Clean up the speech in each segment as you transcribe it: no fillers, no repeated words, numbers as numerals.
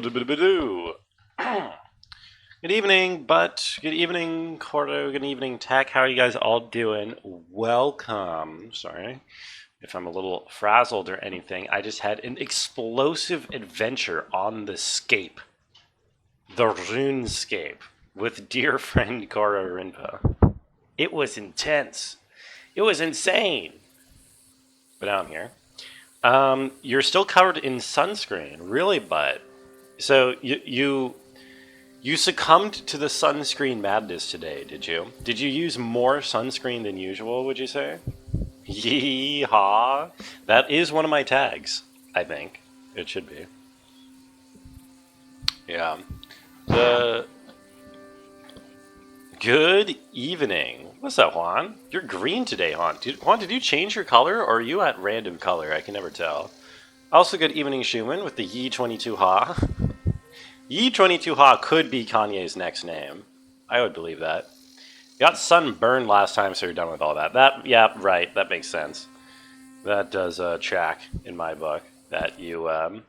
Good evening, Butt. Good evening, Cordo. Good evening, Tech. How are you guys all doing? Welcome. Sorry if I'm a little frazzled or anything. I just had an explosive adventure on the scape. The RuneScape with dear friend Cordo Rinpa. It was intense. It was insane. But now I'm here. You're still covered in sunscreen, really, Butt. So you succumbed to the sunscreen madness today, did you? Did you use more sunscreen than usual, would you say? Yeehaw! That is one of my tags, I think. It should be. Yeah. Good evening. What's up, Juan? You're green today, Juan. Juan, did you change your color, or are you at random color? I can never tell. Also, good evening, Schumann, with the Yi22 Ha. Yi22 Ha could be Kanye's next name. I would believe that. You got sunburned last time, so you're done with all that. Yeah, right. That makes sense. That does track in my book. That you, oh,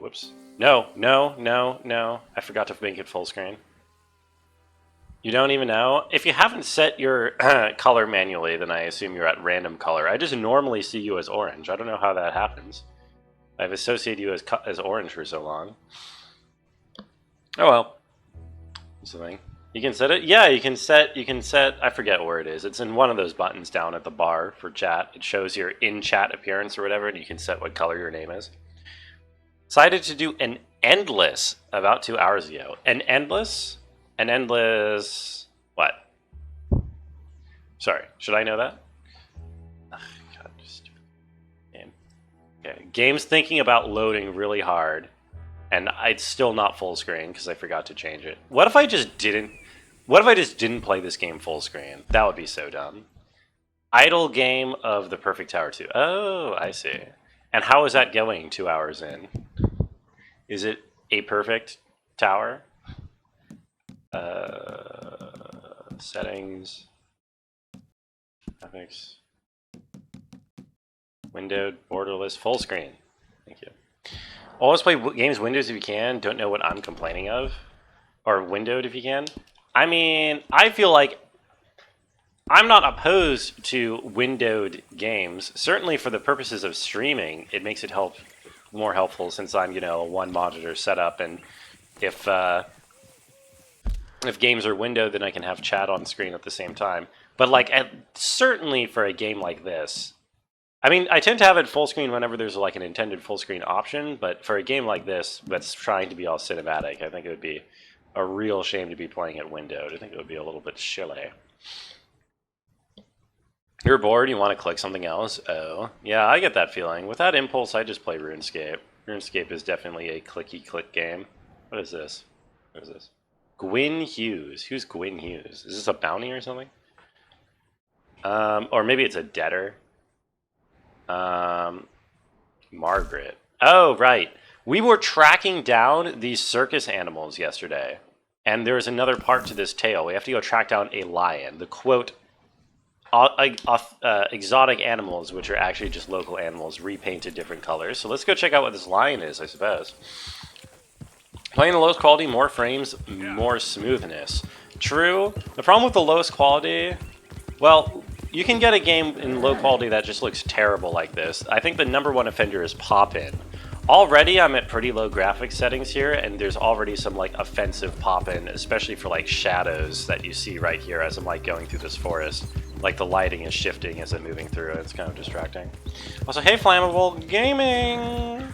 whoops. No. I forgot to make it full screen. You don't even know? If you haven't set your color manually, then I assume you're at random color. I just normally see you as orange. I don't know how that happens. I've associated you as orange for so long. Oh well. That's the thing. You can set it? Yeah, you can set, I forget where it is. It's in one of those buttons down at the bar for chat. It shows your in-chat appearance or whatever, and you can set what color your name is. Decided to do an endless about 2 hours ago. An endless, what? Sorry, should I know that? Ugh, God, just game. Okay, game's thinking about loading really hard, and it's still not full screen because I forgot to change it. What if I just didn't? What if I just didn't play this game full screen? That would be so dumb. Idle game of the Perfect Tower 2. Oh, I see. And how is that going 2 hours in? Is it a perfect tower? Settings, graphics, windowed, borderless, full screen. Thank you. Always play games Windows if you can. Don't know what I'm complaining of. Or windowed if you can. I mean, I feel like I'm not opposed to windowed games. Certainly for the purposes of streaming, it makes it more helpful since I'm, a one monitor setup, and if games are windowed, then I can have chat on screen at the same time. But certainly for a game like this, I mean, I tend to have it full screen whenever there's like an intended full screen option. But for a game like this that's trying to be all cinematic, I think it would be a real shame to be playing it windowed. I think it would be a little bit chilly. You're bored, you want to click something else? Oh, yeah, I get that feeling. With that impulse, I just play RuneScape. RuneScape is definitely a clicky-click game. What is this? What is this? Gwyn Hughes. Who's Gwyn Hughes? Is this a bounty or something? Or maybe it's a debtor. Margaret. Oh, right. We were tracking down these circus animals yesterday. And there's another part to this tale. We have to go track down a lion. The quote, exotic animals, which are actually just local animals, repainted different colors. So let's go check out what this lion is, I suppose. Playing the lowest quality, more frames, more smoothness. True. The problem with the lowest quality, well, you can get a game in low quality that just looks terrible like this. I think the #1 offender is pop-in. Already I'm at pretty low graphics settings here, and there's already some offensive pop-in, especially for shadows that you see right here as I'm going through this forest. The lighting is shifting as I'm moving through it. It's kind of distracting. Also, hey Flammable Gaming!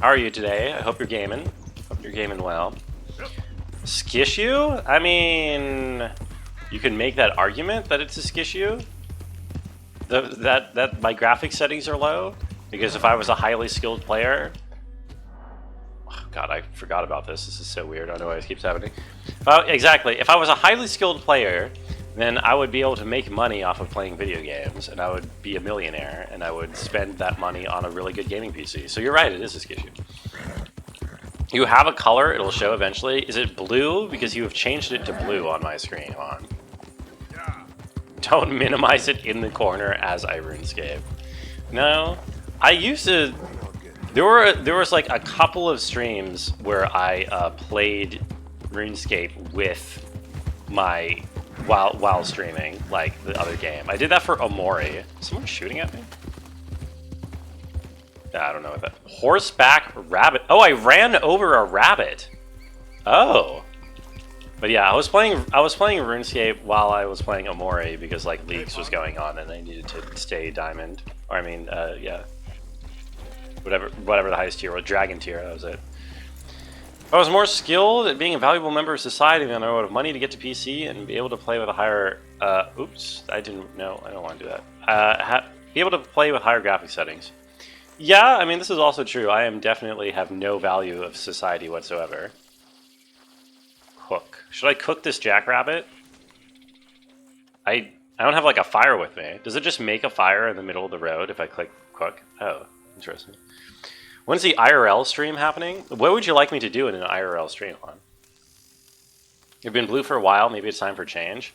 How are you today? I hope you're gaming. Hope you're gaming well. Skishu? I mean, you can make that argument that it's a skishu. That my graphics settings are low. Because if I was a highly skilled player... Oh, God, I forgot about this. This is so weird. I don't know why this keeps happening. Exactly. If I was a highly skilled player, then I would be able to make money off of playing video games, and I would be a millionaire, and I would spend that money on a really good gaming PC. So you're right, it is a skishu. You have a color, it'll show eventually. Is it blue? Because you have changed it to blue on my screen. Hold on. Don't minimize it in the corner as I RuneScape. No, I used to There was like a couple of streams where I played RuneScape with my while streaming like the other game. I did that for Omori. Is someone shooting at me? I don't know what that. Horseback rabbit. Oh, I ran over a rabbit. Oh. But yeah, I was playing RuneScape while I was playing Omori because like leagues was going on and I needed to stay diamond. Or I mean, yeah. Whatever the highest tier was, dragon tier, that was it. If I was more skilled at being a valuable member of society, then I would have money to get to PC and be able to play with a higher, oops, I didn't know, I don't want to do that. Be able to play with higher graphic settings. Yeah, I mean, this is also true. I am definitely have no value of society whatsoever. Cook. Should I cook this jackrabbit? I don't have like a fire with me. Does it just make a fire in the middle of the road if I click cook? Oh, interesting. When's the IRL stream happening? What would you like me to do in an IRL stream, Juan? You've been blue for a while. Maybe it's time for change.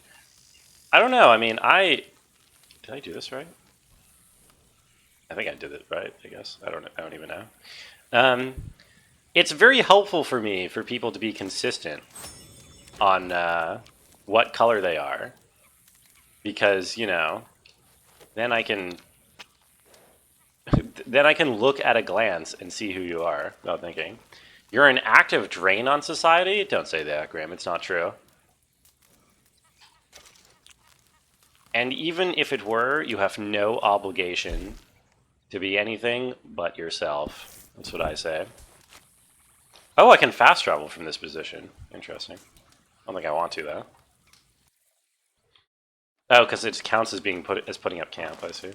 I don't know. I mean, did I do this right? I think I did it right, I guess. I don't even know. It's very helpful for me for people to be consistent on what color they are. Because, you know, then I can look at a glance and see who you are without thinking. You're an active drain on society? Don't say that, Graham. It's not true. And even if it were, you have no obligation to be anything but yourself. That's what I say. Oh, I can fast travel from this position. Interesting. I don't think I want to, though. Oh, because it counts as being putting up camp, I see.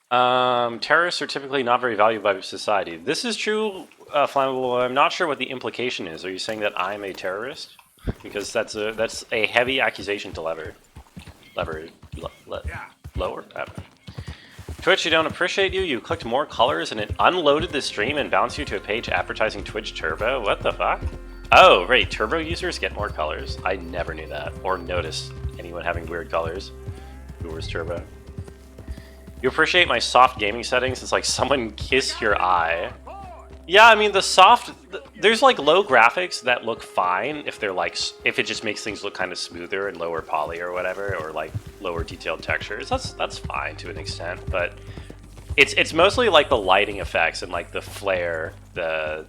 Terrorists are typically not very valued by society. This is true, Flammable. I'm not sure what the implication is. Are you saying that I'm a terrorist? Because that's a heavy accusation to lower. Twitch, you don't appreciate you. You clicked more colors and it unloaded the stream and bounced you to a page advertising Twitch Turbo. What the fuck? Oh, right. Turbo users get more colors. I never knew that or noticed anyone having weird colors. Who was Turbo? You appreciate my soft gaming settings? It's like someone kissed your eye. Yeah, I mean there's like low graphics that look fine if they're like if it just makes things look kind of smoother and lower poly or whatever, or like lower detailed textures. That's fine to an extent, but it's mostly like the lighting effects and like the flare, the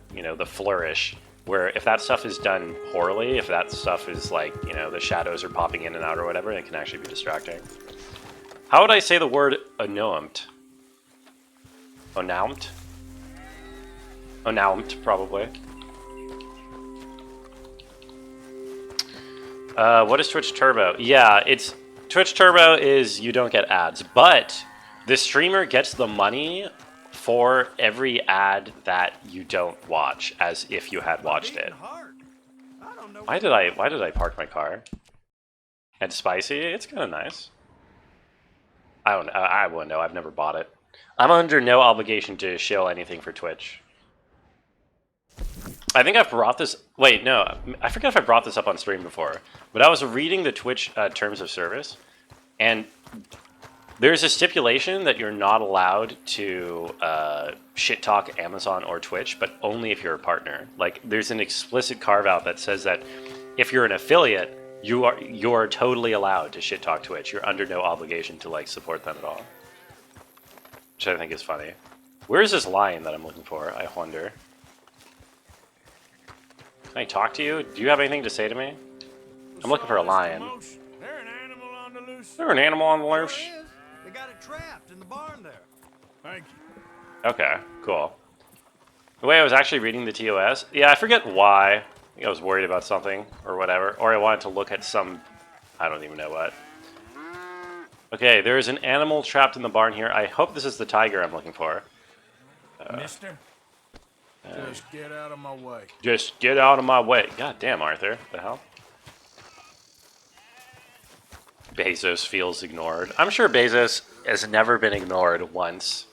flourish. Where if that stuff is done poorly, if that stuff is like the shadows are popping in and out or whatever, it can actually be distracting. How would I say the word onoumped? Onoumped? Onoumped, probably. What is Twitch Turbo? Yeah, Twitch Turbo is you don't get ads, but the streamer gets the money for every ad that you don't watch, as if you had watched it. Why did I park my car? And spicy, it's kind of nice. I wouldn't know. I've never bought it. I'm under no obligation to show anything for Twitch. I think I've brought this... Wait, no. I forget if I brought this up on stream before. But I was reading the Twitch terms of service. And there's a stipulation that you're not allowed to shit talk Amazon or Twitch, but only if you're a partner. Like, there's an explicit carve-out that says that if you're an affiliate, you're totally allowed to shit talk Twitch. You're under no obligation to like support them at all. Which I think is funny. Where is this lion that I'm looking for? I wonder. Can I talk to you? Do you have anything to say to me? I'm looking for a lion. They're an animal on the loose. They're an animal on the loose. They got it trapped in the barn there. Thank you. Okay, cool. The way I was actually reading the TOS, yeah, I forget why. I think I was worried about something or whatever, or I wanted to look at some, I don't even know what. Okay, there is an animal trapped in the barn here. I hope this is the tiger I'm looking for. Mister, just get out of my way. Just get out of my way. God damn, Arthur. The hell? Bezos feels ignored. I'm sure Bezos has never been ignored once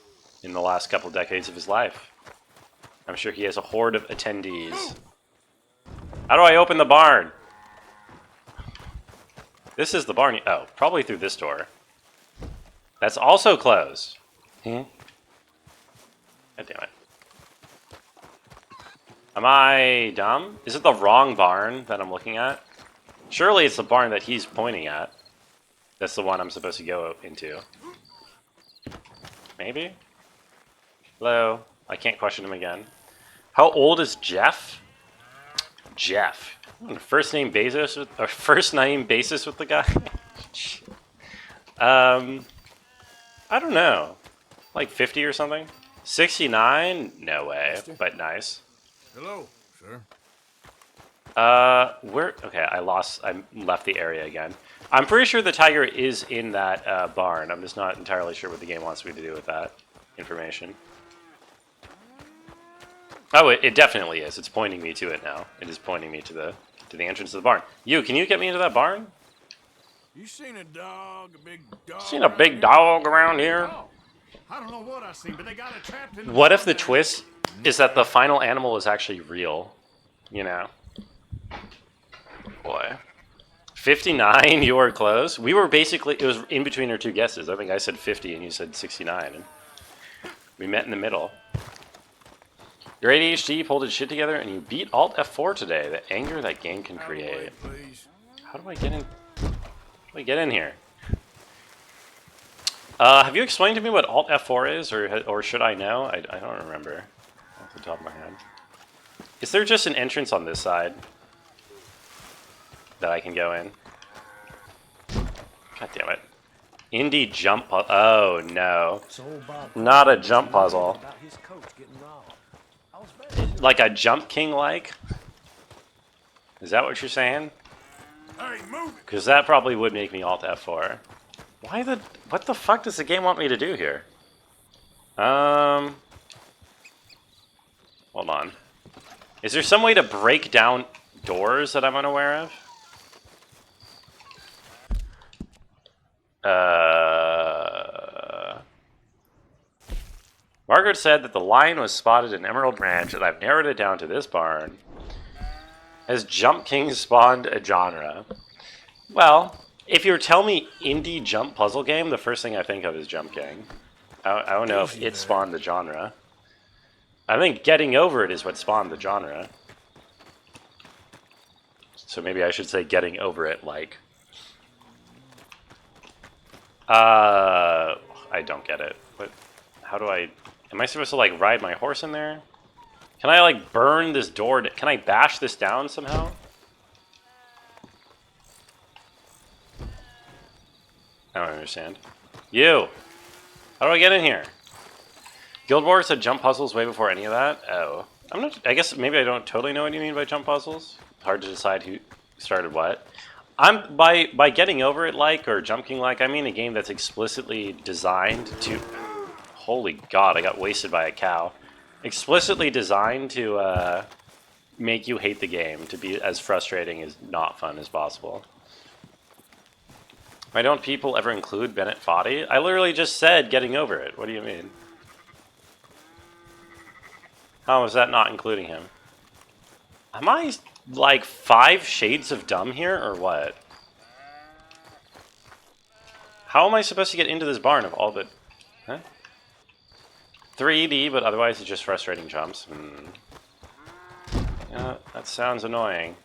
in the last couple decades of his life. I'm sure he has a horde of attendees. How do I open the barn? This is the barn. Oh, probably through this door. That's also closed. God damn it. Am I dumb? Is it the wrong barn that I'm looking at? Surely it's the barn that he's pointing at. That's the one I'm supposed to go into. Maybe? Hello? I can't question him again. How old is Jeff? Jeff. First name basis with the guy? I don't know. Like 50 or something? 69? No way, but nice. Hello, sir. Okay, I left the area again. I'm pretty sure the tiger is in that barn. I'm just not entirely sure what the game wants me to do with that information. Oh, it definitely is. It's pointing me to it now. It is pointing me to the entrance of the barn. Can you get me into that barn? You seen a dog, a big dog? Seen a big dog around here? Oh, I don't know what I seen, but they got it trapped in the What if the barn. twist is that the final animal is actually real? You know? Boy. 59, you were close. We were basically, it was in between our two guesses. I think I said 50 and you said 69. And we met in the middle. Your ADHD pulled its shit together and you beat Alt F4 today. The anger that game can create. How do I get in? How do I get in here? Have you explained to me what Alt F4 is, or should I know? I don't remember off the top of my head. Is there just an entrance on this side that I can go in? God damn it. Indie jump puzzle. Oh, no. Not a jump puzzle. Like a Jump King-like? Is that what you're saying? Hey, move it. Because that probably would make me Alt F4. What the fuck does the game want me to do here? Hold on. Is there some way to break down doors that I'm unaware of? Margaret said that the lion was spotted in Emerald Ranch, and I've narrowed it down to this barn. Has Jump King spawned a genre? Well, if you were telling me indie jump puzzle game, the first thing I think of is Jump King. I don't know if it spawned the genre. I think Getting Over It is what spawned the genre. So maybe I should say Getting Over It like. I don't get it. But how do I... Am I supposed to, like, ride my horse in there? Can I, like, burn this door? Can I bash this down somehow? I don't understand. You! How do I get in here? Guild Wars said jump puzzles way before any of that? Oh. I guess maybe I don't totally know what you mean by jump puzzles. Hard to decide who started what. By Getting Over It like, or Jump King like, I mean a game that's explicitly designed to... Holy God, I got wasted by a cow. Explicitly designed to make you hate the game, to be as frustrating as not fun as possible. Why don't people ever include Bennett Foddy? I literally just said Getting Over It. What do you mean? How is that not including him? Am I, like, 5 shades of dumb here, or what? How am I supposed to get into this barn of all the... Huh? 3D, but otherwise it's just frustrating jumps. Yeah, that sounds annoying.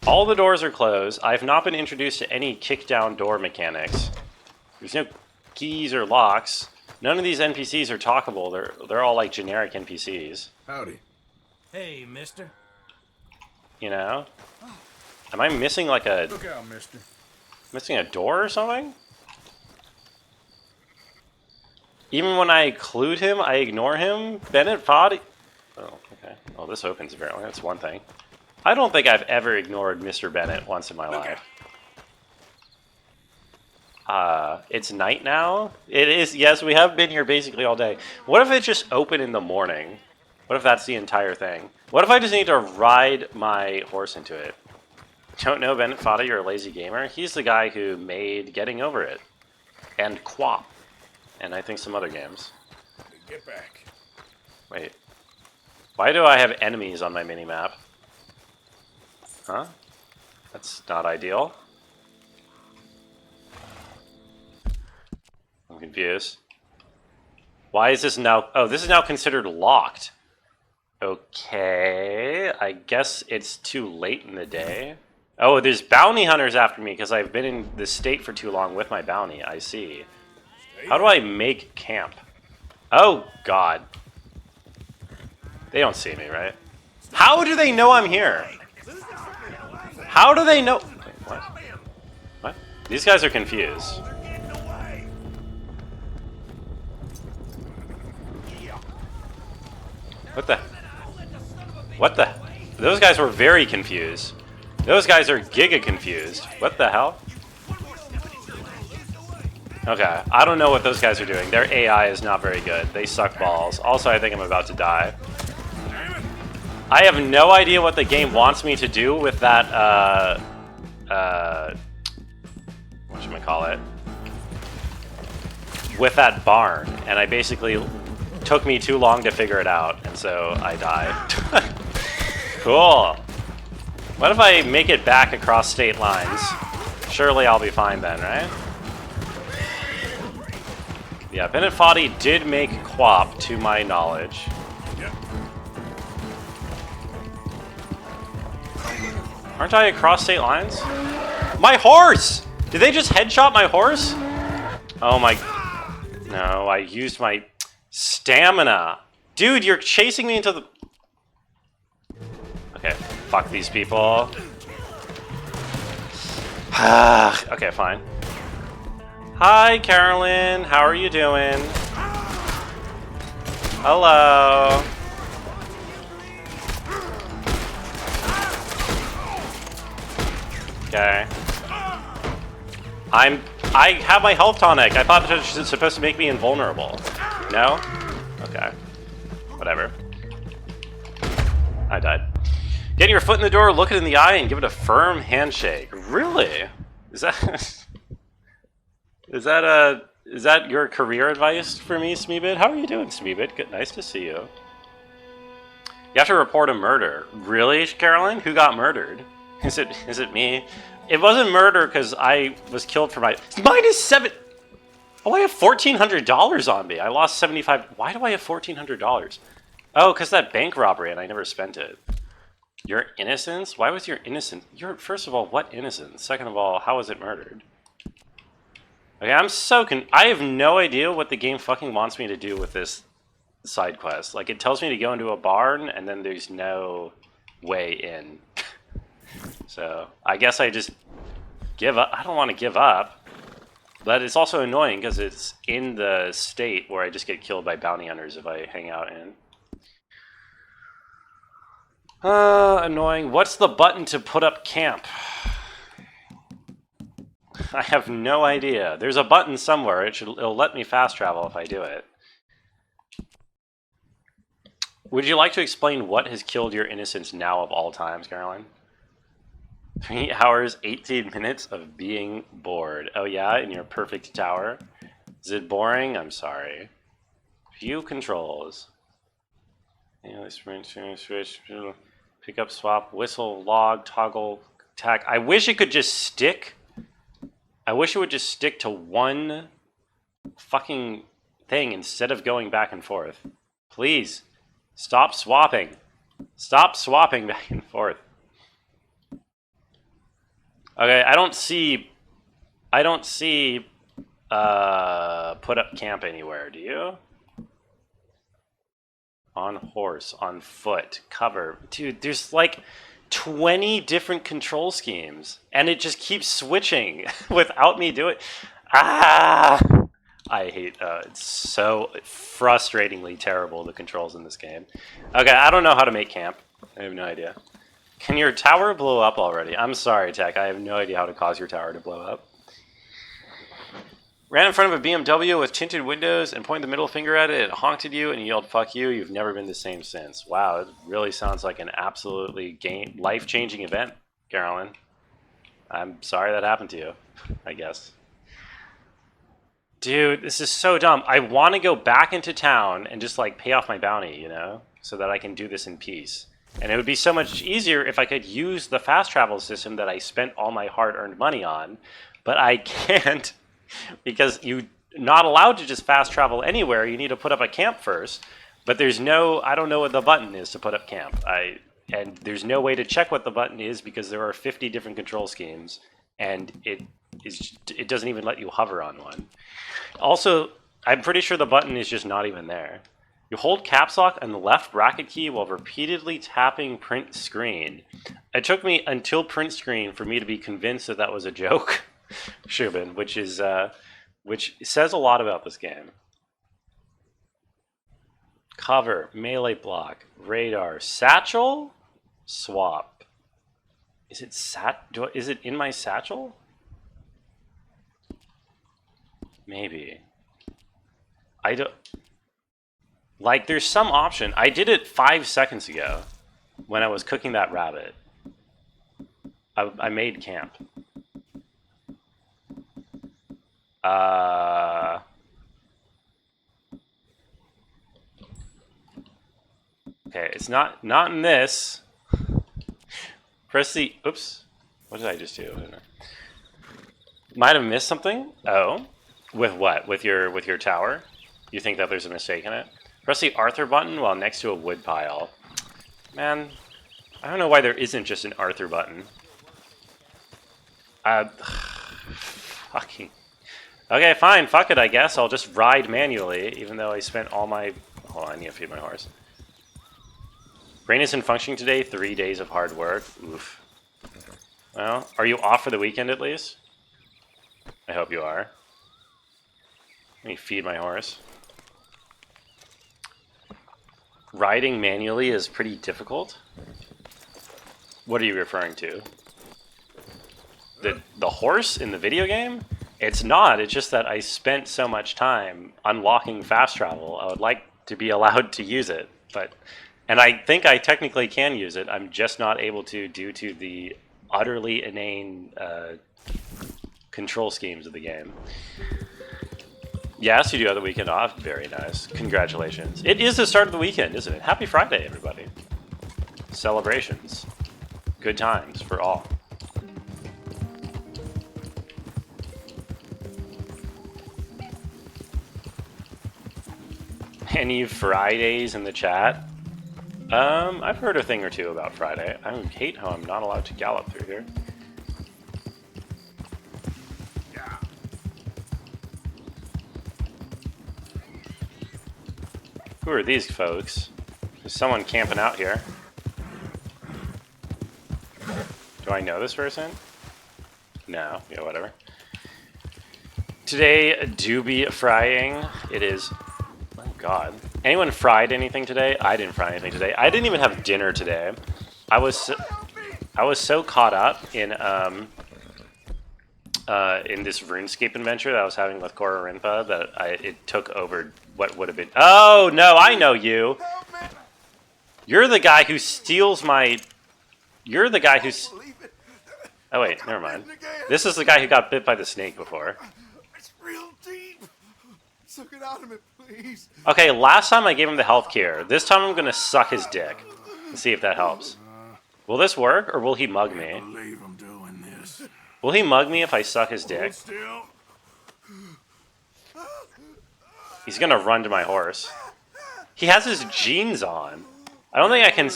All the doors are closed. I've not been introduced to any kick-down door mechanics. There's no keys or locks. None of these NPCs are talkable. They're all like generic NPCs. Howdy. Hey, mister. You know? Am I missing like a... Look out, mister. Missing a door or something? Even when I include him, I ignore him? Bennett Foddy? Oh, okay. Well, this opens apparently. That's one thing. I don't think I've ever ignored Mr. Bennett once in my life. It's night now? It is, yes, we have been here basically all day. What if it just opened in the morning? What if that's the entire thing? What if I just need to ride my horse into it? Don't know Bennett Foddy, you're a lazy gamer? He's the guy who made Getting Over It. And Quap. And I think some other games. Get back. Wait. Why do I have enemies on my minimap? Huh? That's not ideal. I'm confused. Why is this now? Oh, this is now considered locked. Okay, I guess it's too late in the day. Oh, there's bounty hunters after me because I've been in this state for too long with my bounty. I see. How do I make camp? Oh, God. They don't see me, right? How do they know I'm here? How do they know? Wait, what? What? These guys are confused. What the? What the? Those guys were very confused. Those guys are giga confused. What the hell? Okay, I don't know what those guys are doing. Their AI is not very good. They suck balls. Also, I think I'm about to die. I have no idea what the game wants me to do with that, whatchamacallit? With that barn. And I basically took me too long to figure it out, and so I died. Cool. What if I make it back across state lines? Surely I'll be fine then, right? Yeah, Bennett Foddy did make QWOP, to my knowledge. Aren't I across state lines? My horse! Did they just headshot my horse? Oh my... No, I used my stamina. Dude, you're chasing me into the... Okay, fuck these people. Okay, fine. Hi, Carolyn. How are you doing? Hello. Okay. I have my health tonic. I thought it was supposed to make me invulnerable. No? Okay. Whatever. I died. Get your foot in the door, look it in the eye, and give it a firm handshake. Really? Is that is that your career advice for me, Smeebit? How are you doing, Smeebit? Good, nice to see you. You have to report a murder. Really, Carolyn? Who got murdered? Is it me? It wasn't murder because I was killed for my -7. Oh, I have $1,400 on me. I lost 75. Why do I have $1,400? Oh, because that bank robbery and I never spent it. Your innocence? Why was your innocence? First of all, what innocence? Second of all, how was it murdered? Okay, I'm so I have no idea what the game fucking wants me to do with this side quest. Like, it tells me to go into a barn, and then there's no way in. So, I guess I just give up. I don't want to give up. But it's also annoying because it's in the state where I just get killed by bounty hunters if I hang out in. Annoying. What's the button to put up camp? I have no idea. There's a button somewhere. It'll let me fast travel if I do it. Would you like to explain what has killed your innocence now of all times, Caroline? 3 hours, 18 minutes of being bored. Oh yeah, in your perfect tower? Is it boring? I'm sorry. Few controls. Switch, pick up, swap, whistle, log, toggle, attack. I wish it could just stick. I wish it would just stick to one fucking thing instead of going back and forth. Please, stop swapping. Stop swapping back and forth. Okay, I don't see put up camp anywhere, do you? On horse, on foot, cover. Dude, there's like 20 different control schemes, and it just keeps switching without me doing. I hate. It's so frustratingly terrible, the controls in this game. Okay, I don't know how to make camp. I have no idea. Can your tower blow up already? I'm sorry, Tech. I have no idea how to cause your tower to blow up. Ran in front of a BMW with tinted windows and pointed the middle finger at it. It honked at you and you yelled, "Fuck you. You've never been the same since." Wow, it really sounds like an absolutely life-changing event, Carolyn. I'm sorry that happened to you, I guess. Dude, this is so dumb. I want to go back into town and just, like, pay off my bounty, you know, so that I can do this in peace. And it would be so much easier if I could use the fast travel system that I spent all my hard-earned money on, but I can't because you not allowed to just fast travel anywhere. You need to put up a camp first. But there's no, I don't know what the button is to put up camp. And there's no way to check what the button is because there are 50 different control schemes, and it doesn't even let you hover on one. Also, I'm pretty sure the button is just not even there. You hold caps lock on the left bracket key while repeatedly tapping print screen. It took me until print screen for me to be convinced that that was a joke, Shubin, which says a lot about this game. Cover, melee block, radar, satchel, swap. Is it in my satchel? Maybe. I don't. Like, there's some option. I did it 5 seconds ago when I was cooking that rabbit. I made camp. Okay, it's not in this. Press the. Oops. What did I just do? Might have missed something. Oh, with what? With your tower? You think that there's a mistake in it? Press the Arthur button while next to a wood pile. Man, I don't know why there isn't just an Arthur button. Fucking. Okay, fine. Fuck it. I guess I'll just ride manually, even though I spent all my. Hold on, I need to feed my horse. Brain isn't functioning today. 3 days of hard work. Oof. Well, are you off for the weekend at least? I hope you are. Let me feed my horse. Riding manually is pretty difficult. What are you referring to? The horse in the video game? It's not. It's just that I spent so much time unlocking fast travel. I would like to be allowed to use it, and I think I technically can use it. I'm just not able to due to the utterly inane control schemes of the game. Yes, you do have the weekend off. Very nice. Congratulations. It is the start of the weekend, isn't it? Happy Friday, everybody. Celebrations. Good times for all. Any Fridays in the chat? I've heard a thing or two about Friday. I hate how I'm not allowed to gallop through here. Who are these folks? There's someone camping out here. Do I know this person? No. Yeah, whatever. Today, do be frying. It is... Oh, God. Anyone fried anything today? I didn't fry anything today. I didn't even have dinner today. I was so caught up in this RuneScape adventure that I was having with Cora Rinpa that it took over what would have been... Oh, no, I know you. You're the guy who steals my... You're the guy who's... Oh, wait, never mind. This is the guy who got bit by the snake before. It's real deep. Suck it out of me, please. Okay, last time I gave him the health care. This time I'm going to suck his dick and see if that helps. Will this work, or will he mug me? I believe I'm doing this. Will he mug me if I suck his dick? Still. He's going to run to my horse. He has his jeans on. I don't think I can...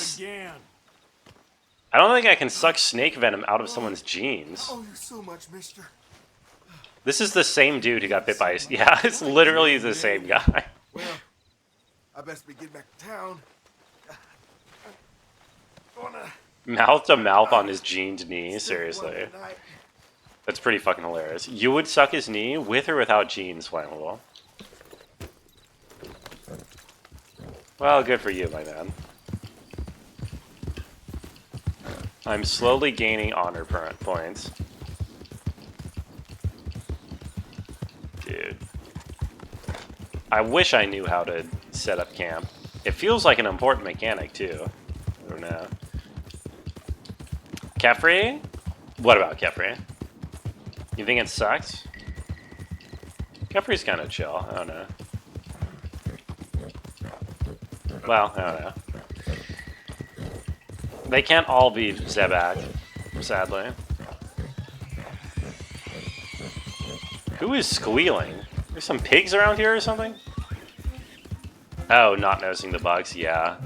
I don't think I can suck snake venom out of someone's jeans. Oh, you so much, mister. This is the same dude who got bit by... Yeah, it's literally the same guy. Well, I best be getting back to town. Mouth to mouth on his jeaned knee, seriously. That's pretty fucking hilarious. You would suck his knee with or without jeans, Flammable? Well, good for you, my man. I'm slowly gaining honor points. Dude. I wish I knew how to set up camp. It feels like an important mechanic, too. I don't know. Kefri? What about Kefri? You think it sucks? Kefri's kind of chill. I don't know. Well, I don't know. They can't all be Zebak, sadly. Who is squealing? There's some pigs around here or something? Oh, not noticing the bugs, yeah.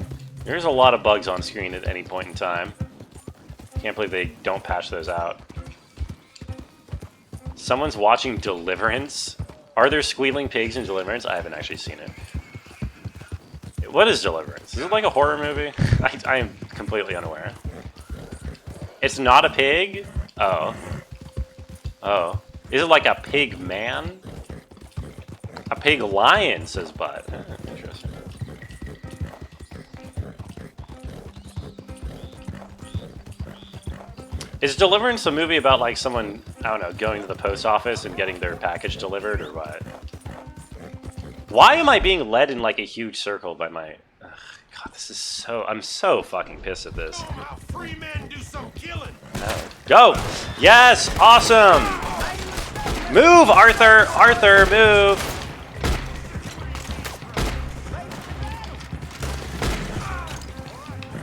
There's a lot of bugs on screen at any point in time. Can't believe they don't patch those out. Someone's watching Deliverance? Are there squealing pigs in Deliverance? I haven't actually seen it. What is Deliverance? Is it like a horror movie? I am completely unaware. It's not a pig? Oh. Oh. Is it like a pig man? A pig lion, says Bud. Interesting. Is Deliverance a movie about like someone, I don't know, going to the post office and getting their package delivered or what? Why am I being led in like a huge circle by my... Ugh, God, this is so... I'm so fucking pissed at this. Free men do some killing. Oh. Go! Yes! Awesome! Move, Arthur! Arthur, move!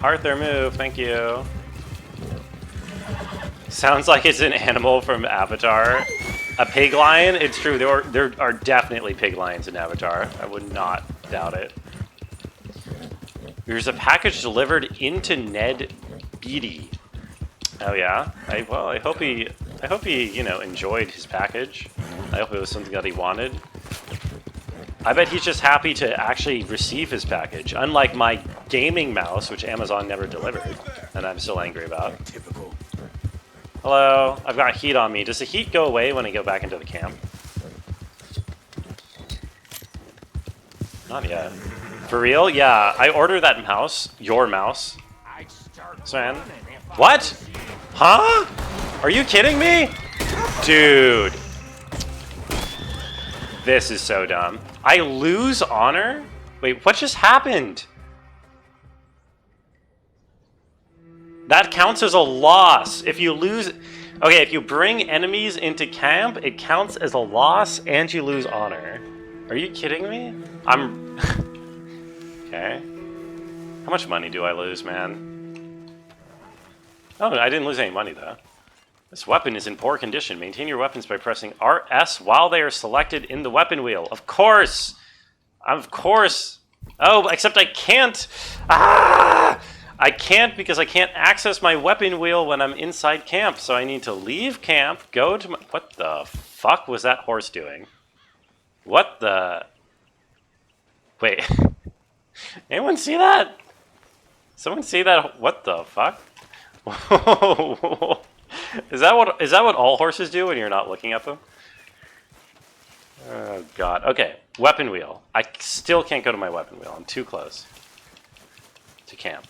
Arthur, move. Thank you. Sounds like it's an animal from Avatar. A pig lion? It's true. There are definitely pig lions in Avatar. I would not doubt it. There's a package delivered into Ned Beatty. Oh yeah. I hope he enjoyed his package. I hope it was something that he wanted. I bet he's just happy to actually receive his package, unlike my gaming mouse, which Amazon never delivered, and I'm still angry about. Typical. Hello, I've got heat on me. Does the heat go away when I go back into the camp? Not yet. For real? Yeah, I ordered that mouse, your mouse. Sven. What? Huh? Are you kidding me? Dude. This is so dumb. I lose honor? Wait, what just happened? That counts as a loss. If you lose... Okay, if you bring enemies into camp, it counts as a loss and you lose honor. Are you kidding me? I'm... Okay. How much money do I lose, man? Oh, I didn't lose any money, though. This weapon is in poor condition. Maintain your weapons by pressing RS while they are selected in the weapon wheel. Of course! Of course! Oh, except I can't! Ah! I can't because I can't access my weapon wheel when I'm inside camp. So I need to leave camp, go to my... What the fuck was that horse doing? What the... Wait. Anyone see that? Someone see that? What the fuck? Is that what all horses do when you're not looking at them? Oh god. Okay, weapon wheel. I still can't go to my weapon wheel. I'm too close to camp.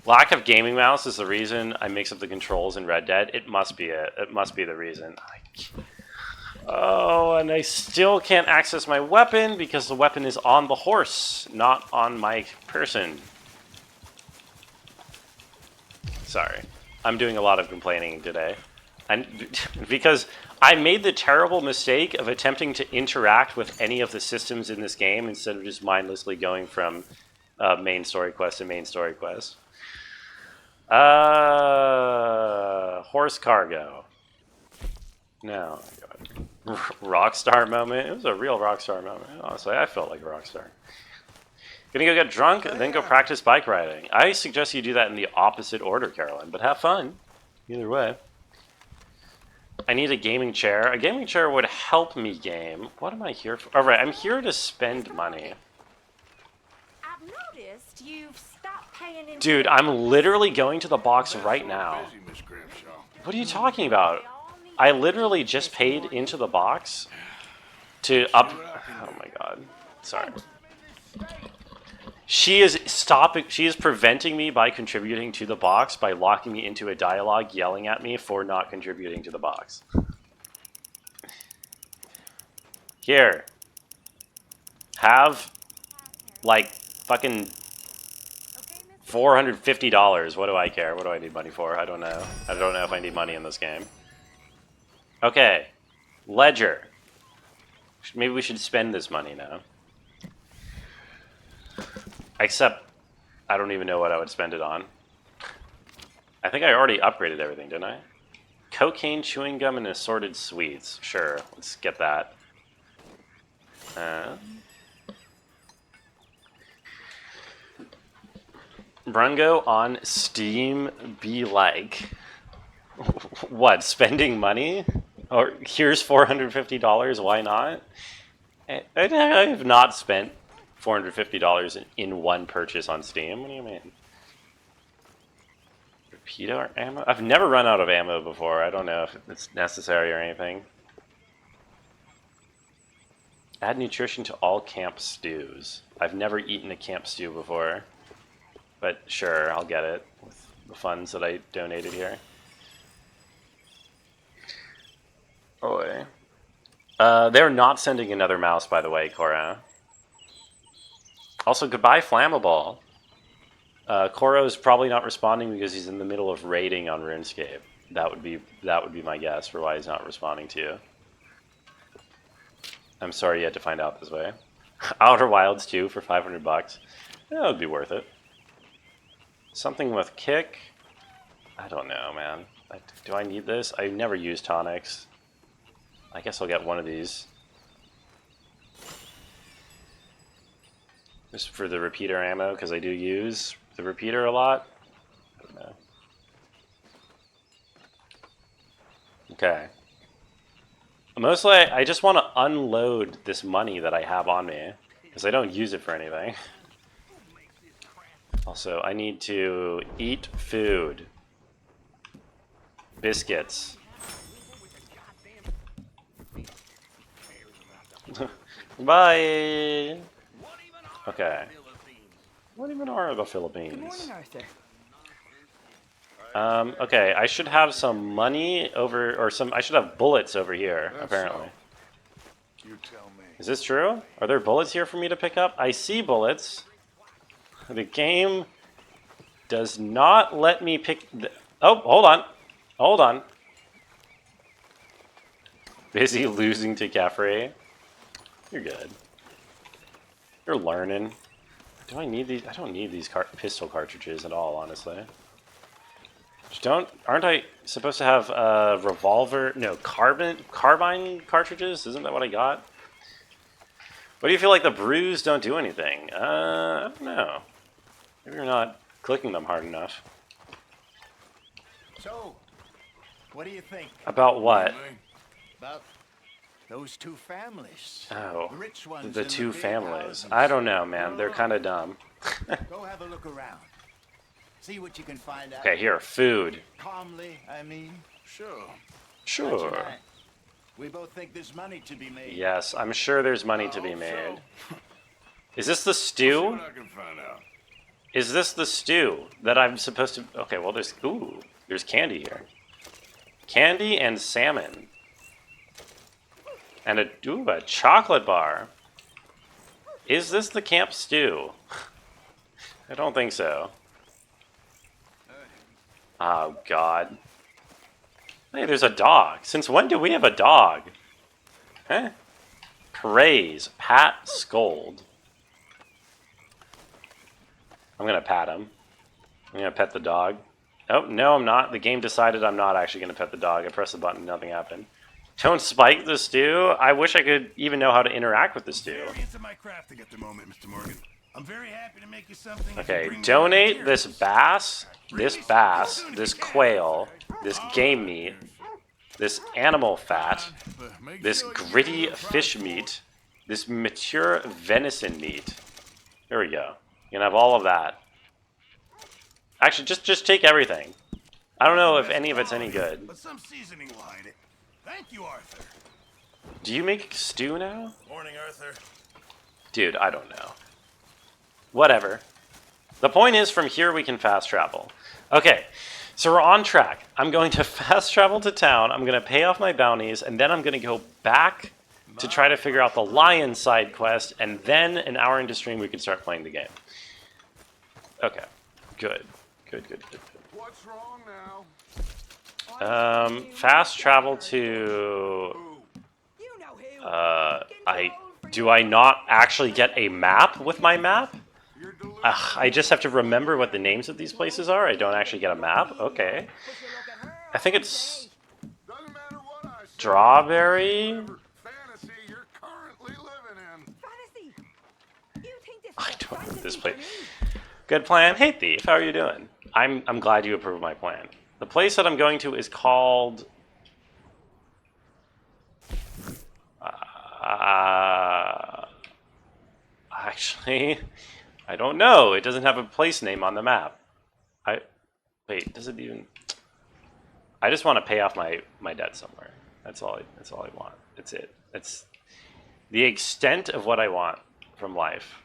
Lack of gaming mouse is the reason I mix up the controls in Red Dead. It must be it. It must be the reason. Oh, and I still can't access my weapon because the weapon is on the horse, not on my person. Sorry. I'm doing a lot of complaining today. And because I made the terrible mistake of attempting to interact with any of the systems in this game instead of just mindlessly going from main story quest to main story quest. Horse cargo. No. Rockstar moment. It was a real rockstar moment. Honestly, I felt like a rockstar. Gonna go get drunk, then go practice bike riding. I suggest you do that in the opposite order, Caroline, but have fun. Either way. I need a gaming chair. A gaming chair would help me game. What am I here for? Alright, I'm here to spend money. I've noticed you've stopped paying in. Dude, I'm literally going to the box right now. What are you talking about? I literally just paid into the box to up... Oh my god. Sorry. She is preventing me by contributing to the box by locking me into a dialogue yelling at me for not contributing to the box. Here. Have, like, fucking $450. What do I care? What do I need money for? I don't know. I don't know if I need money in this game. Okay. Ledger. Maybe we should spend this money now. Except, I don't even know what I would spend it on. I think I already upgraded everything, didn't I? cocaine, chewing gum, and assorted sweets. Sure, let's get that. Brungo on Steam be like... What, spending money? Or here's $450, why not? I have not spent $450 in one purchase on Steam. What do you mean? Repeater ammo? I've never run out of ammo before. I don't know if it's necessary or anything. Add nutrition to all camp stews. I've never eaten a camp stew before. But sure, I'll get it with the funds that I donated here. Oh, they're not sending another mouse, by the way, Cora. Also, goodbye, Flammable. Koro's probably not responding because he's in the middle of raiding on RuneScape. That would be my guess for why he's not responding to you. I'm sorry you had to find out this way. Outer Wilds 2 for $500. That would be worth it. Something with kick. I don't know, man. Do I need this? I've never used tonics. I guess I'll get one of these. Just for the repeater ammo, because I do use the repeater a lot. I don't know. Okay. Mostly, I just want to unload this money that I have on me, because I don't use it for anything. Also, I need to eat food. Biscuits. Bye! Okay. What even are the Philippines? Good morning, Arthur. Okay, I should have some money over, or I should have bullets over here, apparently. You tell me. Is this true? Are there bullets here for me to pick up? I see bullets. The game does not let me pick... Oh, hold on. Hold on. Busy losing to Caffrey. You're good. You're learning. Do I need these? I don't need these pistol cartridges at all, honestly. Aren't I supposed to have revolver? No, carbine cartridges? Isn't that what I got? What do you feel like the brews don't do anything? I don't know. Maybe you're not clicking them hard enough. So, what do you think About what? about those two families? Oh, The rich ones the in two big families. houses. I don't know, man. They're kind of dumb. Go have a look around. See what you can find out. Okay, here, food. Calmly, I mean. Sure. Sure. Right. We both think there's money to be made. Yes, I'm sure there's money to be made. Is this the See stew? what I can find out. Is this the stew that I'm supposed to... Okay, well, there's candy here. Candy and salmon. And a chocolate bar. Is this the camp stew? I don't think so. Oh, God. Hey, there's a dog. Since when do we have a dog? Huh? Praise. Pat. Scold. I'm gonna pat him. I'm gonna pet the dog. Oh, no, I'm not. The game decided I'm not actually gonna pet the dog. I pressed the button, nothing happened. Don't spike the stew? I wish I could even know how to interact with the stew. Very into my crafting at the moment, Mr. Morgan. I'm very happy to make you something. that Okay, can bring donate more this bass, this quail, this game meat, this animal fat, But make this sure you gritty do it fish properly. meat, this mature venison meat. There we go. You can have all of that. Actually, just take everything. I don't know if any of it's any good. But some seasoning will hide it. Thank you, Arthur. Do you make stew now? Morning, Arthur. Dude, I don't know. Whatever. The point is, from here we can fast travel. Okay, so we're on track. I'm going to fast travel to town, I'm going to pay off my bounties, and then I'm going to go back to try to figure out the lion side quest, and then an hour into stream we can start playing the game. Okay, good. Good. What's wrong now? Fast travel to... You know who. Do I not actually get a map with my map? You're delicious. I just have to remember what the names of these places are? I don't actually get a map? Okay. I think it's... Strawberry? Fantasy you're currently living in. Fantasy. You think this I is a don't know fantasy this for place. me? Good plan. Hey, Thief. How are you doing? I'm glad you approve my plan. The place that I'm going to is called... actually, I don't know. It doesn't have a place name on the map. Wait, does it even... I just want to pay off my debt somewhere. That's all I want. That's it. That's the extent of what I want from life.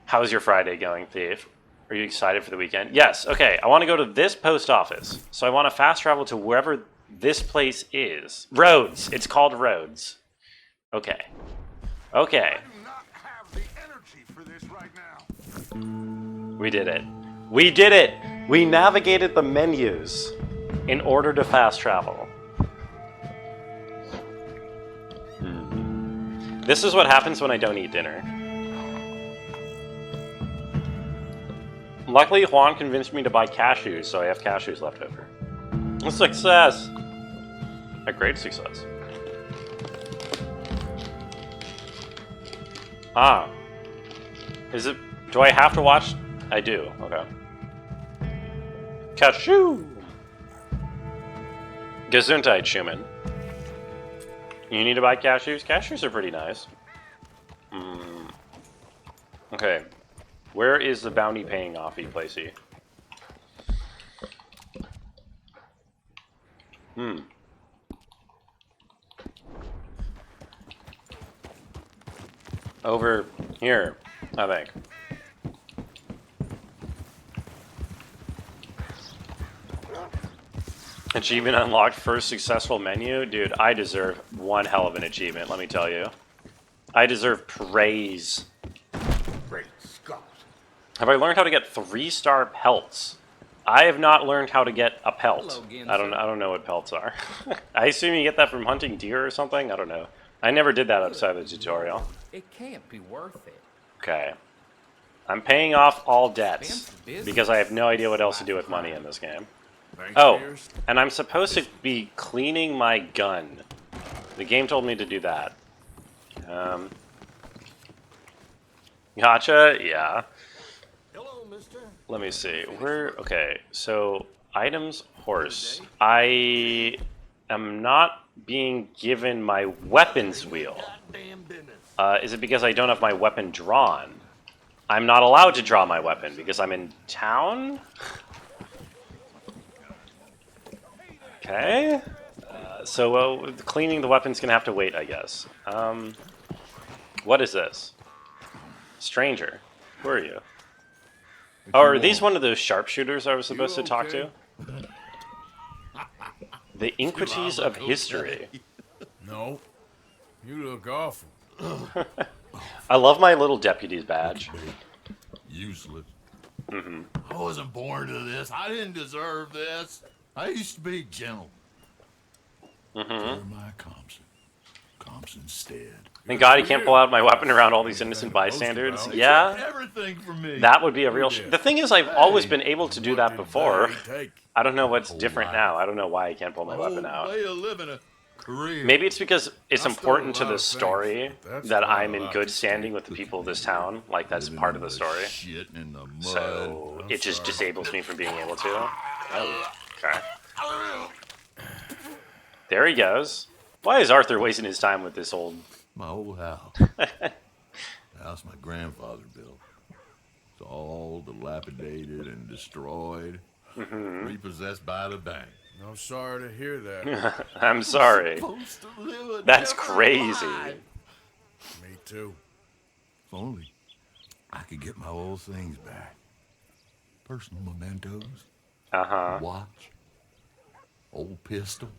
How's your Friday going, Thief? Are you excited for the weekend? Yes. Okay, I want to go to this post office. So I want to fast travel to wherever this place is. Rhodes. It's called Rhodes. Okay. Okay. I do not have the energy for this right now. We did it. We did it! We navigated the menus in order to fast travel. This is what happens when I don't eat dinner. Luckily, Juan convinced me to buy cashews, so I have cashews left over. A success! A great success. Ah. Is it... Do I have to watch... I do. Okay. Cashew! Gesundheit, Schumann. You need to buy cashews? Cashews are pretty nice. Okay. Where is the bounty paying offy placey? Over here, I think. Achievement unlocked, first successful menu. Dude, I deserve one hell of an achievement, let me tell you. I deserve praise. Great Scott. Have I learned how to get 3-star pelts? I have not learned how to get a pelt. Hello again, I sir. don't know what pelts are. I assume you get that from hunting deer or something? I don't know. I never did that outside the tutorial. It can't be worth it. Okay. I'm paying off all debts Expensive business. because I have no idea what else to do with money in this game. Thanks, Oh, Pierce. and I'm supposed to be cleaning my gun. The game told me to do that. Gotcha, yeah. Hello, mister. Let me see. Okay, so items, horse. I am not being given my weapons wheel. Goddamn business. Is it because I don't have my weapon drawn? I'm not allowed to draw my weapon because I'm in town? Okay. So cleaning the weapon's gonna have to wait, I guess. What is this? Stranger. Who are you? Oh, are these one of those sharpshooters I was supposed to talk to? The iniquities of history. No. You look awful. I love my little deputy's badge. Useless. I wasn't born to this. I didn't deserve this. I used to be gentle. Jeremiah Compson. Compson's dead. Thank God he can't pull out my weapon around all these innocent bystanders. They Yeah, Everything for me. that would be a real... did. The thing is, I've always been able to do What that did before. they take? I don't know what's different now. I don't know why I can't pull my weapon out. Way of living a career. Maybe it's because it's I've important to stolen a lot the of story things, but that's that not I'm a in lot good to standing with the people of this town. Like, that's part of the story. Shitting in the mud. So it just sorry. disables me from being able to. Oh, okay. There he goes. Why is Arthur wasting his time with this old... My old house. The house my grandfather built. It's all dilapidated and destroyed. Repossessed by the bank. I'm sorry to hear that. I'm sorry. Supposed to live a That's different crazy. life. Me too. If only I could get my old things back. Personal mementos. Uh-huh. Watch. Old pistol.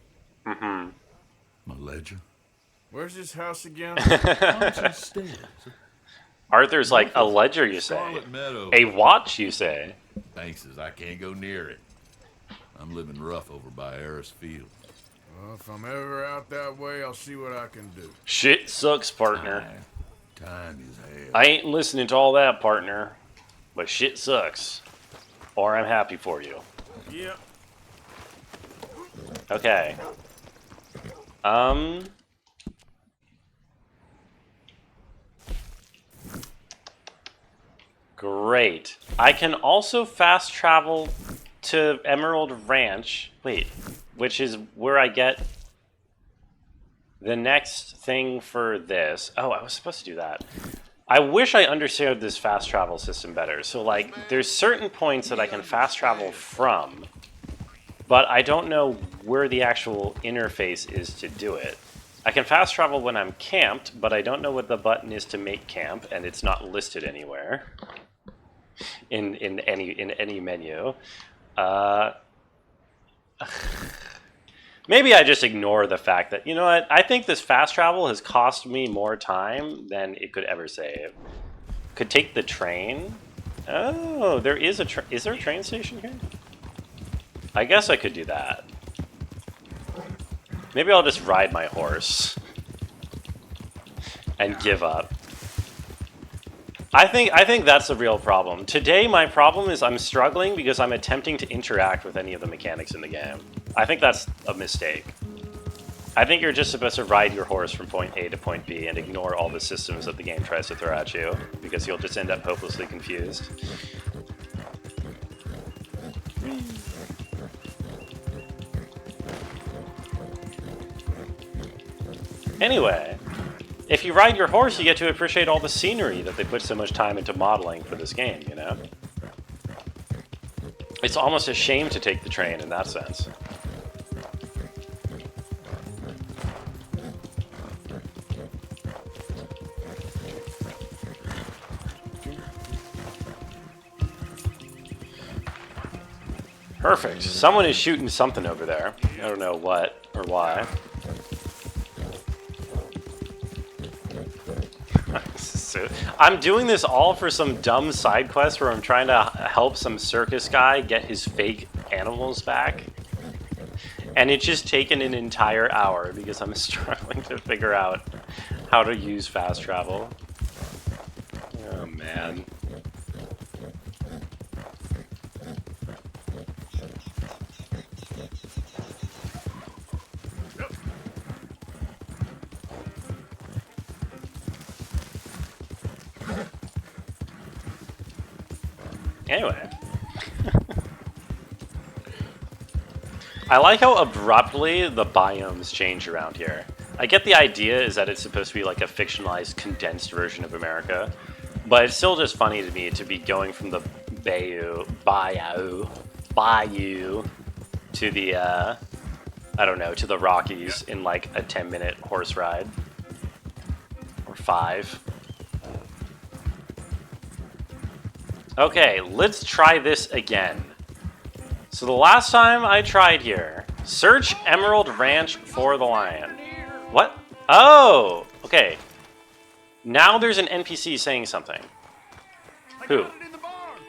Mm-hmm. My ledger. Where's this house again? Conscience stairs. Arthur's like, a ledger, you say? Scarlet Meadow. A watch, you say? Bank says I can't go near it. I'm living rough over by Harris Field. Well, if I'm ever out that way, I'll see what I can do. Shit sucks, partner. Time is hell. I ain't listening to all that, partner. But shit sucks. Or I'm happy for you. Yeah. Okay. Great. I can also fast travel to Emerald Ranch. Wait, which is where I get the next thing for this. Oh, I was supposed to do that. I wish I understood this fast travel system better. So, like, there's certain points that I can fast travel from, but I don't know where the actual interface is to do it. I can fast travel when I'm camped, but I don't know what the button is to make camp, and it's not listed anywhere in any menu. Maybe I just ignore the fact that, you know what, I think this fast travel has cost me more time than it could ever save. Could take the train. Oh, there is a is there a train station here? I guess I could do that. Maybe I'll just ride my horse and give up. I think that's the real problem. Today, my problem is I'm struggling because I'm attempting to interact with any of the mechanics in the game. I think that's a mistake. I think you're just supposed to ride your horse from point A to point B and ignore all the systems that the game tries to throw at you, because you'll just end up hopelessly confused. Anyway, if you ride your horse, you get to appreciate all the scenery that they put so much time into modeling for this game, you know? It's almost a shame to take the train in that sense. Perfect. Someone is shooting something over there. I don't know what or why. I'm doing this all for some dumb side quest where I'm trying to help some circus guy get his fake animals back. And it's just taken an entire hour because I'm struggling to figure out how to use fast travel. Oh, man. Anyway. I like how abruptly the biomes change around here. I get the idea is that it's supposed to be like a fictionalized, condensed version of America, but it's still just funny to me to be going from the bayou to the, I don't know, to the Rockies in like a 10-minute horse ride. Or 5. Okay, let's try this again. So the last time I tried here, search Emerald Ranch for the lion. What? Oh, okay. Now there's an NPC saying something. Who?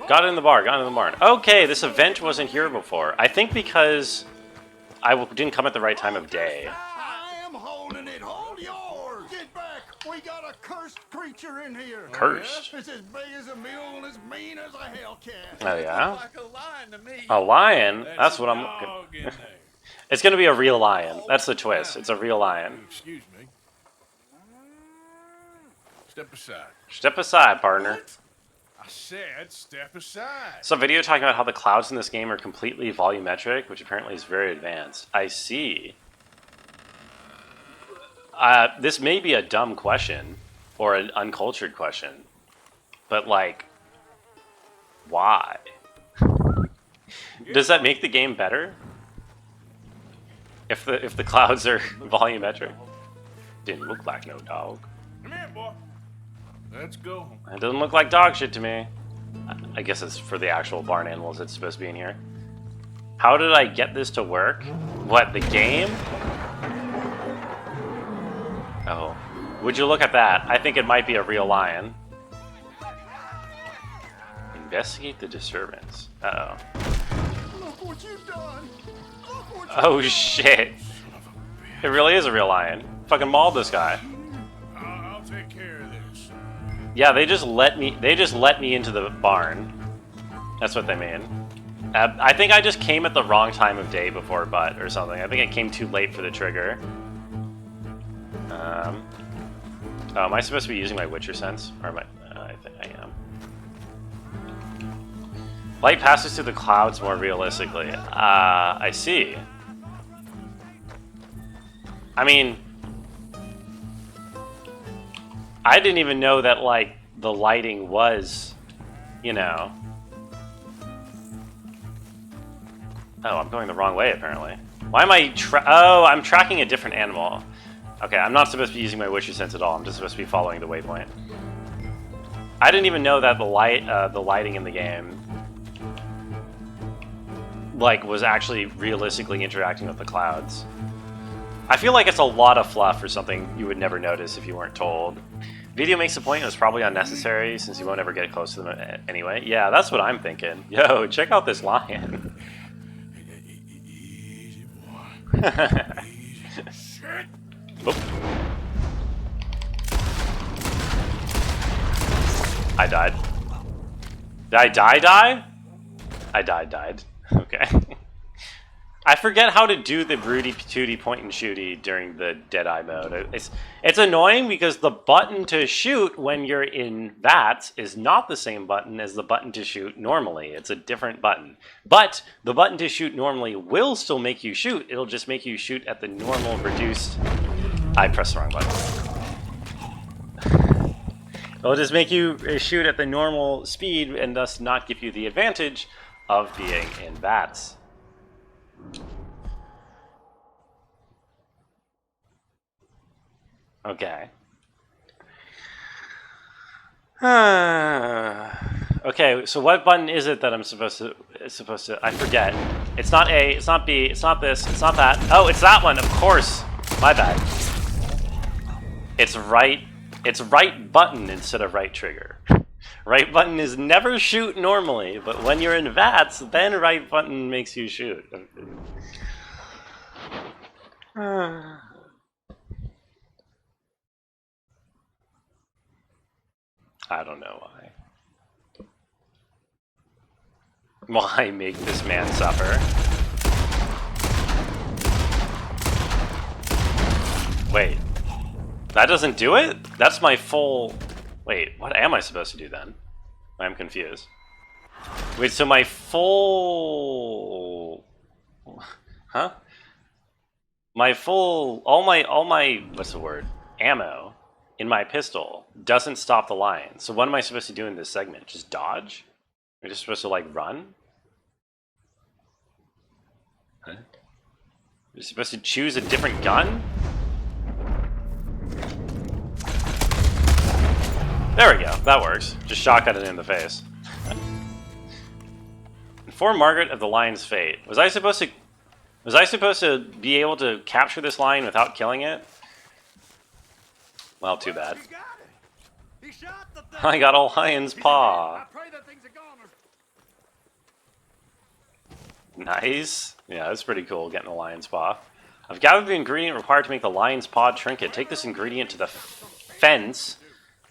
Got it in the bar, got it in the barn. Okay, this event wasn't here before. I think because I didn't come at the right time of day. I am holding it. Hold yours. Get back. We got a cursed creature in here. Cursed? It's as big as a mule and as mean as a hellcat. Oh, yeah? Like a lion to me. A lion? That's what I'm Dog looking. in there. It's gonna be a real lion. That's the twist. It's a real lion. Excuse me. Step aside. Step aside, partner. I said step aside. So, a video talking about how the clouds in this game are completely volumetric, which apparently is very advanced. I see. This may be a dumb question, or an uncultured question, but like, why? Does that make the game better? If the clouds are volumetric? Didn't look like no dog. Come here, boy. Let's go. It doesn't look like dog shit to me. I guess it's for the actual barn animals that's supposed to be in here. How did I get this to work? What, the game? Oh. Would you look at that? I think it might be a real lion. Investigate the disturbance. Uh-oh. Look what you've done. Look what Oh, shit. It really is a real lion. Fucking mauled this guy. I'll take care of this. Yeah, they just let me into the barn. That's what they mean. I think I just came at the wrong time of day before butt or something. I think it came too late for the trigger. Oh, am I supposed to be using my Witcher sense? Or am I? I think I am. Light passes through the clouds more realistically. I see. I mean, I didn't even know that, like, the lighting was, you know. Oh, I'm going the wrong way, apparently. Why am I oh, I'm tracking a different animal. Okay, I'm not supposed to be using my Witcher sense at all. I'm just supposed to be following the waypoint. I didn't even know that the lighting in the game, like, was actually realistically interacting with the clouds. I feel like it's a lot of fluff for something you would never notice if you weren't told. Video makes the point it was probably unnecessary since you won't ever get close to them anyway. Yeah, that's what I'm thinking. Yo, check out this lion. Easy, boy. Easy. Shit. Oop. I died. Did I die? I died. Okay. I forget how to do the broody tooty point and shooty during the Deadeye mode. It's annoying because the button to shoot when you're in VATS is not the same button as the button to shoot normally. It's a different button. But the button to shoot normally will still make you shoot. It'll just make you shoot at the normal reduced... I pressed the wrong button. It'll just make you shoot at the normal speed and thus not give you the advantage of being in VATS. Okay. Okay, so what button is it that I'm supposed to... I forget. It's not A, it's not B, it's not this, it's not that. Oh, it's that one, of course. My bad. It's right button instead of right trigger. Right button is never shoot normally, but when you're in VATS, then right button makes you shoot. I don't know why. Why make this man suffer? Wait. That doesn't do it? That's my full... Wait, what am I supposed to do then? I'm confused. Wait, so my full... Huh? My full... All my... What's the word? Ammo in my pistol doesn't stop the line. So what am I supposed to do in this segment? Just dodge? Am I just supposed to, like, run? Huh? You're supposed to choose a different gun? There we go. That works. Just shotgun it in the face. Inform Margaret of the lion's fate. Was I supposed to be able to capture this lion without killing it? Well, too bad. I got a lion's paw. Nice. Yeah, that's pretty cool, getting a lion's paw. I've gathered the ingredient required to make the lion's paw trinket. Take this ingredient to the fence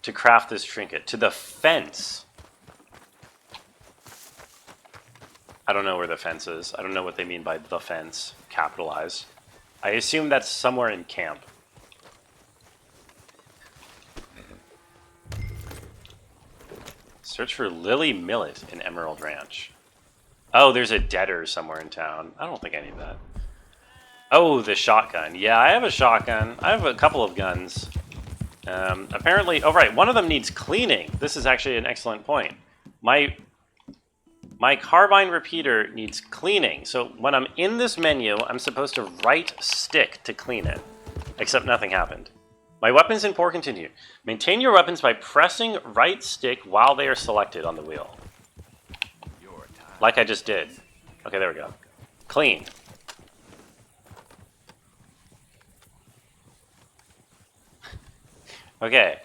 to craft this trinket. To the fence. I don't know where the fence is. I don't know what they mean by the fence, capitalized. I assume that's somewhere in camp. Search for Lily Millet in Emerald Ranch. Oh, there's a deader somewhere in town. I don't think I need that. Oh, the shotgun. Yeah, I have a shotgun. I have a couple of guns. Apparently, oh right, one of them needs cleaning. This is actually an excellent point. My carbine repeater needs cleaning. So when I'm in this menu, I'm supposed to right stick to clean it. Except nothing happened. My weapons in Pour continue. Maintain your weapons by pressing right stick while they are selected on the wheel. Like I just did. Okay, there we go. Clean. Okay.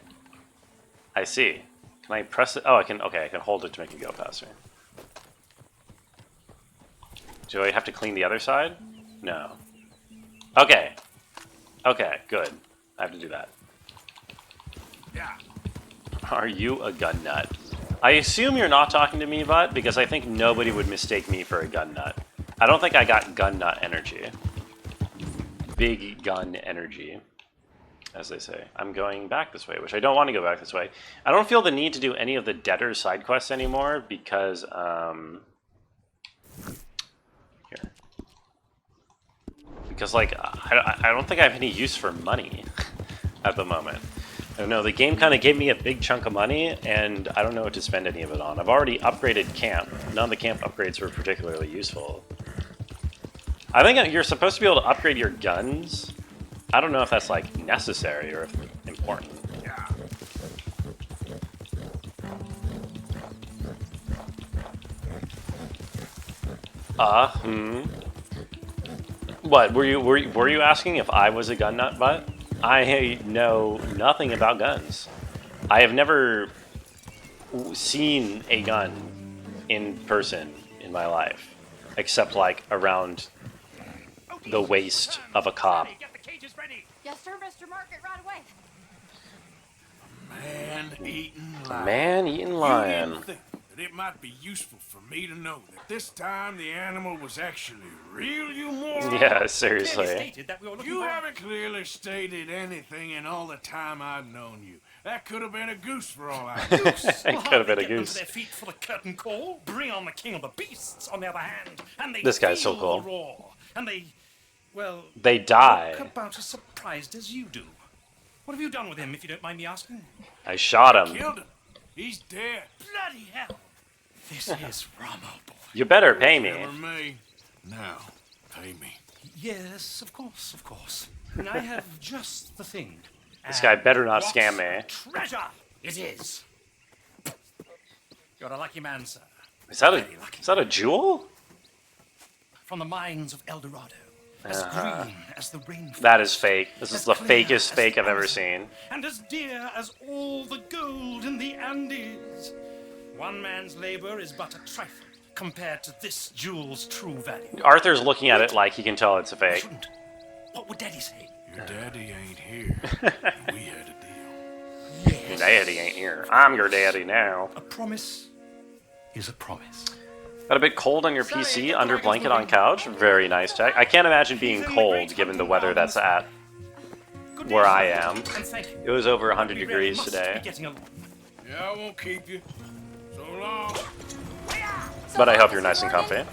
I see. Can I press it? Oh, I can. Okay, I can hold it to make it go faster. Do I have to clean the other side? No. Okay. Okay, good. I have to do that. Yeah. Are you a gun nut? I assume you're not talking to me, bud, because I think nobody would mistake me for a gun nut. I don't think I got gun nut energy. Big gun energy, as they say. I'm going back this way, which I don't want to go back this way. I don't feel the need to do any of the debtors side quests anymore because, here. Because, like, I don't think I have any use for money at the moment. I don't know, the game kind of gave me a big chunk of money, and I don't know what to spend any of it on. I've already upgraded camp. None of the camp upgrades were particularly useful. I think you're supposed to be able to upgrade your guns. I don't know if that's, like, necessary or if important. What, were you asking if I was a gun nut butt? I know nothing about guns. I have never seen a gun in person in my life, except like around the waist of a cop. Yes, sir, Mr. Market, right away. Man-eating lion. Man-eaten lion. You didn't think that it might be useful for me to know that this time the animal was actually real, you moron? Yeah, seriously. You haven't clearly stated anything in all the time I've known you. That could have been a goose for all I know. It could have been a goose. Their feet for the curtain call. Bring on the king of the beasts. On the other hand, and they This guy's so feel cool. the roar, and they, well, They die. look about as surprised as you do. What have you done with him, if you don't mind me asking? I shot him. Killed him. He's dead. Bloody hell! This is Rommel, boy. You better pay me. Never me. Now, pay me. Yes, of course, of course. And I have just the thing. This guy better not What scam me. treasure it is. You're a lucky man, sir. Is that Very lucky. a jewel? From the mines of El Dorado. As green as the rainforest. That is fake. This is As the clear fakest as fake the I've ever Amazon, seen. And as dear as all the gold in the Andes. One man's labor is but a trifle compared to this jewel's true value. Arthur's looking at it like he can tell it's a fake. Shouldn't. What would Daddy say? Your daddy ain't here. We had a deal. Your daddy ain't here. I'm your daddy now. A promise is a promise. Got a bit cold on your PC, under blanket on couch. Very nice tech. I can't imagine being cold given the weather that's at Good day, where sir. I am. And thank you. It was over 100 We really degrees must today. be getting along. Yeah, I won't keep you. So long. But I hope you're nice and comfy.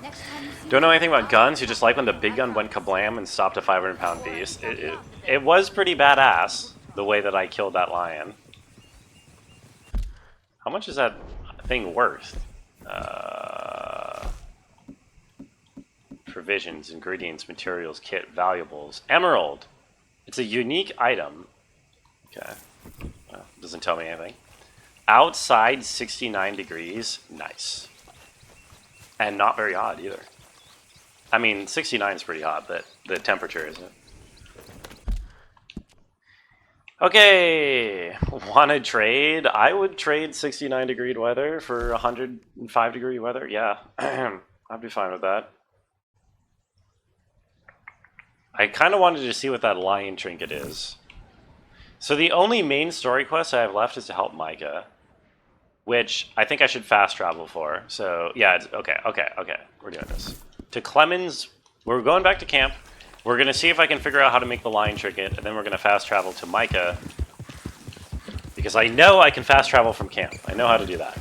Next time you see Don't know anything about guns. You just like when the big gun went kablam and stopped a 500-pound beast. It was pretty badass, the way that I killed that lion. How much is that thing worth? Provisions, ingredients, materials, kit, valuables. Emerald! It's a unique item. Okay. Well, doesn't tell me anything. Outside 69 degrees. Nice. And not very hot either. I mean, 69 is pretty hot, but the temperature isn't. Okay, want to trade? I would trade 69 degree weather for 105 degree weather. Yeah, I'd be fine with that. I kind of wanted to see what that lion trinket is. So the only main story quest I have left is to help Micah, which I think I should fast travel for. So yeah, it's, okay. We're doing this. To Clemens, we're going back to camp. We're going to see if I can figure out how to make the lion trinket, and then we're going to fast travel to Micah. Because I know I can fast travel from camp. I know how to do that.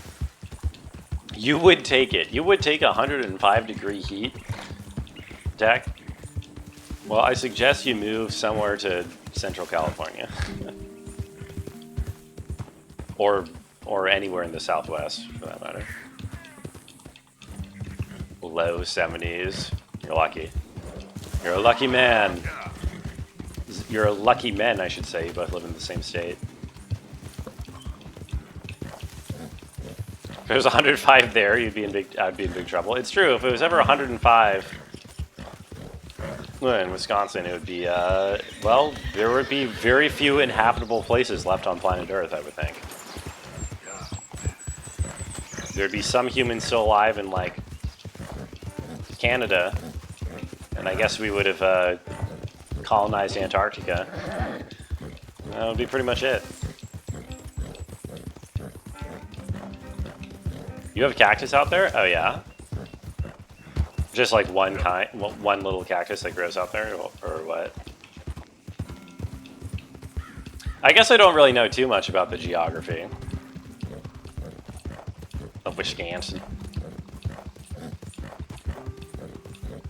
You would take it. You would take 105 degree heat deck. Well, I suggest you move somewhere to Central California. or anywhere in the Southwest, for that matter. Low 70s. You're lucky. You're a lucky man. You're a lucky man, I should say. You both live in the same state. If it was 105 there, I'd be in big trouble. It's true. If it was ever 105 in Wisconsin, it would be well, there would be very few inhabitable places left on planet Earth, I would think. There'd be some humans still alive in like Canada, and I guess we would have colonized Antarctica. That would be pretty much it. You have cactus out there? Oh yeah. Just like one kind, one little cactus that grows out there, or what? I guess I don't really know too much about the geography of Wisconsin.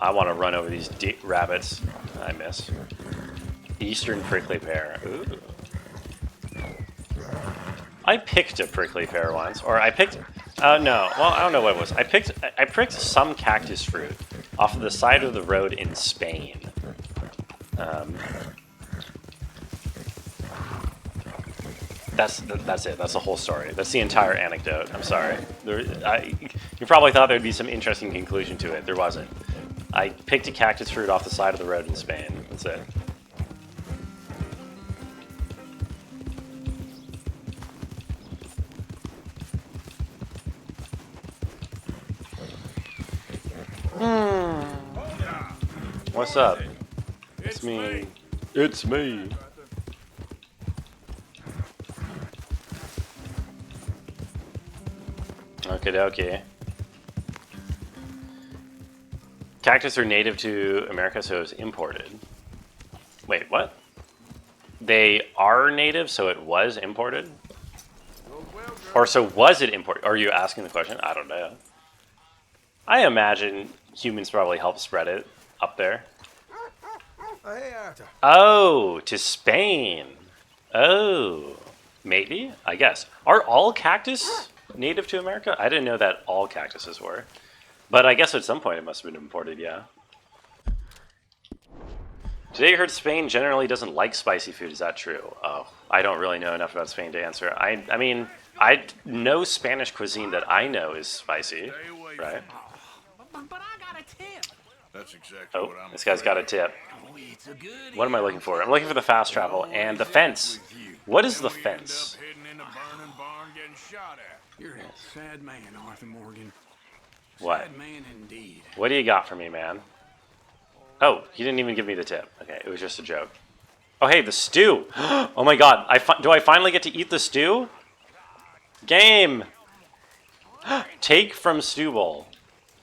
I want to run over these rabbits. I miss. Eastern prickly pear. Ooh. I picked a prickly pear once, or I picked. No, well, I don't know what it was. I picked some cactus fruit off of the side of the road in Spain. That's it. That's the whole story. That's the entire anecdote. I'm sorry. You probably thought there'd be some interesting conclusion to it. There wasn't. I picked a cactus fruit off the side of the road in Spain. That's it. What's up? It's me. It's me. Okie dokie. Cactus are native to America, so it's imported. Wait, what? They are native, so it was imported? Or so was it imported? Are you asking the question? I don't know. I imagine humans probably helped spread it up there. Oh, to Spain. Oh, maybe? I guess. Are all cactus native to America? I didn't know that all cactuses were. But I guess at some point it must have been imported, yeah. Today I heard Spain generally doesn't like spicy food. Is that true? Oh, I don't really know enough about Spain to answer. I mean, I know Spanish cuisine that I know is spicy, right? But I got a tip. That's exactly Oh, what I'm this guy's got a tip. Oh, it's a good. What am I looking for? I'm looking for the fast travel and the fence. What is the We end up fence? hidden in a burning barn getting shot at. You're a sad man, Arthur Morgan. What? Sad man indeed. What do you got for me, man? Oh, he didn't even give me the tip. Okay, it was just a joke. Oh, hey, the stew. Oh my god, do I finally get to eat the stew? Game! Take from stew bowl.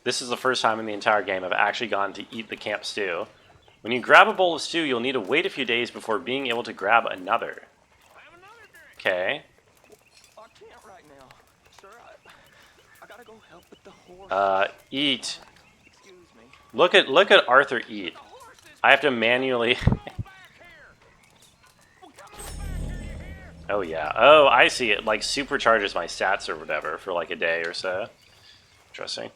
This is the first time in the entire game I've actually gotten to eat the camp stew. When you grab a bowl of stew, you'll need to wait a few days before being able to grab another. Okay. I can't right now, sir. I gotta go help with the horse. Eat. Excuse me. Look at Arthur eat. I have to manually. Oh yeah. Oh, I see. It like supercharges my stats or whatever for like a day or so. Interesting.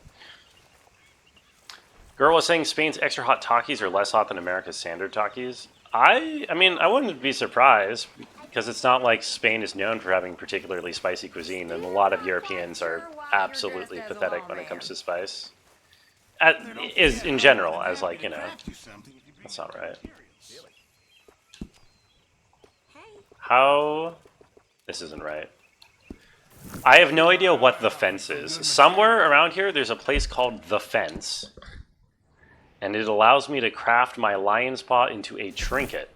Girl was saying Spain's extra hot Takis are less hot than America's standard Takis. I mean, I wouldn't be surprised because it's not like Spain is known for having particularly spicy cuisine, and a lot of Europeans are absolutely pathetic when it comes to spice. Is in general, as like, you know, that's not right. How? This isn't right. I have no idea what the fence is. Somewhere around here, there's a place called the Fence. And it allows me to craft my lion's paw into a trinket.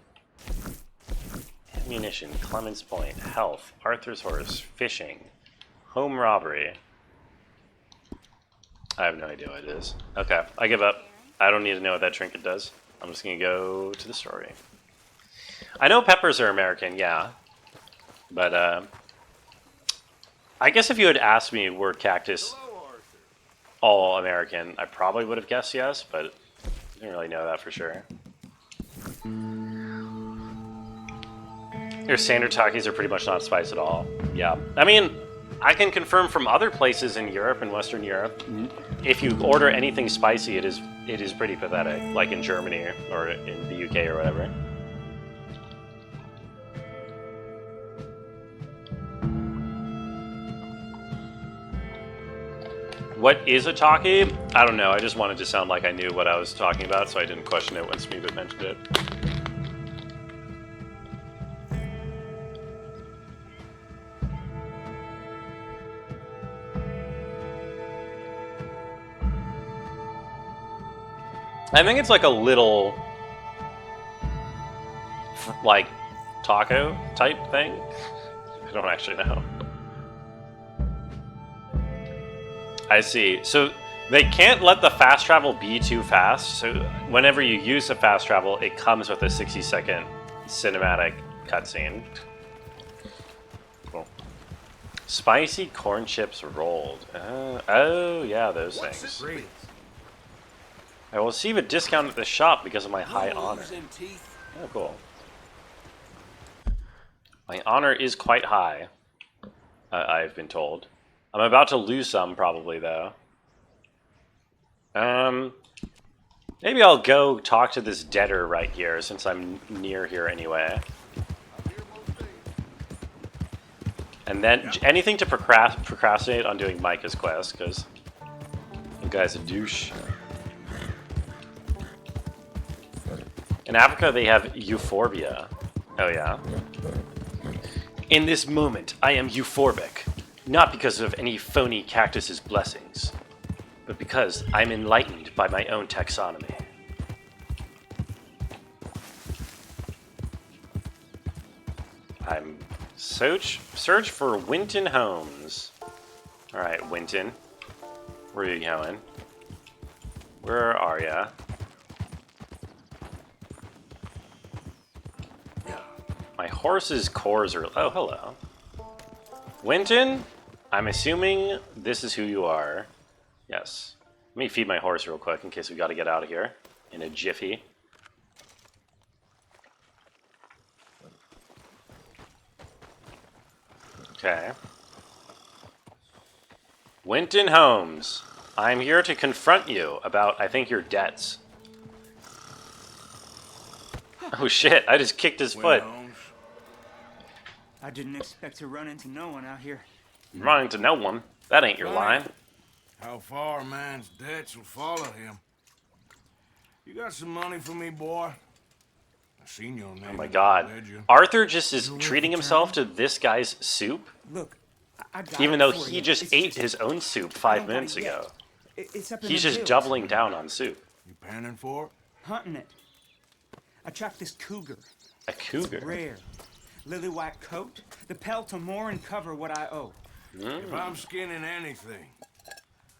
Ammunition, Clemens Point, health, Arthur's horse, fishing, home robbery. I have no idea what it is. Okay, I give up. I don't need to know what that trinket does. I'm just gonna go to the story. I know peppers are American, yeah. But, I guess if you had asked me were cactus all American, I probably would have guessed yes, but I didn't really know that for sure. Your standard Takis are pretty much not spiced at all. Yeah. I mean, I can confirm from other places in Europe and Western Europe, if you order anything spicy, it is pretty pathetic, like in Germany or in the UK or whatever. What is a Taki? I don't know. I just wanted to sound like I knew what I was talking about, so I didn't question it when Smeebit mentioned it. I think it's like a little, like, taco type thing. I don't actually know. I see. So they can't let the fast travel be too fast. So whenever you use the fast travel, it comes with a 60-second cinematic cutscene. Cool. Spicy corn chips rolled. Oh yeah, those things. Great. I will receive a discount at the shop because of my high honor. Oh, cool. My honor is quite high, I've been told. I'm about to lose some, probably, though. Maybe I'll go talk to this debtor right here, since I'm near here anyway. And then anything to procrastinate on doing Micah's quest, because the guy's a douche. In Africa, they have euphorbia. Oh, yeah. In this moment, I am euphorbic. Not because of any phony cactus's blessings, but because I'm enlightened by my own taxonomy. I'm search for Winton Homes. Alright, Winton. Where are you going? Where are ya? My horse's cores are... Oh, hello. Winton? I'm assuming this is who you are. Yes. Let me feed my horse real quick in case we gotta get out of here in a jiffy. Okay. Winton Homes. I'm here to confront you about, I think, your debts. Oh shit, I just kicked his foot. I didn't expect to run into no one out here. Run into no one? That ain't your line. How far a man's debts will follow him. You got some money for me, boy? I seen your name. Oh my god. Arthur just is treating himself to this guy's soup? Look, I got even it though for he you. just It's ate his own soup 5 minutes ago. It's up in He's the just hills. doubling down on soup. You panning for it? Hunting it. I tracked this cougar. A cougar? It's rare. Lily white coat. The pelt to more and cover what I owe. If I'm skinning anything,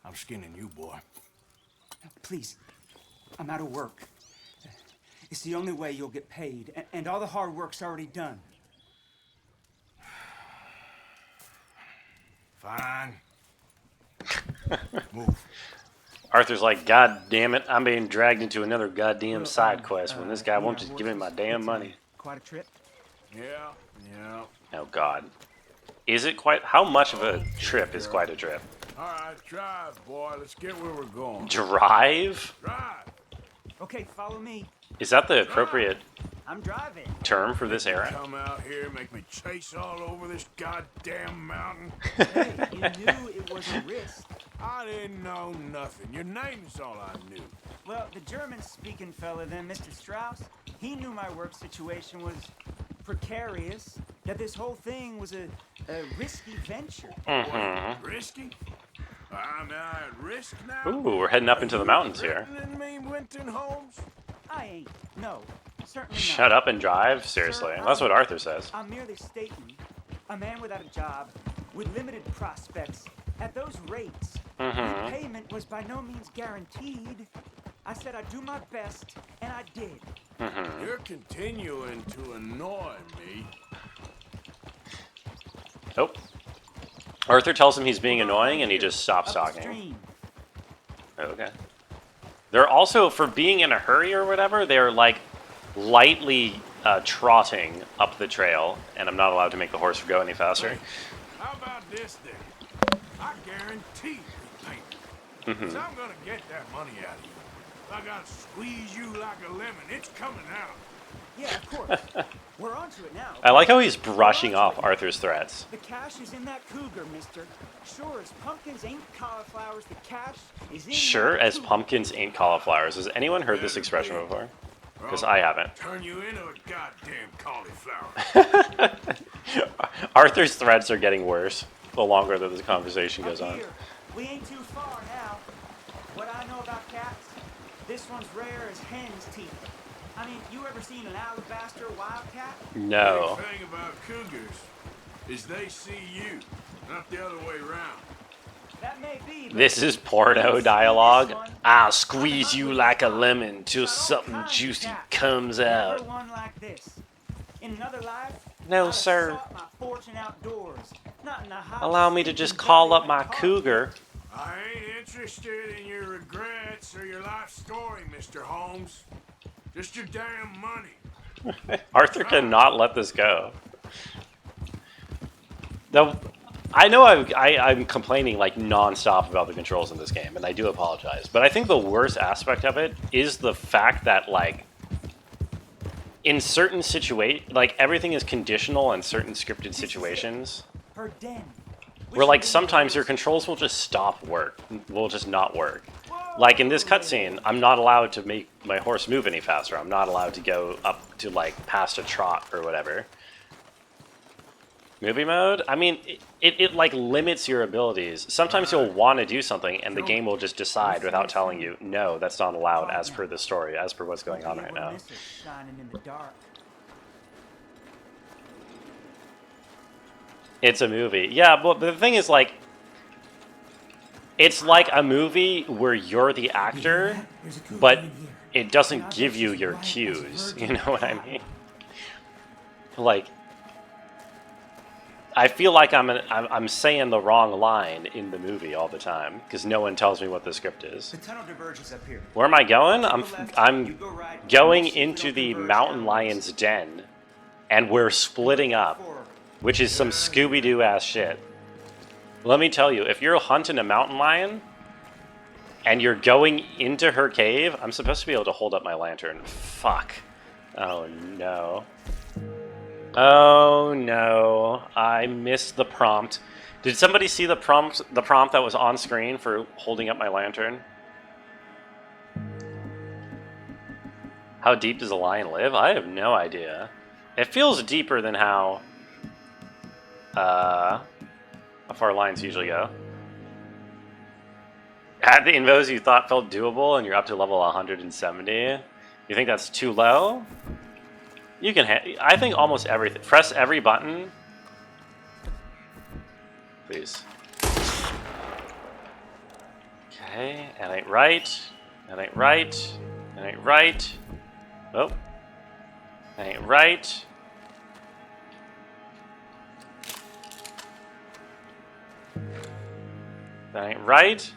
I'm skinning you, boy. Please, I'm out of work. It's the only way you'll get paid, and all the hard work's already done. Fine. Move. Arthur's like, God damn it, I'm being dragged into another goddamn side quest when this guy won't just give me my damn money. Quite a trip. Yeah. Oh god. Is it quite... How much of a trip is quite a trip? All right, drive, boy. Let's get where we're going. Drive? Drive. Okay, follow me. Is that the appropriate I'm driving. term for this era? Come out here, make me chase all over this goddamn mountain. Hey, you knew it was a risk. I didn't know nothing. Your name's all I knew. Well, the German-speaking fella then, Mr. Strauss, he knew my work situation was precarious, that this whole thing was a risky venture. Mm-hmm. Risky? I'm at risk now? Ooh, we're heading up into the mountains here. Threatening me, Winton Holmes? I ain't. No, certainly not. Shut up and drive? Seriously. Sir, That's what Arthur says. I'm merely stating, a man without a job, with limited prospects, at those rates, repayment was by no means guaranteed. I said I'd do my best, and I did. You're continuing to annoy me. Oh. Arthur tells him he's being annoying and he just stops talking. Upstream. Okay. They're also, for being in a hurry or whatever, they're like lightly trotting up the trail, and I'm not allowed to make the horse go any faster. How about this then? I guarantee repayment. 'Cause I'm gonna get that money out of you. I gotta squeeze you like a lemon. It's coming out. Yeah, of course. We're onto it now. I like how he's brushing off Arthur's threats. The cash is in that cougar, mister. Sure as pumpkins ain't cauliflowers, the cash is in Sure that as cougar. pumpkins ain't cauliflowers. Has anyone heard this expression before? Because I haven't. Turn you into a goddamn cauliflower. Arthur's threats are getting worse the longer that this conversation goes Up on. here, we ain't too far now. What I know about cats, this one's rare as hen's teeth. I mean, you ever seen an alabaster wildcat? No. The thing about cougars is they see you, not the other way around. That may be, This is porno dialogue. I'll squeeze you like a lemon till something juicy comes out. Never one like this. In another life, No, I'd have sir. sought my fortune outdoors, not in the hot, Allow me to just stinking call belly up of my a car. cougar. I ain't interested in your regrets or your life story, Mr. Holmes. Just your damn money. Arthur cannot let this go. Now, I know I'm complaining like non-stop about the controls in this game, and I do apologize. But I think the worst aspect of it is the fact that, like, in certain situations, like, everything is conditional in certain scripted situations. Her den. Where, like, sometimes your controls will just will just not work. Like, in this cutscene, I'm not allowed to make my horse move any faster. I'm not allowed to go up to, like, past a trot or whatever. Movie mode? I mean, it like, limits your abilities. Sometimes you'll want to do something, and the game will just decide without telling you, no, that's not allowed as per the story, as per what's going on right now. Shining in the dark. It's a movie. Yeah, but the thing is, like, it's like a movie where you're the actor, but it doesn't give you your cues. You know what I mean? Like, I feel like I'm saying the wrong line in the movie all the time because no one tells me what the script is. The tunnel diverges up here. Where am I going? I'm going into the mountain lion's den, and we're splitting up, which is some Scooby-Doo ass shit. Let me tell you, if you're hunting a mountain lion and you're going into her cave, I'm supposed to be able to hold up my lantern. Fuck. Oh no. Oh no. I missed the prompt. Did somebody see the prompt that was on screen for holding up my lantern? How deep does a lion live? I have no idea. It feels deeper than how far lions usually go. At the invos you thought felt doable and you're up to level 170. You think that's too low? You can I think almost everything. Press every button. Please. Okay, and ain't right. And ain't right. And ain't right. Oh. And ain't right. That ain't right.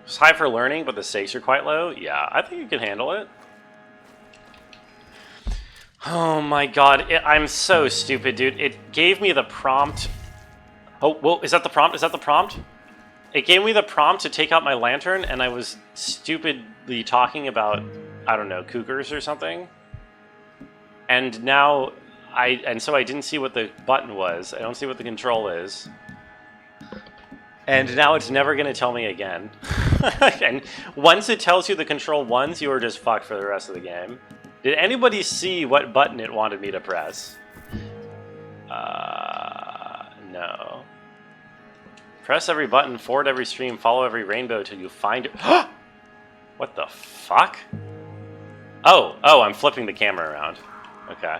It's high for learning, but the stakes are quite low. Yeah, I think you can handle it. Oh my god, I'm so stupid, dude. It gave me the prompt. Oh, whoa, is that the prompt? Is that the prompt? It gave me the prompt to take out my lantern, and I was stupidly talking about, I don't know, cougars or something. And now, so I didn't see what the button was. I don't see what the control is. And now it's never going to tell me again. And once it tells you the control once, you are just fucked for the rest of the game. Did anybody see what button it wanted me to press? No. Press every button, forward every stream, follow every rainbow till you find it. What the fuck? Oh, I'm flipping the camera around. Okay.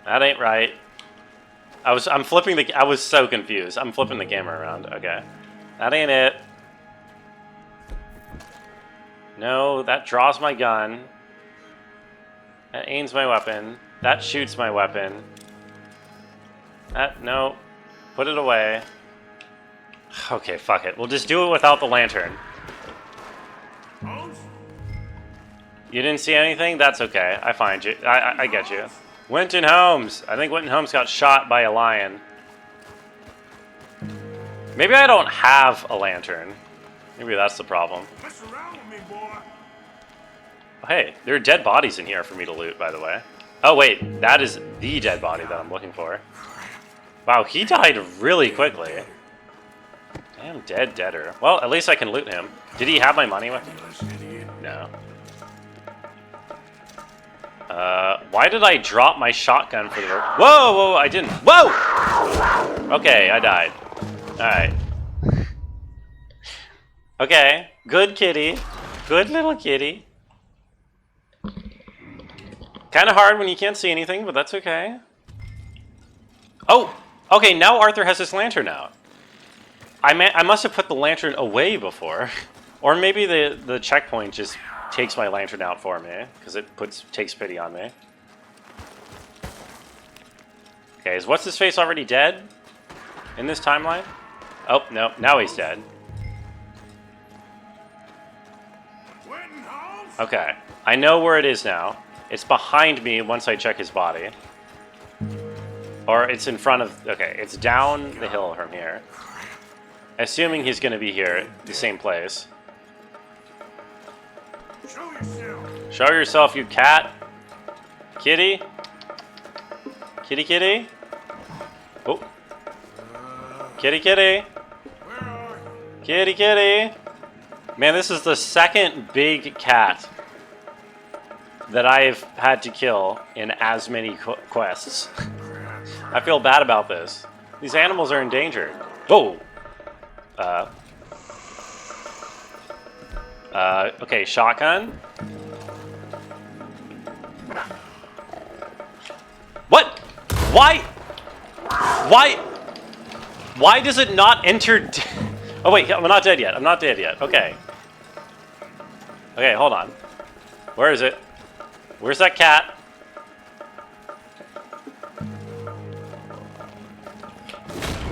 That ain't right. I was so confused. I'm flipping the camera around. Okay. That ain't it. No, that draws my gun. That aims my weapon. That shoots my weapon. No. Put it away. Okay, fuck it. We'll just do it without the lantern. Holmes? You didn't see anything? That's okay. I find you. I get you. Winton Holmes. I think Winton Holmes got shot by a lion. Maybe I don't have a lantern. Maybe that's the problem. Mess around with me, boy. Oh, hey, there are dead bodies in here for me to loot, by the way. Oh, wait. That is the dead body that I'm looking for. Wow, he died really quickly. Damn, deader. Well, at least I can loot him. Did he have my money with him? No. Why did I drop my shotgun for the... Whoa, I didn't. Whoa! Okay, I died. Alright. Okay, good kitty. Good little kitty. Kind of hard when you can't see anything, but that's okay. Oh! Okay, now Arthur has his lantern out. I must have put the lantern away before. Or maybe the checkpoint just takes my lantern out for me, because it takes pity on me. Okay, is what's-his-face already dead in this timeline? Oh, no, now he's dead. Okay, I know where it is now. It's behind me once I check his body. Or it's in front of... Okay, it's down the hill from here. Assuming he's going to be here, the same place. Show yourself, you cat. Kitty. Kitty, kitty. Oh. Kitty, kitty. Kitty, kitty. Man, this is the second big cat that I've had to kill in as many quests. I feel bad about this. These animals are endangered. Whoa! Okay, shotgun. What? Why? Why? Why does it not enter? Oh wait, I'm not dead yet. I'm not dead yet. Okay. Okay, hold on. Where is it? Where's that cat?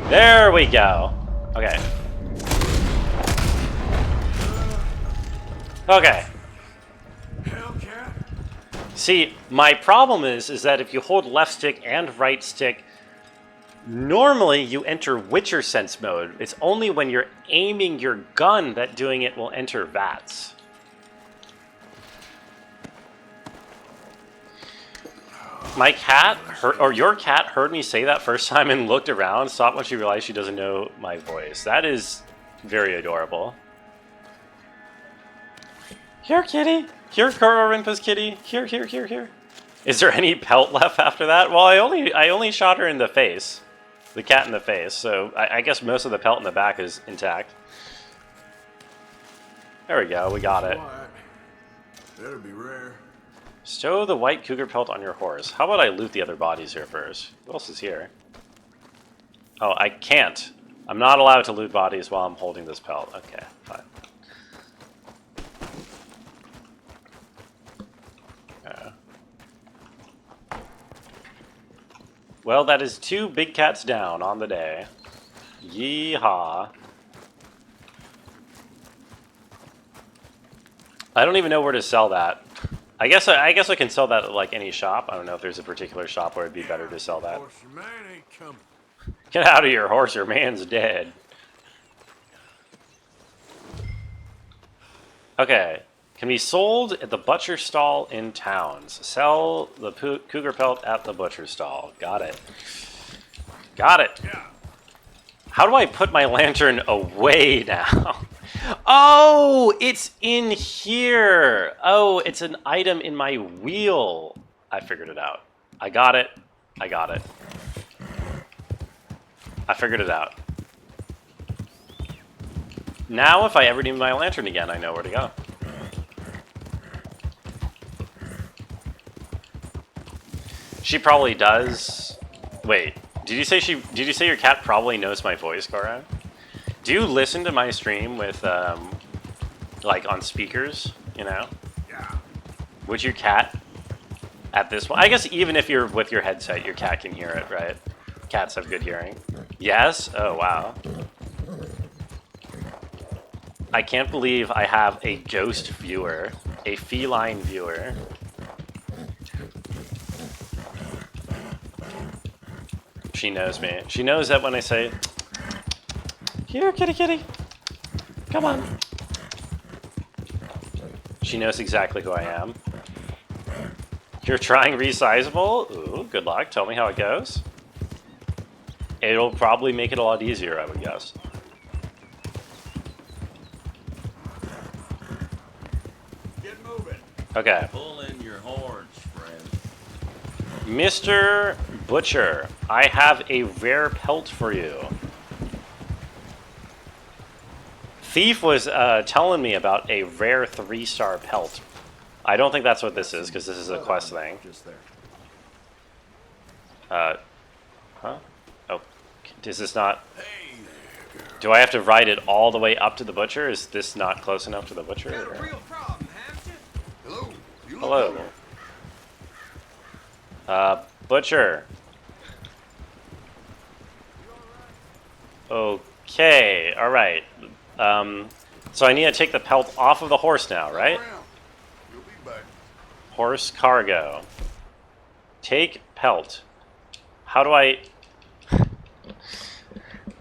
There we go. Okay. Okay. See, my problem is that if you hold left stick and right stick, normally you enter Witcher Sense mode. It's only when you're aiming your gun that doing it will enter VATS. My cat, or your cat, heard me say that first time and looked around, stopped when she realized she doesn't know my voice. That is very adorable. Here, kitty. Here, Kororinpa's kitty. Here, here, here, here. Is there any pelt left after that? Well, I only shot her in the face. The cat in the face, so I guess most of the pelt in the back is intact. There we go, we got it. That'll be rare. Stow the white cougar pelt on your horse. How about I loot the other bodies here first? Who else is here? Oh, I can't. I'm not allowed to loot bodies while I'm holding this pelt. Okay, fine. Well, that is 2 big cats down on the day. Yeehaw. I don't even know where to sell that. I guess I can sell that at like any shop. I don't know if there's a particular shop where it'd be better to sell that. Horse, your man ain't coming. Get out of your horse, your man's dead. Okay. Can be sold at the butcher stall in towns. Sell the cougar pelt at the butcher stall. Got it. Got it. How do I put my lantern away now? Oh, it's in here. Oh, it's an item in my wheel. I figured it out. I got it. I got it. I figured it out. Now, if I ever need my lantern again, I know where to go. She probably does. Wait, did you say your cat probably knows my voice, Cora? Do you listen to my stream with like on speakers, you know? Yeah. Would your cat at this one? I guess even if you're with your headset, your cat can hear it, right? Cats have good hearing. Yes? Oh, wow. I can't believe I have a ghost viewer, a feline viewer. She knows me. She knows that when I say, here, kitty, kitty, come on. She knows exactly who I am. You're trying resizable? Ooh, good luck. Tell me how it goes. It'll probably make it a lot easier, I would guess. Get moving. Okay. Pull in your horns, friend. Mr. Butcher, I have a rare pelt for you. Thief was telling me about a rare 3-star pelt. I don't think that's what this is, because this is a quest thing. Just there. Huh? Oh, is this not... Do I have to ride it all the way up to the butcher? Is this not close enough to the butcher? Got a real problem, haven't you? Hello. You Hello. Butcher. Okay, alright. So I need to take the pelt off of the horse now, right? You'll be back. Horse cargo. Take pelt. How do I...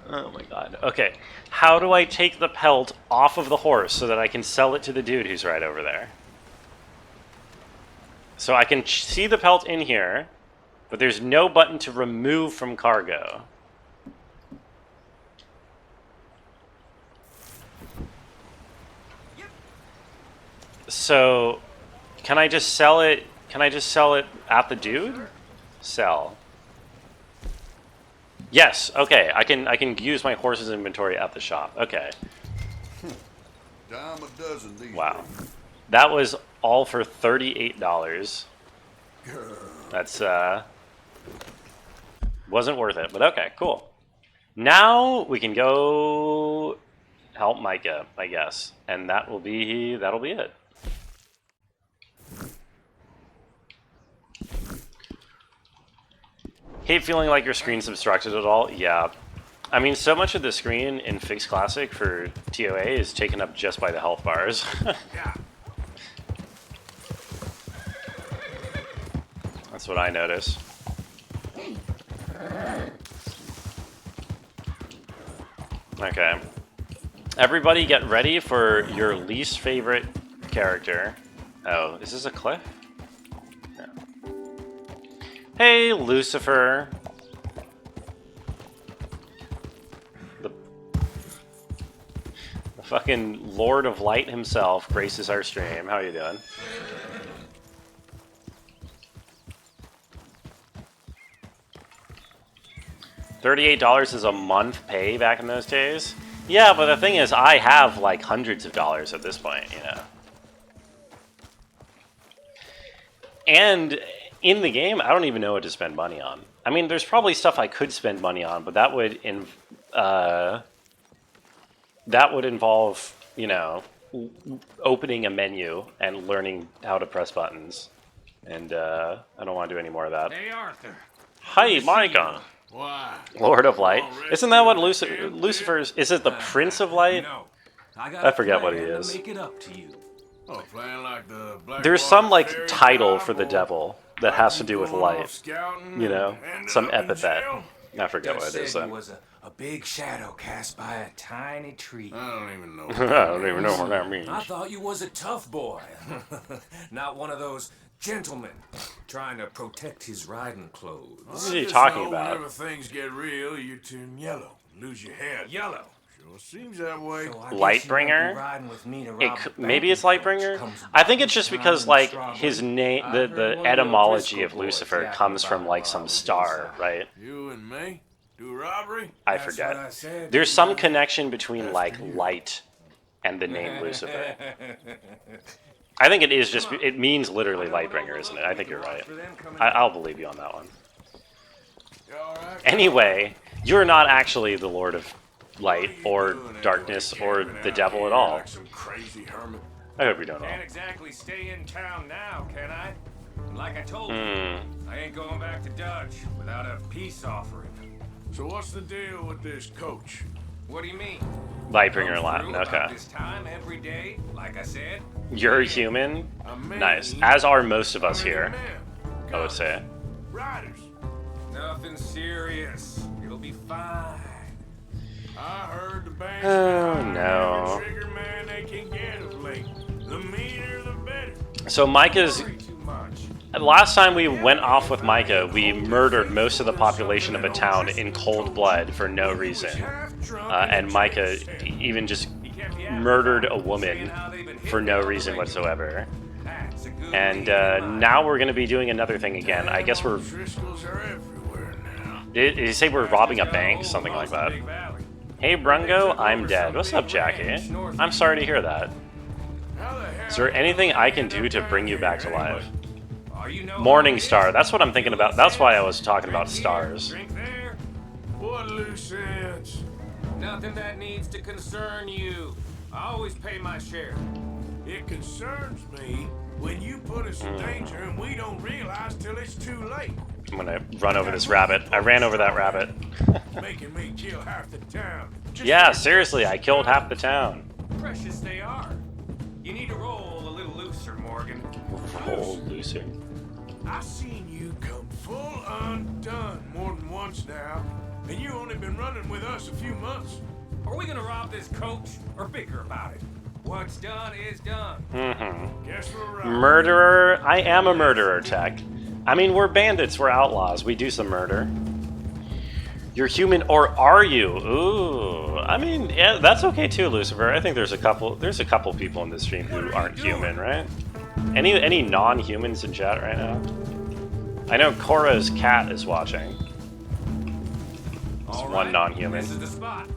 Oh my god. Okay. How do I take the pelt off of the horse so that I can sell it to the dude who's right over there? So I can see the pelt in here, but there's no button to remove from cargo. So, can I just sell it? Can I just sell it at the dude? Sell. Yes. Okay. I can use my horse's inventory at the shop. Okay. Dime a dozen these. Wow. That was all for $38. That's wasn't worth it, but okay, cool. Now we can go help Micah, I guess, and that'll be it. Hate feeling like your screen's obstructed at all. Yeah. I mean, so much of the screen in Fix Classic for TOA is taken up just by the health bars. That's what I notice. Okay. Everybody get ready for your least favorite character. Oh, is this a cliff? No. Hey, Lucifer. The fucking Lord of Light himself graces our stream. How are you doing? $38 is a month pay back in those days? Yeah, but the thing is, I have like hundreds of dollars at this point, you know. And in the game, I don't even know what to spend money on. I mean, there's probably stuff I could spend money on, but that would involve, you know, opening a menu and learning how to press buttons. And I don't want to do any more of that. Hey, Arthur. Hi, Micah. Why? Lord of Light. Isn't that what Lucifer's... Is it the Prince of Light? No. I forget what he is. Make it up to you. Oh, playing like the Black There's Water some, like, Fairy title for Cowboy. the devil that has to do with Going off light. scouting You know? and ended Some up in epithet. jail? I forget what it is, Said though. he was a big shadow cast by a tiny tree. I don't even know. I don't even know what that means. I thought you was a tough boy. Not one of those gentlemen trying to protect his riding clothes. What are you talking about? Whenever things get real, you turn yellow, lose your head. Yellow. Sure seems that way. So I guess you Lightbringer? might be riding with me to rob the Maybe it's bank, which Lightbringer. comes I think it's just time because, and like, strawberry. his name, I the heard one of the etymology O'Driscoll of boys Lucifer yapping comes about from, it like, while I some was star, inside. right? You and me do robbery? I That's forget. what I said, There's didn't some I? connection between, like, light and the name Lucifer. I think it is just, it means literally Lightbringer, isn't it? I think you're right. I'll believe you on that one. You all right? Anyway, you're not actually the Lord of Light or Darkness or the devil at all. Like some crazy hermit. I hope you don't know. Can't exactly stay in town now, can I? Like I told you, Hmm. I ain't going back to Dutch without a peace offering. So what's the deal with this coach? What do you mean? Lightbringer Comes Latin, through about okay. This time every day, like I said. You're human? A man. Nice. As are most of us How many here, men? I would say. Riders. Nothing serious. It'll be fine. I heard the band's Oh, been hiring no. every trigger man they can get of late. The meaner, the better. So Micah's... Worry too much. Last time we went off with Micah, we murdered most of the population of a town in cold blood for no reason. And Micah even just murdered a woman for no reason whatsoever. That's a good And reason. now we're going to be doing another thing again. I guess we're... Driscolls are everywhere now. Did you say we're robbing a bank? Something like that. Big Valley. Hey, Brungo, I'm dead. What's up, Jackie? I'm sorry to hear that. How the hell Is there anything I can do to bring you back to life? Oh, you know Morning Star. That's what I'm thinking about. That's why I was talking about stars. Drink there. What loose ends? Nothing that needs to concern you. I always pay my share. It concerns me when you put us in danger and we don't realize till it's too late. I'm gonna run over this rabbit. I ran over that rabbit. Making me kill half the town. Yeah, seriously, I killed half the town. Precious they are. You need to roll a little looser, Morgan. Roll looser. I've seen you come full undone more than once now, and you only been running with us a few months. Are we gonna rob this coach or bicker about it? What's done is done. Guess we're right. Murderer. I am a murderer, Tech. I mean, we're bandits. We're outlaws. We do some murder. You're human, or are you? Ooh. I mean, yeah, that's okay too, Lucifer. I think there's a couple people in this stream who aren't human, right? Any non-humans in chat right now? I know Cora's cat is watching. It's All one right, non-human. This is the spot.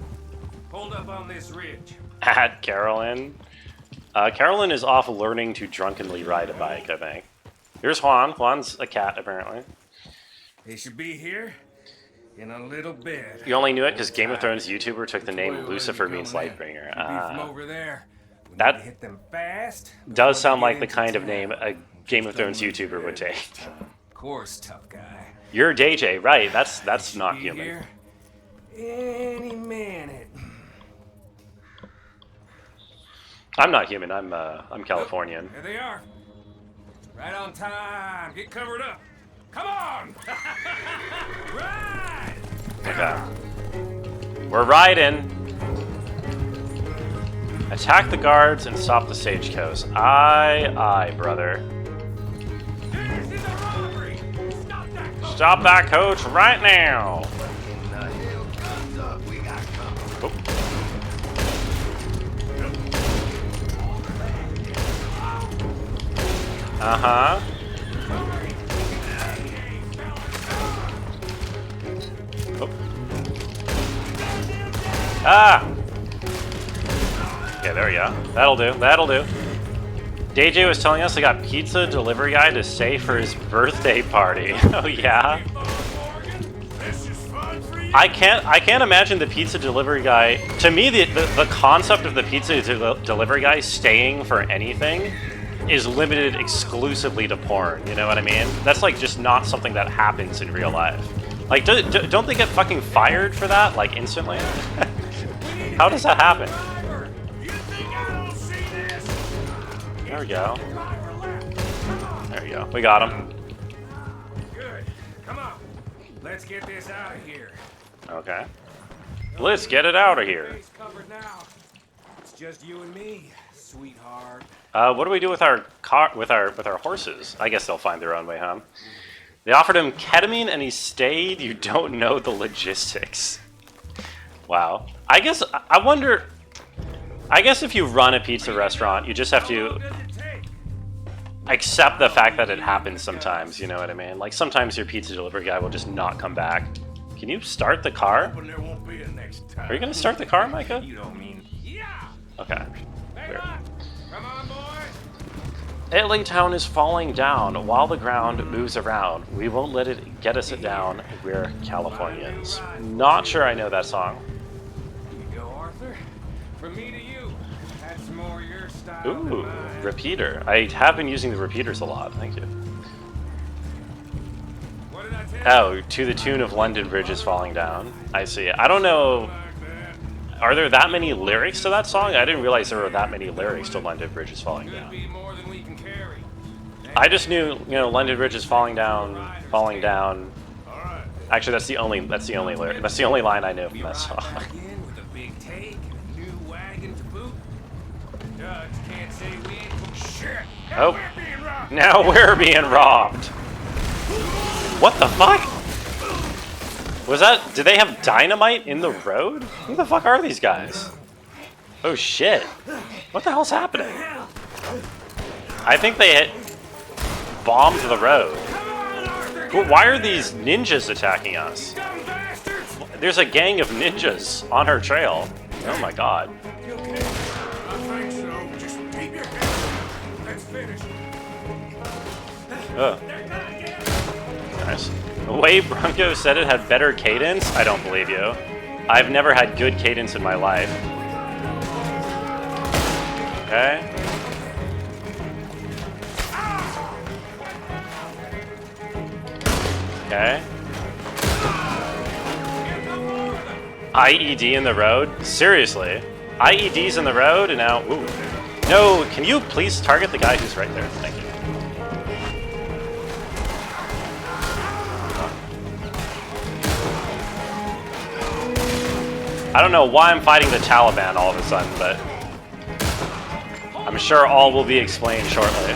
Hold up on this ridge. At Carolyn. Carolyn is off learning to drunkenly ride a bike, I think. Here's Juan. Juan's a cat, apparently. He should be here in a little bit. You only knew it because Game of Thrones YouTuber took the name Lucifer means Lightbringer. From over there. We need That to hit them fast. does sound like the kind of name a Game of Thrones YouTuber would take. Of course, tough guy. You're DJ, right? That's not Be human. here any minute. I'm not human. I'm Californian. There they are. Right on time. Get covered up. Come on! Right! Okay. We're riding. Attack the guards and stop the stagecoach. Aye, brother. This is a robbery! Stop that coach right now. Oh. Uh-huh. Oh. Ah! Okay, there we go. That'll do. That'll do. DJ was telling us they got pizza delivery guy to stay for his birthday party. Oh yeah. I can't imagine the pizza delivery guy. To me, the concept of the pizza delivery guy staying for anything is limited exclusively to porn. You know what I mean? That's like just not something that happens in real life. Like, don't they get fucking fired for that, like, instantly? How does that happen? There we go. There we go. We got him. Good. Come on. Let's get this out of here. Okay. Let's get it out of here. Face covered now. It's just you and me, sweetheart. What do we do with our car, with our horses? I guess they'll find their own way home. They offered him ketamine and he stayed. You don't know the logistics. Wow. I guess if you run a pizza restaurant, you just have to accept the fact that it happens sometimes, you know what I mean? Like, sometimes your pizza delivery guy will just not come back. Can you start the car? Are you going to start the car, Micah? You don't mean yeah. Okay. Weird. Come on, boys. Itlingtown is falling down while the ground moves around. We won't let it get us down. We're Californians. Not sure I know that song. Here you go, Arthur. From me to you. That's more your style. Ooh, repeater. I have been using the repeaters a lot. Thank you. What did I tell you? Oh, to the tune of London Bridge is falling down. I see. I don't know. Are there that many lyrics to that song? I didn't realize there were that many lyrics to London Bridge is falling down. Be more than we can carry. I just knew, London Bridge is falling down, falling down. Actually, that's the only lyric. That's the only line I know from that song. Again with a big take and a new wagon to boot. Judge can't say we ain't shit. Oh, now we're being robbed. What the fuck? Was that? Did they have dynamite in the road? Who the fuck are these guys? Oh shit! What the hell's happening? I think they bombed the road. Why are these ninjas attacking us? There's a gang of ninjas on our trail. Oh my god. Oh. Nice. The way Bronco said it had better cadence? I don't believe you. I've never had good cadence in my life. Okay. Okay. IED in the road? Seriously? IED's in the road and now... Ooh. No, can you please target the guy who's right there? Thank you. I don't know why I'm fighting the Taliban all of a sudden, but I'm sure all will be explained shortly.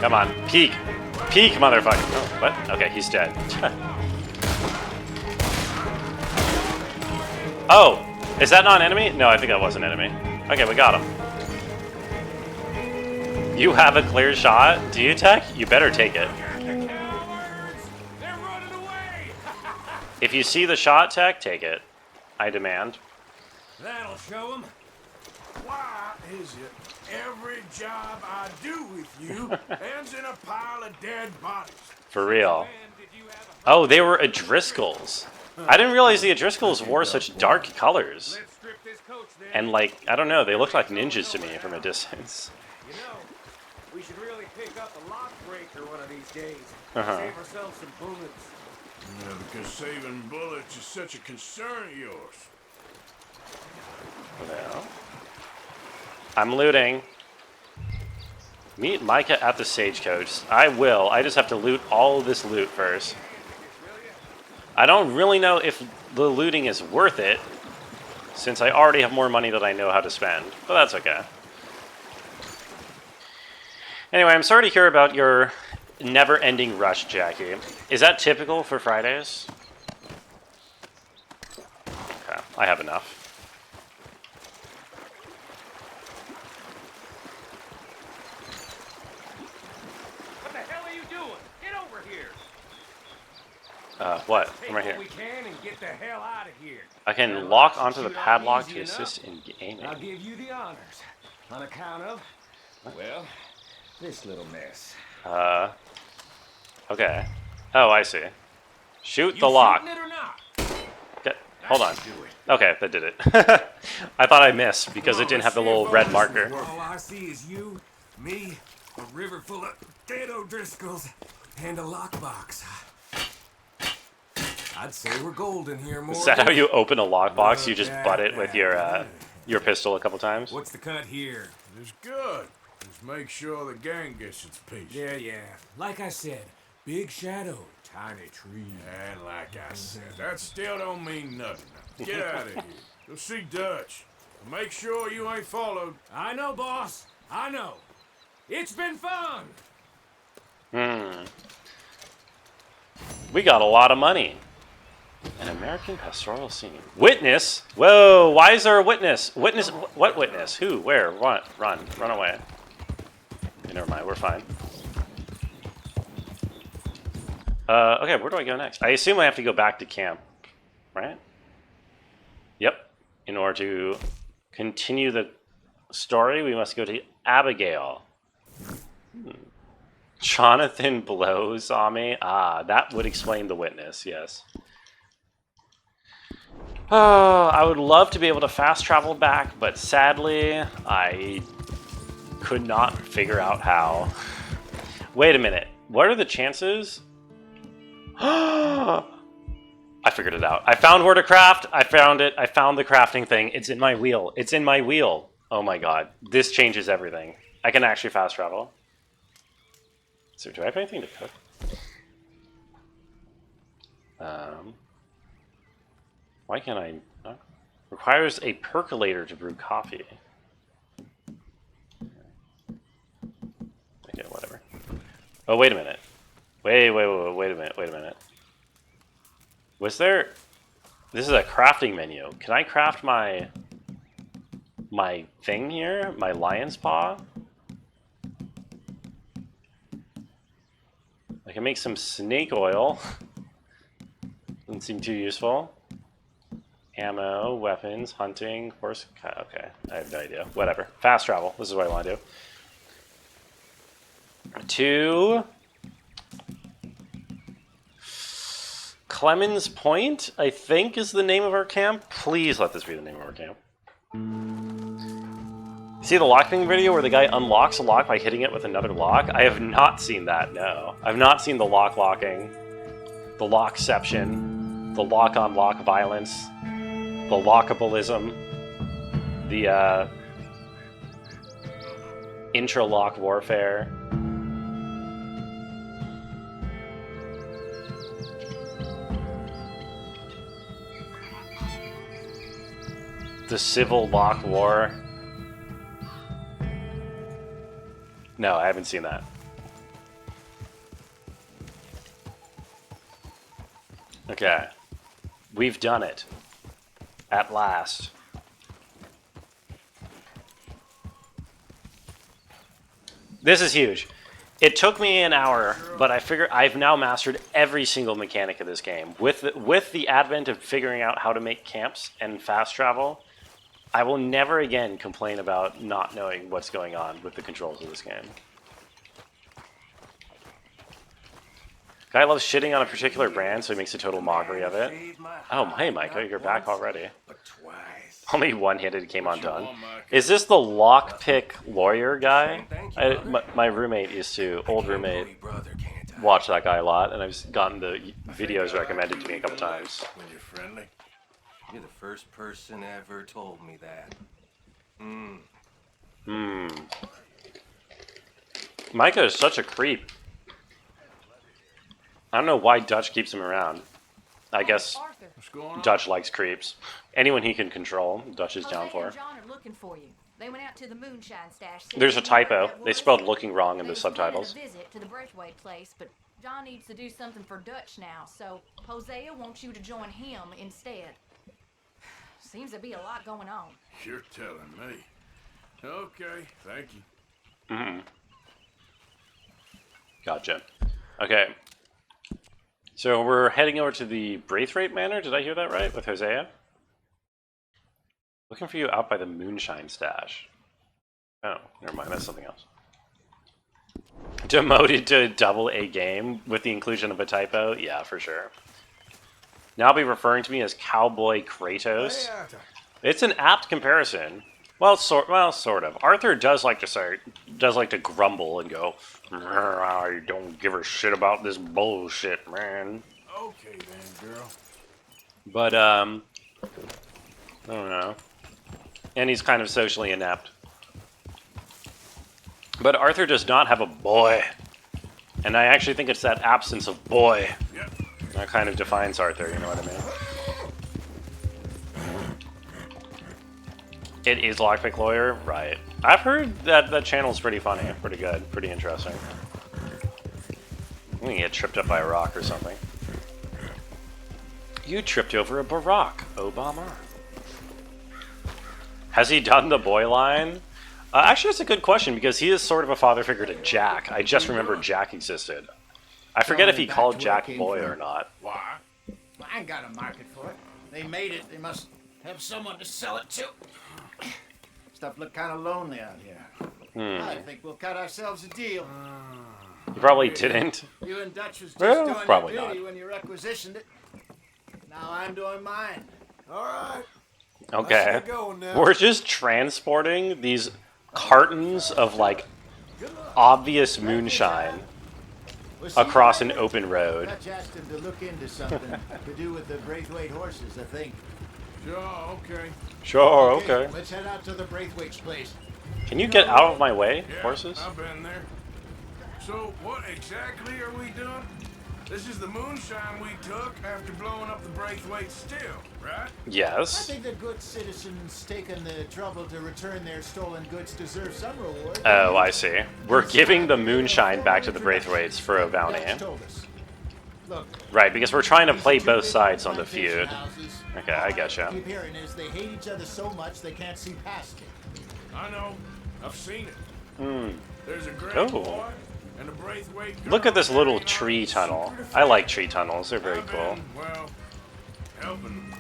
Come on, peek. Peek, motherfucker. Oh, what? Okay, he's dead. Oh, is that not an enemy? No, I think that was an enemy. Okay, we got him. You have a clear shot? Do you, Tech? You better take it. If you see the shot, Tech, take it. I demand. That'll show them. Why is it every job I do with you ends in a pile of dead bodies? For real. Oh, they were O'Driscolls. I didn't realize the O'Driscolls wore such dark colors. And like, I don't know, they look like ninjas to me from a distance. You know, we should really pick up a lock breaker one of these days. Uh-huh. Save ourselves some bullets. Yeah, because saving bullets is such a concern of yours. Well, I'm looting. Meet Micah at the stagecoach. I will. I just have to loot all of this loot first. I don't really know if the looting is worth it, since I already have more money than I know how to spend. But that's okay. Anyway, I'm sorry to hear about your never-ending rush, Jackie. Is that typical for Fridays? Okay, I have enough. What the hell are you doing? Get over here. What? Take I'm right what here. we can and get the hell out of here. I can lock onto the padlock to assist in aiming. I'll give you the honors. On account of, well, this little mess. Okay. Oh, I see. Shoot the lock. Shooting it or not? Okay, hold on. Okay, that did it. I thought I missed because it didn't have the little red marker. All I see is you, me, a river full of dead O'Driscolls, and a lockbox. I'd say we're golden here, more. Is that how you open a lockbox? You just butt it with your pistol a couple times? What's the cut here? It's good. Just make sure the gang gets its piece. Yeah. Like I said, big shadow, tiny tree. And like I said, that still don't mean nothing. Now, get out of here. Go see Dutch. Make sure you ain't followed. I know, boss. I know. It's been fun. We got a lot of money. An American pastoral scene. Witness? Whoa, why is there a witness? Witness? What witness? Who? Where? What? Run away. Okay, never mind, we're fine. Okay, where do I go next? I assume I have to go back to camp, right? Yep. In order to continue the story, we must go to Abigail. Jonathan Blow saw me. Ah, that would explain the witness, yes. Oh, I would love to be able to fast travel back, but sadly, I could not figure out how. Wait a minute. What are the chances? I figured it out. I found where to craft. I found it. I found the crafting thing. It's in my wheel. It's in my wheel. Oh my god. This changes everything. I can actually fast travel. So do I have anything to cook? Why can't I? Requires a percolator to brew coffee. Okay, whatever. Oh, wait a minute. Wait a minute. Was there? This is a crafting menu. Can I craft my thing here? My lion's paw? I can make some snake oil. Doesn't seem too useful. Ammo, weapons, hunting, horse. Okay, I have no idea. Whatever. Fast travel. This is what I want to do. Clemens Point, I think, is the name of our camp. Please let this be the name of our camp. See the lockpicking video where the guy unlocks a lock by hitting it with another lock? I have not seen that, no. I've not seen the locking, the lockception, the lock-on-lock violence, the lockableism, the intra-lock warfare. The civil lock war. No, I haven't seen that. Okay. We've done it. At last. This is huge. It took me an hour, but I figure I've now mastered every single mechanic of this game. With the advent of figuring out how to make camps and fast travel, I will never again complain about not knowing what's going on with the controls of this game. Guy loves shitting on a particular brand, so he makes a total mockery of it. Oh, hey, Micah, you're back already. Only one-handed came undone. Is this the lockpick lawyer guy? My roommate used to, old roommate, watch that guy a lot, and I've gotten the videos recommended to me a couple times. When you're friendly. You're the first person ever told me that. Micah is such a creep. I don't know why Dutch keeps him around. I guess Dutch likes creeps. Anyone he can control, Dutch is down for. John are looking for you. They went out to the moonshine stash. There's a typo. They spelled looking wrong in the subtitles. Visit to the Braithwaite place, but John needs to do something for Dutch now, so Hosea wants you to join him instead. Seems to be a lot going on. You're telling me. Okay, thank you. Gotcha. Okay. So we're heading over to the Braithwaite Manor. Did I hear that right? With Hosea? Looking for you out by the moonshine stash. Oh, never mind. That's something else. Demoted to double A game with the inclusion of a typo? Yeah, for sure. Now I'll be referring to me as Cowboy Kratos. It's an apt comparison. Well, sort of. Arthur does like to grumble and go, I don't give a shit about this bullshit, man. Okay then, girl. But I don't know. And he's kind of socially inept. But Arthur does not have a boy. And I actually think it's that absence of boy that kind of defines Arthur, you know what I mean? It is Lockpick Lawyer? Right. I've heard that that channel's pretty funny, pretty good, pretty interesting. I'm gonna get tripped up by a rock or something. You tripped over a Barack Obama. Has he done the boy line? Actually, that's a good question, because he is sort of a father figure to Jack. I just remember Jack existed. I forget if he called Jack boy or not. Why? I ain't got a market for it. They made it. They must have someone to sell it to. Stuff look kind of lonely out here. I think we'll cut ourselves a deal. You probably didn't. You and Dutch was just Well, doing probably your duty not. when you requisitioned it. Now I'm doing mine. All right. Okay. We're just transporting these cartons of, like, obvious moonshine across an open road. Dutch asked him to look into something to do with the Braithwaite horses, I think. Sure, okay. Sure, okay. Let's head out to the Braithwaite's place. Can you get out of my way, Yeah, horses? I've been there. So, what exactly are we doing? This is the moonshine we took after blowing up the Braithwaite still, right? I Yes. think the good citizens taking the trouble to return their stolen goods deserve some reward. Oh, I see. We're giving the moonshine back to the Braithwaites for a bounty. Dutch told us. Look, Right, because we're trying to these play two both big sides on the plantation feud. houses, Okay, I getcha. all I keep hearing is they hate each other so much they can't see past it. I know. I've seen it. There's a great Oh. boy and a Braithwaite girl Look at this little carrying on tree super tunnel. defense. I like tree tunnels. They're very I've cool. been, well, helping them.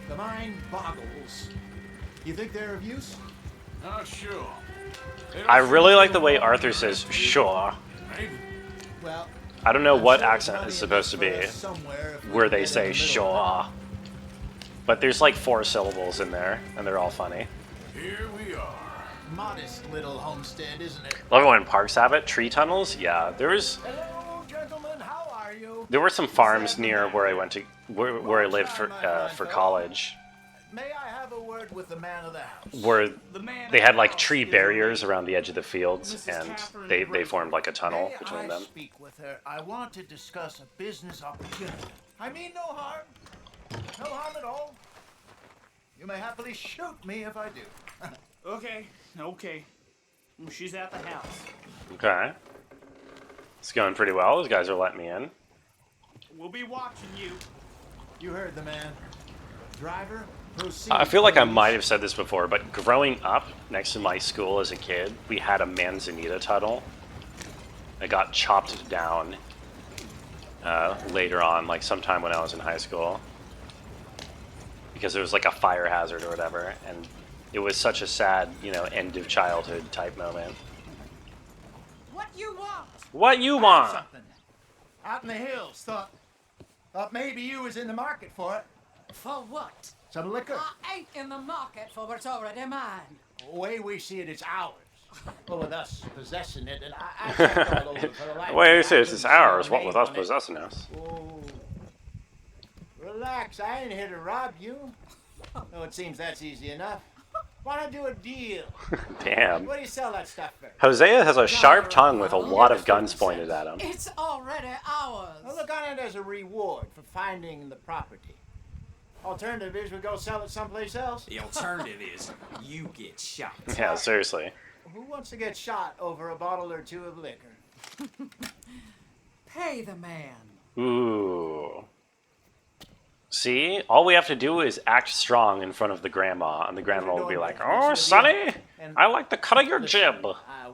The mind boggles. You think they're of use? Not sure. They don't I seem really to like the way belong Arthur to says, us. sure. Maybe. Well, I don't know what accent is supposed to be where they say "shaw," but there's like 4 syllables in there, and they're all funny. Here we are. Modest little homestead, isn't it? Love it when parks have it. Tree tunnels, yeah. Hello, gentlemen. How are you? There were some farms near where I went to where I lived for college, May I have a word with the man of the house? where they had like tree barriers around the edge of the fields, and they formed like a tunnel May between I them. speak with her? I want to discuss a business opportunity. I mean no harm. No harm at all. You may happily shoot me if I do. Okay, okay. She's at the house. Okay, it's going pretty well. Those guys are letting me in. We'll be watching you. You heard the man. Driver, proceed. I feel like I might have said this before, but growing up next to my school as a kid, we had a manzanita tunnel. It got chopped down later on, like sometime when I was in high school, because there was like a fire hazard or whatever, and it was such a sad, end of childhood type moment. What you want? What you want? Something. Out in the hills. Thought maybe you was in the market for it. For what? Some liquor. I ain't in the market for what's already mine. The way we see it, it's ours. Well, with us possessing it, and I checked all over for the life. The way of you it, say I it's couldn't see ours, a what name with us on it. possessing us? Oh. Relax, I ain't here to rob you. No, it seems that's easy enough. Why not do a deal? Damn. What do you sell that stuff for? Hosea has a sharp tongue with a lot of guns pointed at him. It's already ours. Well, look on it as a reward for finding the property. Alternative is we go sell it someplace else. The alternative is you get shot. Yeah, seriously. Who wants to get shot over a bottle or 2 of liquor? Pay the man. Ooh. See? All we have to do is act strong in front of the grandma, and the grandma will be like, "Oh, Sonny, I like the cut of your jib.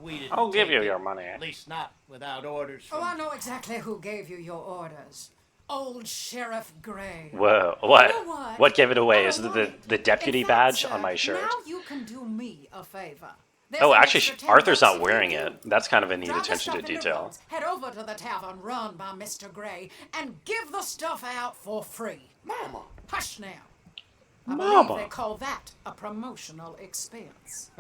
We didn't I'll give take you it, your money." At least not without orders Oh, from... I know exactly who gave you your orders. Old Sheriff Gray. Whoa, what? You know what? What gave it away? I Is it want the deputy In fact, badge on my shirt? Now you can do me a favor. There's Oh, an actually, extra 10 Arthur's bucks not if wearing you do. it. That's kind of a neat Drop the attention to stuff in the detail. roads, head over to the tavern run by Mr. Gray and give the stuff out for free. Mama. Hush now. I believe Mama. they call that a promotional expense.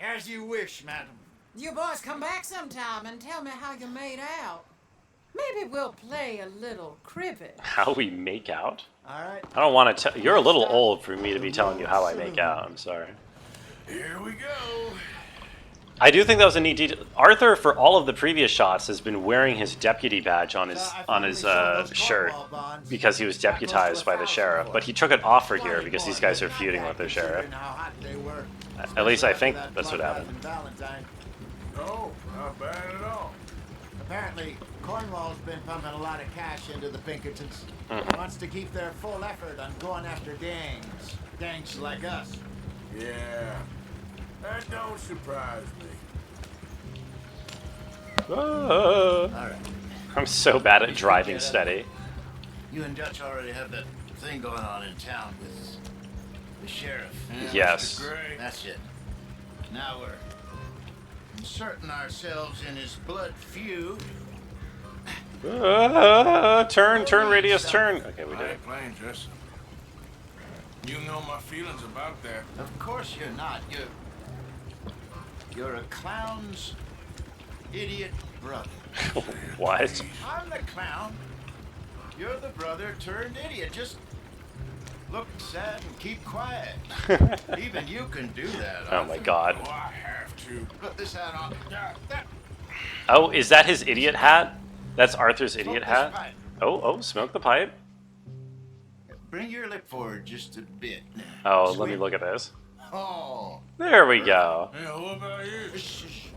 As you wish, madam. You boys come back sometime and tell me how you made out. Maybe we'll play a little cribbage. How we make out? All right. I don't want to tell. You're a little old for me to be telling you how I make out. I'm sorry. Here we go. I do think that was a neat detail. Arthur, for all of the previous shots, has been wearing his deputy badge on his shirt because he was deputized by the sheriff. But he took it off for here because these guys are feuding with their sheriff. At least I think that's what happened. No, not bad at all. Apparently, Cornwall's been pumping a lot of cash into the Pinkertons. Wants to keep their full effort on going after gangs. Gangs like us. Yeah, that don't surprise me. All right. I'm so bad at driving steady. You and Dutch already have that thing going on in town with the sheriff. Yes. Mr. Gray. That's it. Now we're inserting ourselves in his blood feud. Turn, radius, turn. Okay, we I did it. ain't playing, Justin. You know my feelings about that. Of course you're not. You're a clown's idiot brother. What? I'm the clown. You're the brother turned idiot. Just look sad and keep quiet. Even you can do that. Oh my God. Oh, I have to. Put this hat on. Oh, is that his idiot hat? That's Arthur's idiot hat? Oh, smoke the pipe. Bring your lip forward just a bit. Oh, let me look at this. Oh. There we go. Hey, what about you? Shh.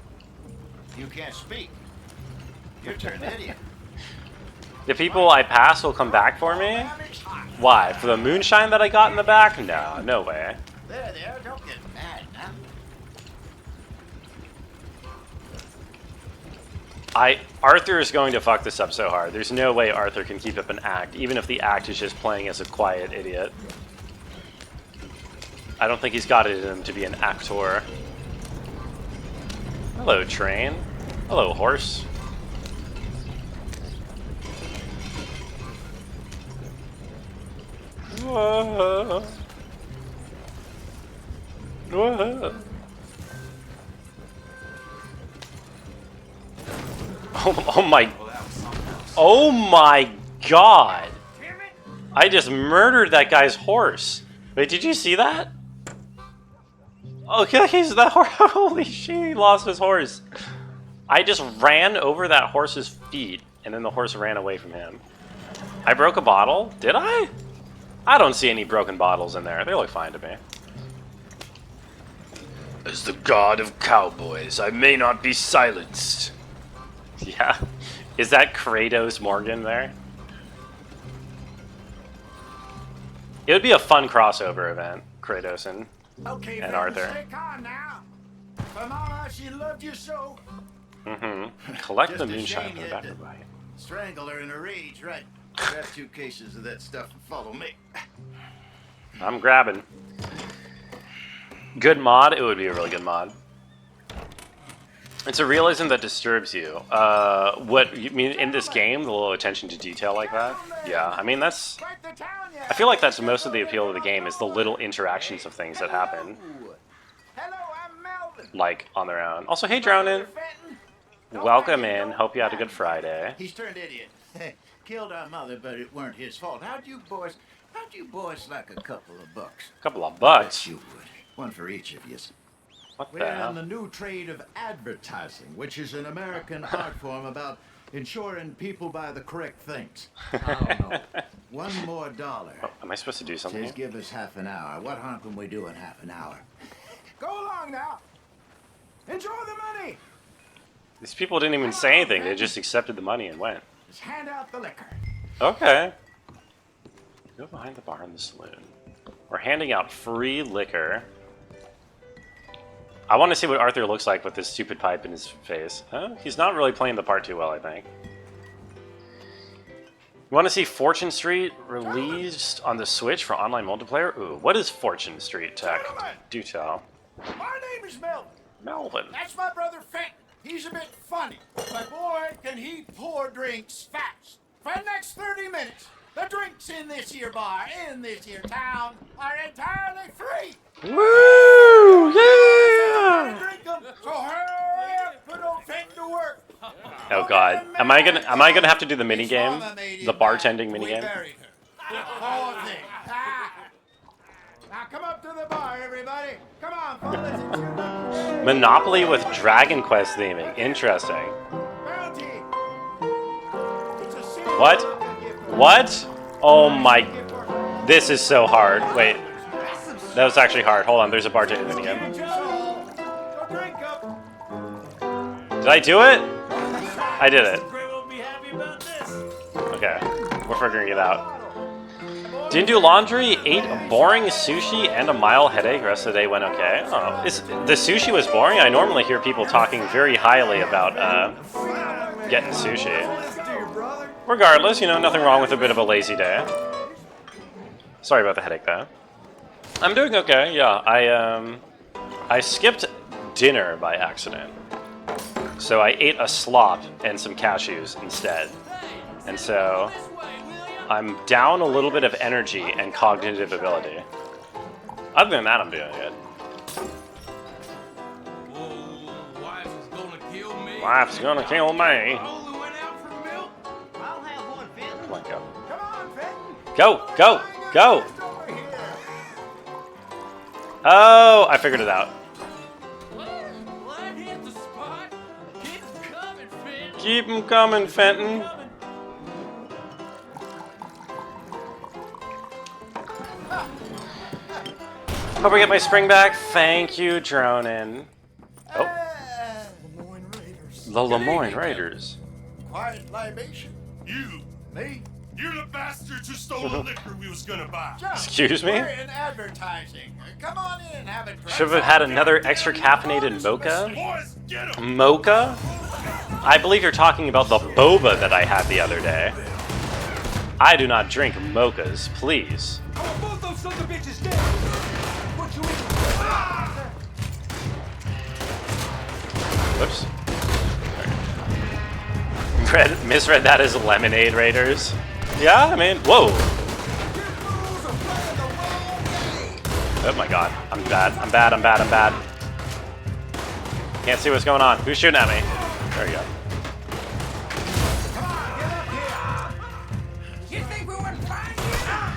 You can't speak. You're turned idiot. The people I pass will come back for me? Why? For the moonshine that I got in the back? No, no way. There. Don't get mad now. Arthur is going to fuck this up so hard. There's no way Arthur can keep up an act, even if the act is just playing as a quiet idiot. I don't think he's got it in him to be an actor. Hello, train. Hello, horse. Whoa. Whoa. Oh my. Oh my god. I just murdered that guy's horse. Wait, did you see that? Okay, he's that horse. Holy shit, he lost his horse. I just ran over that horse's feet, and then the horse ran away from him. I broke a bottle? Did I? I don't see any broken bottles in there. They look fine to me. As the god of cowboys, I may not be silenced. Yeah. Is that Kratos Morgan there? It would be a fun crossover event, Kratos and Arthur. Stay calm now. For Mama, she loved you so. Collect Just the a moonshine shame from the you back had of to the bite. Strangle her in a rage, right? Grab 2 cases of that stuff and follow me. I'm grabbing. Good mod? It would be a really good mod. It's a realism that disturbs you. What you mean in this game? The little attention to detail like that? Yeah, I mean that's. I feel like that's most of the appeal of the game is the little interactions of things that happen. Hello, I'm Melvin. Like on their own. Also, hey, Drownin'. Welcome in. Hope you had a good Friday. He's turned idiot. Killed our mother, but it weren't his fault. How'd you boys like a couple of bucks? Couple of bucks. You would. One for each of you. What the We're hell? in the new trade of advertising, which is an American art form about ensuring people buy the correct things. I don't know. One more dollar. Oh, am I supposed to do something? Says give us half an hour. What harm can we do in half an hour? Go along now. Enjoy the money. These people didn't even say anything. They just accepted the money and went. Just hand out the liquor. Okay. Go behind the bar in the saloon. We're handing out free liquor. I want to see what Arthur looks like with this stupid pipe in his face. Huh? He's not really playing the part too well, I think. You want to see Fortune Street released on the Switch for online multiplayer? Ooh, what is Fortune Street tech? Do tell. My name is Melvin. Melvin. That's my brother Fenton. He's a bit funny, but boy, can he pour drinks fast. For the next 30 minutes, the drinks in this here bar, in this here town, are entirely free. Woo! Yeah! Drink 'em, so hurry up, put old Fenton to work. Oh God, am I gonna have to do the mini game, the bartending mini game? Poor thing. Now come up to the bar, everybody. Come on, fellas. It's your lucky Monopoly with Dragon Quest theming. Interesting. bounty. It's a serious What? gift. What? Oh my! This is so hard. Wait, that was actually hard. Hold on, there's a bartending mini game. Go drink up. Did I do it? I did it. Okay, we're figuring it out. Didn't do laundry, ate boring sushi, and a mild headache. Rest of the day went okay. Oh, the sushi was boring? I normally hear people talking very highly about getting sushi. Regardless, you know, nothing wrong with a bit of a lazy day. Sorry about the headache, though. I'm doing okay, yeah. I skipped dinner by accident. So I ate a slop and some cashews instead. And so I'm down a little bit of energy and cognitive ability. Other than that, I'm doing good. Wife's gonna kill me. Come on, go. Go, go, go! Oh, I figured it out. Keep 'em coming, Fenton. Hope I get my spring back. Thank you, Dronin. Oh. The Lemoyne Raiders. Quiet libation. You, Me? you're the bastards who stole the liquor we was gonna buy. Excuse me? We're in advertising. Come on in, have a drink. Should have had another extra caffeinated mocha. Boys, get 'em! Mocha? I believe you're talking about the boba that I had the other day. I do not drink mochas, please. Both those sons of bitches dead. What you Whoops. Misread that as Lemonade Raiders. Yeah, I mean, whoa. Oh my god. I'm bad. I'm bad. I'm bad. I'm bad. Can't see what's going on. Who's shooting at me? There you go. You think we wouldn't find you?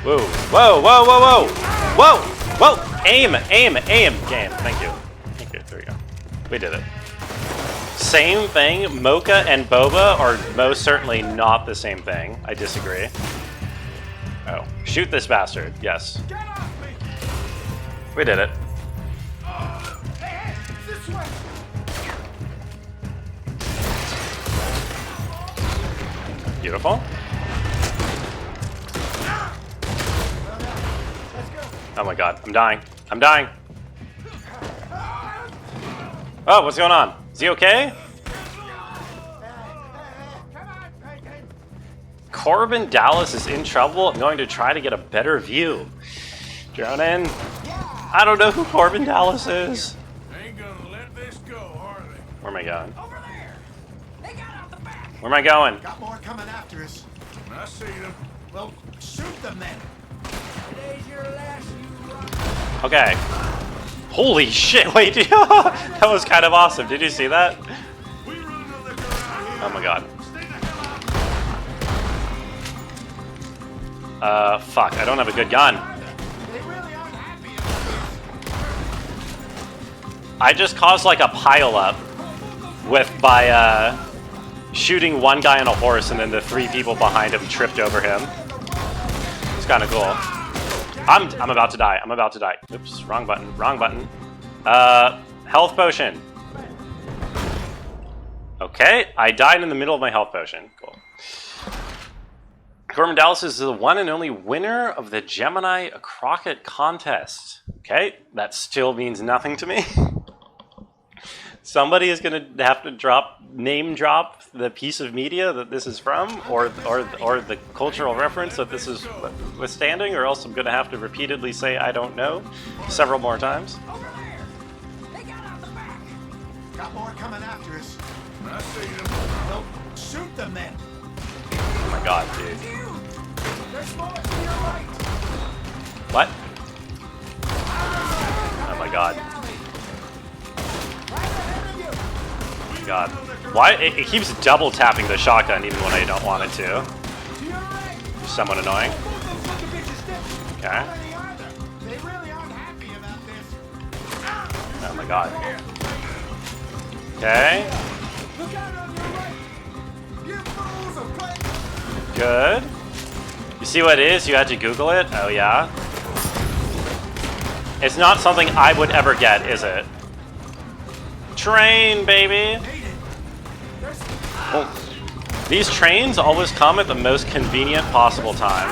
Whoa. Whoa. Whoa. Whoa. Whoa. Whoa. Whoa. Aim. Aim. Aim. Game. Thank you. Thank you. There we go. We did it. Same thing. Mocha and Boba are most certainly not the same thing. I disagree. Oh. Shoot this bastard. Yes. We did it. Hey, this way. Beautiful. Oh my god. I'm dying. I'm dying. Oh, what's going on? Is he okay? Corbin Dallas is in trouble. I'm going to try to get a better view. Drone in. I don't know who Corbin Dallas is. Ain't gonna let this go, are they? Where am I going? Over there. They got out the back. Where am I going? Got more coming after us. I see them. Well, shoot them then. Today's your last, you rock. Okay. Holy shit, wait. That was kind of awesome. Did you see that? We run the liquor out here. Oh my god. Stay the hell out. Fuck. I don't have a good gun. They really aren't happy about I just caused like a pile up by shooting one guy on a horse and then the 3 people behind him tripped over him. It's kind of cool. I'm about to die. I'm about to die. Oops, wrong button. Wrong button. Health potion. Okay, I died in the middle of my health potion. Cool. Corbin Dallas is the one and only winner of the Gemini Crockett contest. Okay, that still means nothing to me. Somebody is going to have to name drop the piece of media that this is from, or the cultural reference that this is withstanding, or else I'm going to have to repeatedly say I don't know several more times. Over there. They got out the back. Got more coming after us. I see them. Well, shoot them then. Oh my god, dude. There's more to your right. What? Oh my god. God. Why? It keeps double tapping the shotgun even when I don't want it to. Somewhat annoying. Okay. They really aren't happy about this. Oh my god. Okay. Look out on your right. You fools are playing. Good. You see what it is? You had to Google it? Oh yeah. It's not something I would ever get, is it? Train, baby! Oh. These trains always come at the most convenient possible time.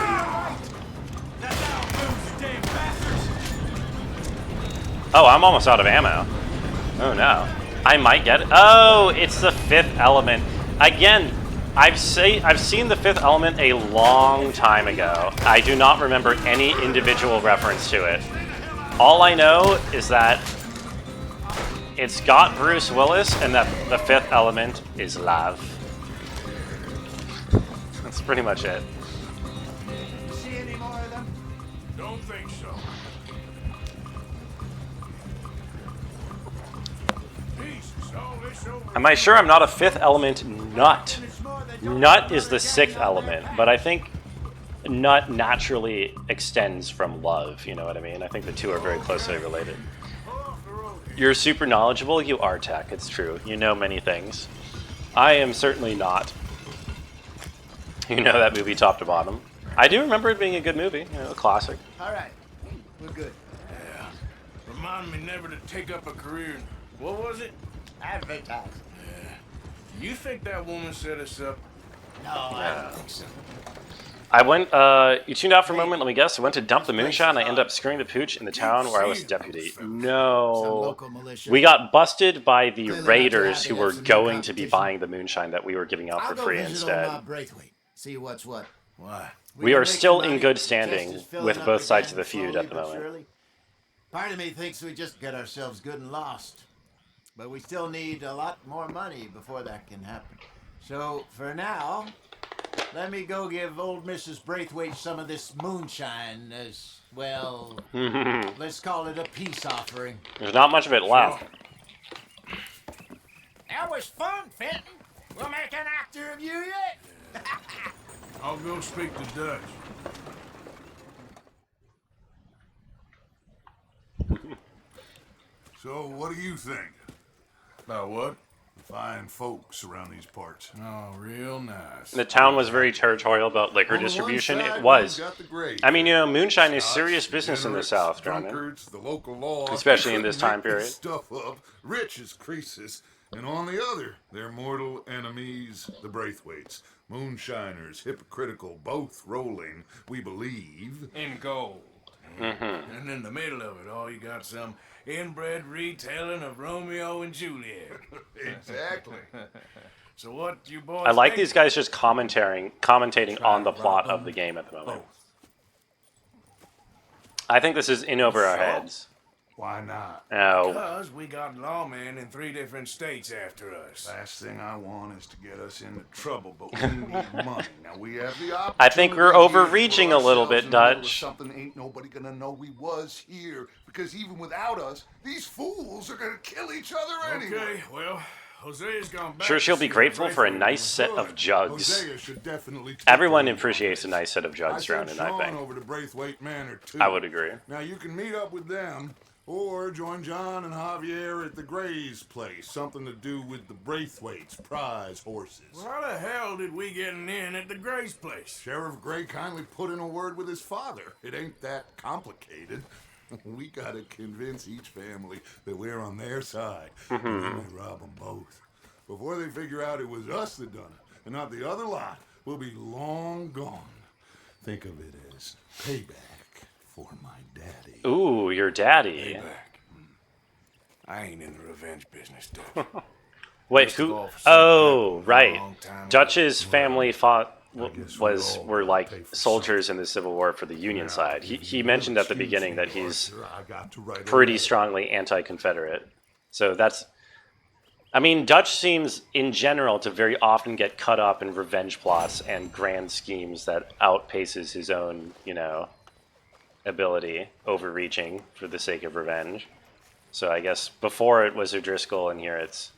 Oh, I'm almost out of ammo. Oh no. I might get it. Oh, it's the 5th element. Again, I've seen the 5th element a long time ago. I do not remember any individual reference to it. All I know is that it's got Bruce Willis and that the 5th element is love. That's pretty much it. See any more of them? Don't think so. Jesus, all this over. Am I sure I'm not a 5th element nut? Nut is the 6th element, but I think nut naturally extends from love, you know what I mean? I think the two are very closely related. You're super knowledgeable, you are, Tech, it's true. You know many things. I am certainly not. You know that movie top to bottom. I do remember it being a good movie, you know, a classic. All right, we're good. Yeah. Remind me never to take up a career. What was it? Advertise. Yeah. You think that woman set us up? No, I don't think so. I went, you tuned out for a moment, let me guess. I went to dump the moonshine and I ended up screwing the pooch in the town where I was deputy. No. We got busted by the raiders who were going to be buying the moonshine that we were giving out for free instead. See what's what. Why? We are still in good standing with both sides of the feud at the moment. Part of me thinks we just get ourselves good and lost. But we still need a lot more money before that can happen. So, for now, Let me go give old Mrs. Braithwaite some of this moonshine as, well, let's call it a peace offering. There's not much of it left. That was fun, Fenton. We'll make an actor of you yet. I'll go speak to Dutch. So, what do you think? About what? Fine folks around these parts. Oh, real nice. The town was very territorial about liquor distribution. It was. I mean, you know, moonshine is serious business in the South, drunkards, the local law, especially in this time period. Stuff up, rich as Croesus, and on the other, their mortal enemies, the Braithwaites, moonshiners, hypocritical, both rolling, we believe, in gold. And in the middle of it all, you got some inbred retelling of Romeo and Juliet. Exactly. So what you boys I like think? these guys just commentating on the plot of the game at the moment. I think this is in over our heads. Why not? Oh. Because we got lawmen in 3 different states after us. Last thing I want is to get us into trouble, but we need money. Now we have the opportunity. I think we're overreaching a little bit, Dutch. Something ain't nobody gonna know we was here, because even without us, these fools are gonna kill each other anyway. Okay, well, Hosea's gone back. Sure, she'll to be see grateful if for a Braithwaite nice was set good. of jugs. Hosea should definitely take Everyone the appreciates a nice set of jugs I around sent it, I Sean think. over to Braithwaite Manor too. I would agree. Now you can meet up with them, or join John and Javier at the Gray's place. Something to do with the Braithwaites' prize horses. Well, how the hell did we get an in at the Gray's place? Sheriff Gray kindly put in a word with his father. It ain't that complicated. We gotta convince each family that we're on their side. And then we rob them both. Before they figure out it was us that done it, and not the other lot, we'll be long gone. Think of it as payback for my daddy. Ooh, your daddy. I ain't in the revenge business, Dutch. Wait, who? Oh, right. Dutch's family were like soldiers in the Civil War for the Union side. He mentioned at the beginning that he's pretty strongly anti-Confederate. So that's, I mean, Dutch seems in general to very often get caught up in revenge plots and grand schemes that outpaces his own, you know, ability, overreaching for the sake of revenge. So I guess before it was O'Driscoll, and here it's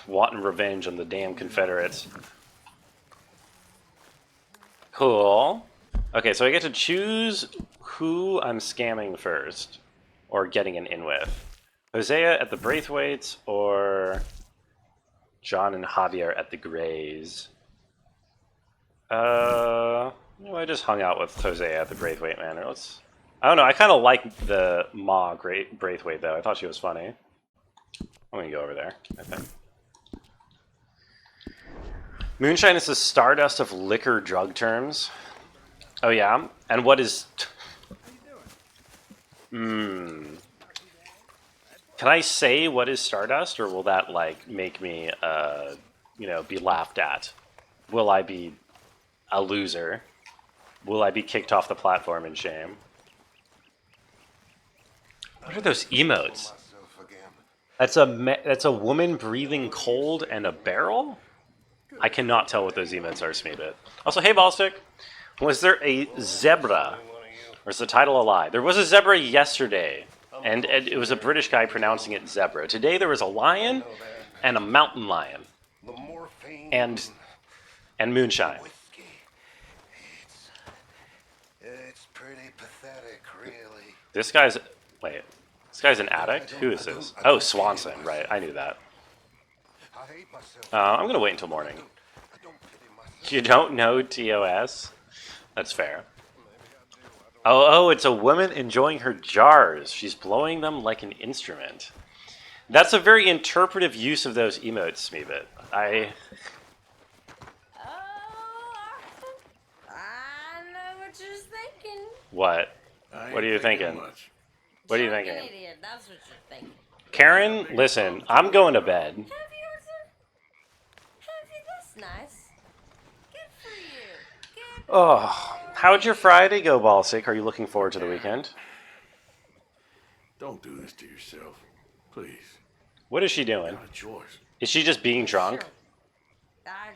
wanting revenge on the damn Confederates. Cool. Okay, so I get to choose who I'm scamming first, or getting an in with. Hosea at the Braithwaites, or John and Javier at the Grays. I just hung out with Hosea at the Braithwaite Manor. I don't know, I kind of like the Ma Braithwaite, though. I thought she was funny. I'm gonna go over there, I think. Moonshine is the stardust of liquor drug terms. Oh, yeah? And what is... Can I say what is stardust, or will that, like, make me, you know, be laughed at? Will I be a loser? Will I be kicked off the platform in shame? What are those emotes? That's a woman breathing cold and a barrel? I cannot tell what those emotes are, Smeebit. Also, hey, Ballstick. Was there a zebra? Or is the title a lie? There was a zebra yesterday, and it was a British guy pronouncing it zebra. Today there was a lion and a mountain lion. And moonshine. It's pretty pathetic, really. This guy's... Wait. This guy's an addict? Who is this? Oh, Swanson. Right, I knew that. I'm going to wait until morning. You don't know TOS? That's fair. Oh, it's a woman enjoying her jars. She's blowing them like an instrument. That's a very interpretive use of those emotes, Smeebit. I know what you're thinking. What? What are you thinking? What are you thinking? Idiot, that's what you're thinking. Karen, listen, I'm going to bed. Have you? That's nice. Good for you. Good. Oh, how'd your Friday go, Ballstick? Are you looking forward to the weekend? Don't do this to yourself, please. What is she doing? Not a choice. Is she just being drunk?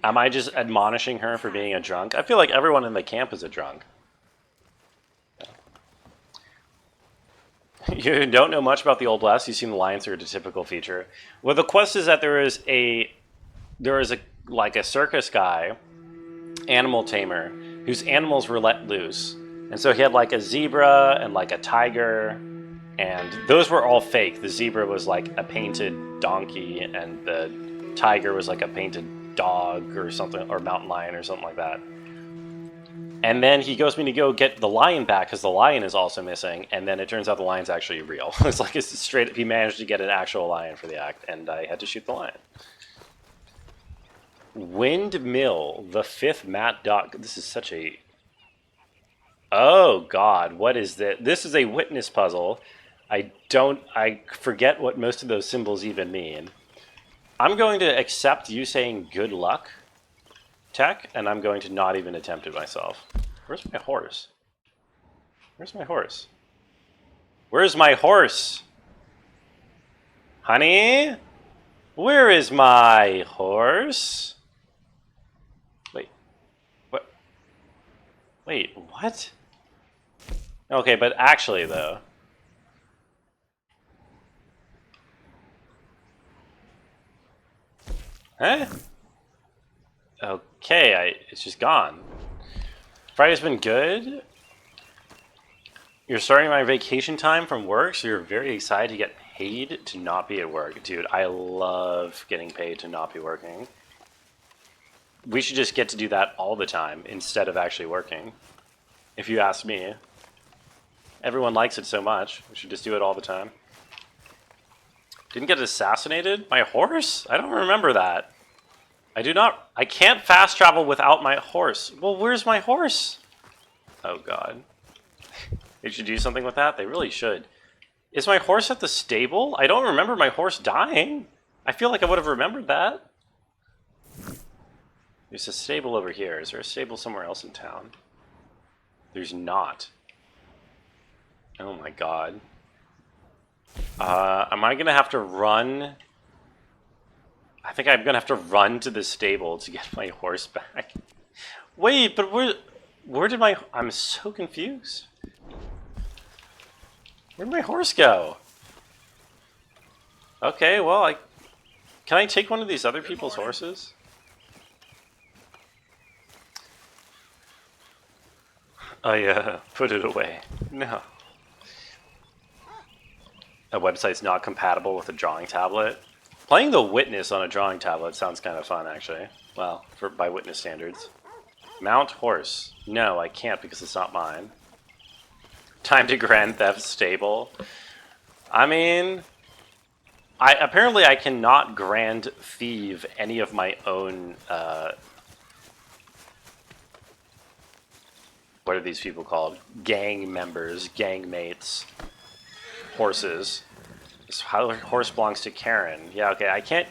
Am I just admonishing her for being a drunk? I feel like everyone in the camp is a drunk. You don't know much about the Old West. You've seen the lions are a typical feature. Well, the quest is that there is a like a circus guy, animal tamer, whose animals were let loose, and so he had like a zebra and like a tiger, and those were all fake. The zebra was like a painted donkey, and the tiger was like a painted dog or something, or mountain lion or something like that. And then he goes me to go get the lion back because the lion is also missing. And then it turns out the lion's actually real. It's like it's straight. He managed to get an actual lion for the act, and I had to shoot the lion. Windmill, the fifth Matt Doc. This is such a. Oh God, what is this? This is a witness puzzle. I forget what most of those symbols even mean. I'm going to accept you saying good luck, Tech, and I'm going to not even attempt it myself. Where's my horse? Where's my horse? Where's my horse? Honey? Where is my horse? Wait. What? Wait, what? Okay, but actually, though. Huh? Okay, it's just gone. Friday's been good. You're starting my vacation time from work, so you're very excited to get paid to not be at work. Dude, I love getting paid to not be working. We should just get to do that all the time instead of actually working. If you ask me. Everyone likes it so much. We should just do it all the time. Didn't get assassinated? My horse? I don't remember that. I can't fast travel without my horse. Well, where's my horse? Oh, God. They should do something with that? They really should. Is my horse at the stable? I don't remember my horse dying. I feel like I would have remembered that. There's a stable over here. Is there a stable somewhere else in town? There's not. Oh, my God. Am I going to have to run? I think I'm going to have to run to the stable to get my horse back. Wait, but where did my... I'm so confused. Where'd my horse go? Okay, well, can I take one of these other people's horses? I put it away. No. A website's not compatible with a drawing tablet. Playing the Witness on a drawing tablet sounds kind of fun, actually. Well, by Witness standards. Mount horse. No, I can't because it's not mine. Time to Grand Theft Stable. I mean, apparently I cannot Grand Thieve any of my own, what are these people called? Gang members, gang mates, horses. This horse belongs to Karen. Yeah, okay, I can't...